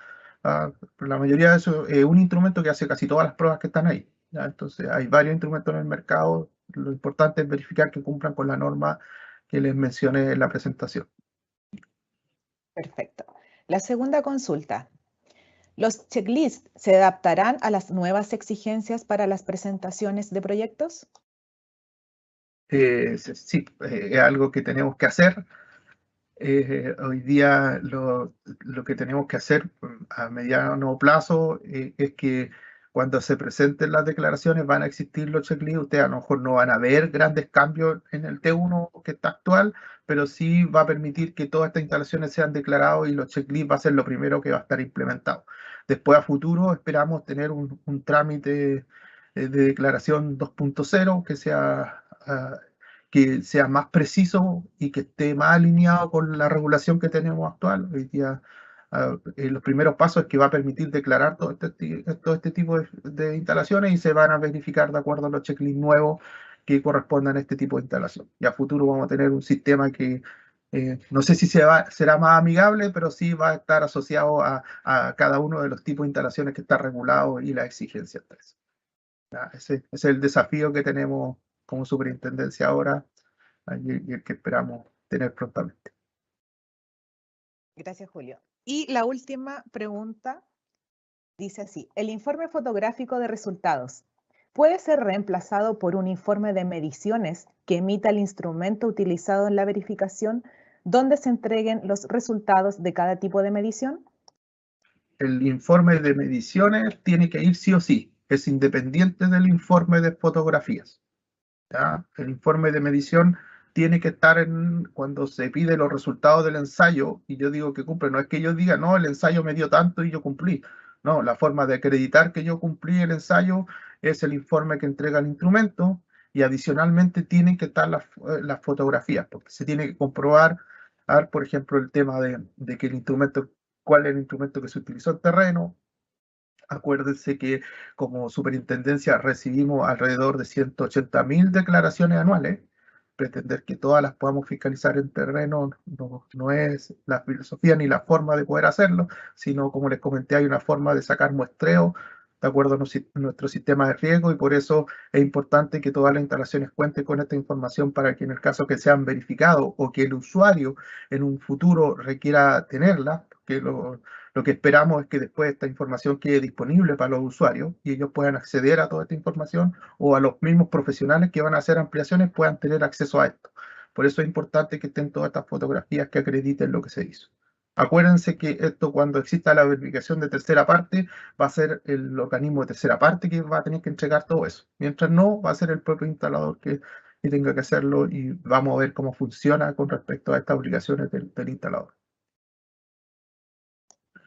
La mayoría de eso es un instrumento que hace casi todas las pruebas que están ahí. ¿Ya? Entonces, hay varios instrumentos en el mercado. Lo importante es verificar que cumplan con la norma que les mencioné en la presentación. Perfecto. La segunda consulta: ¿los checklists se adaptarán a las nuevas exigencias para las presentaciones de proyectos? Sí, es algo que tenemos que hacer. Hoy día lo que tenemos que hacer a mediano plazo es que cuando se presenten las declaraciones van a existir los checklists. Ustedes a lo mejor no van a ver grandes cambios en el T1 que está actual, pero sí va a permitir que todas estas instalaciones sean declaradas y los checklists va a ser lo primero que va a estar implementado. Después a futuro esperamos tener un trámite de declaración 2.0 que sea más preciso y que esté más alineado con la regulación que tenemos actual. Hoy día, los primeros pasos es que va a permitir declarar todo este tipo de instalaciones y se van a verificar de acuerdo a los checklists nuevos que correspondan a este tipo de instalación. Y a futuro vamos a tener un sistema que no sé si será más amigable, pero sí va a estar asociado a cada uno de los tipos de instalaciones que está regulado y las exigencias de eso. Ese es el desafío que tenemos como superintendencia ahora y el que esperamos tener prontamente. Gracias, Julio. Y la última pregunta dice así: ¿el informe fotográfico de resultados puede ser reemplazado por un informe de mediciones que emita el instrumento utilizado en la verificación, donde se entreguen los resultados de cada tipo de medición? El informe de mediciones tiene que ir sí o sí, es independiente del informe de fotografías, ¿ya? El informe de medición tiene que estar cuando se pide los resultados del ensayo y yo digo que cumple. No es que yo diga, no, el ensayo me dio tanto y yo cumplí. No, la forma de acreditar que yo cumplí el ensayo es el informe que entrega el instrumento y adicionalmente tienen que estar las fotografías, porque se tiene que comprobar, por ejemplo, el tema de que el instrumento, cuál es el instrumento que se utilizó en terreno. Acuérdense que como superintendencia recibimos alrededor de 180.000 declaraciones anuales. Pretender que todas las podamos fiscalizar en terreno no es la filosofía ni la forma de poder hacerlo, sino, como les comenté, hay una forma de sacar muestreo de acuerdo a nuestro sistema de riesgo, y por eso es importante que todas las instalaciones cuenten con esta información para que en el caso que sean verificados o que el usuario en un futuro requiera tenerla, porque lo que esperamos es que después esta información quede disponible para los usuarios y ellos puedan acceder a toda esta información, o a los mismos profesionales que van a hacer ampliaciones puedan tener acceso a esto. Por eso es importante que estén todas estas fotografías que acrediten lo que se hizo. Acuérdense que esto, cuando exista la verificación de tercera parte, va a ser el organismo de tercera parte que va a tener que entregar todo eso. Mientras no, va a ser el propio instalador que tenga que hacerlo, y vamos a ver cómo funciona con respecto a estas obligaciones del instalador.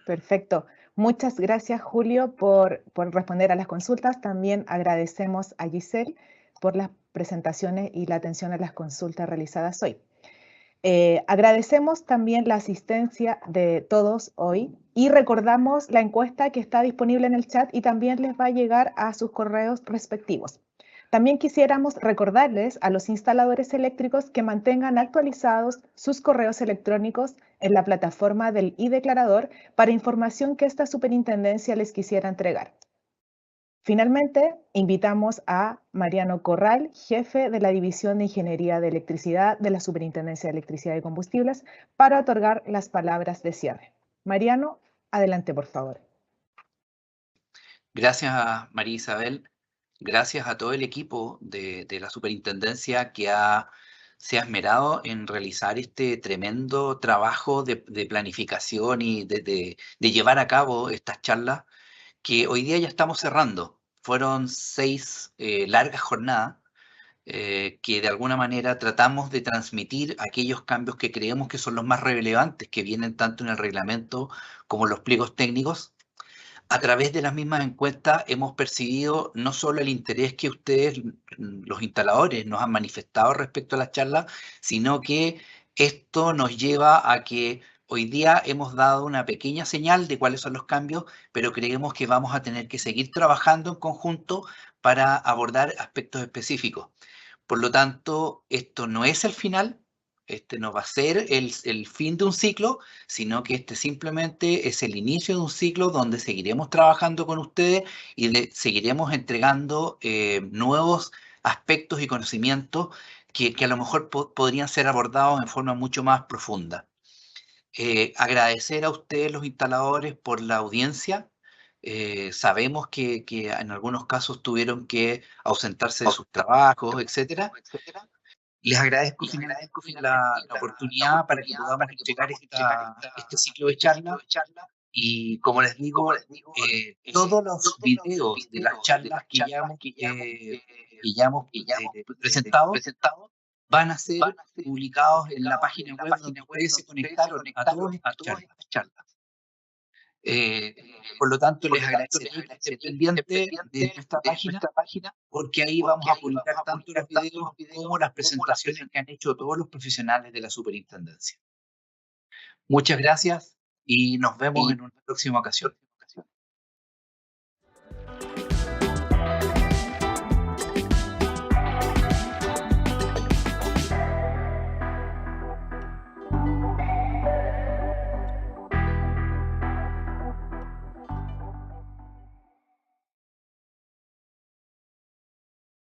Perfecto. Muchas gracias, Julio, por responder a las consultas. También agradecemos a Giselle por las presentaciones y la atención a las consultas realizadas hoy. Agradecemos también la asistencia de todos hoy y recordamos la encuesta que está disponible en el chat y también les va a llegar a sus correos respectivos. También quisiéramos recordarles a los instaladores eléctricos que mantengan actualizados sus correos electrónicos en la plataforma del iDeclarador para información que esta superintendencia les quisiera entregar. Finalmente, invitamos a Mariano Corral, jefe de la División de Ingeniería de Electricidad de la Superintendencia de Electricidad y Combustibles, para otorgar las palabras de cierre. Mariano, adelante, por favor. Gracias a María Isabel, gracias a todo el equipo de la Superintendencia que se ha esmerado en realizar este tremendo trabajo de planificación y de llevar a cabo estas charlas que hoy día ya estamos cerrando. Fueron 6 largas jornadas que de alguna manera tratamos de transmitir aquellos cambios que creemos que son los más relevantes, que vienen tanto en el reglamento como en los pliegos técnicos. A través de las mismas encuestas hemos percibido no solo el interés que ustedes, los instaladores, nos han manifestado respecto a las charlas, sino que esto nos lleva a que hoy día hemos dado una pequeña señal de cuáles son los cambios, pero creemos que vamos a tener que seguir trabajando en conjunto para abordar aspectos específicos. Por lo tanto, esto no es el final. Este no va a ser el fin de un ciclo, sino que este simplemente es el inicio de un ciclo donde seguiremos trabajando con ustedes y seguiremos entregando nuevos aspectos y conocimientos que a lo mejor podrían ser abordados en forma mucho más profunda. Agradecer a ustedes, los instaladores, por la audiencia. Sabemos que en algunos casos tuvieron que ausentarse de sus trabajos, etcétera. Les agradezco finalmente la oportunidad para que podamos entregar este ciclo de charla. Y como les digo, todos los videos de las charlas que ya hemos presentado van a ser publicados en la página web donde ustedes se conectaron a todas estas charlas. Por lo tanto, les agradecería que estén pendientes de esta página, porque ahí vamos a publicar tanto los videos como las presentaciones que han hecho todos los profesionales de la superintendencia. Muchas gracias y nos vemos en una próxima ocasión.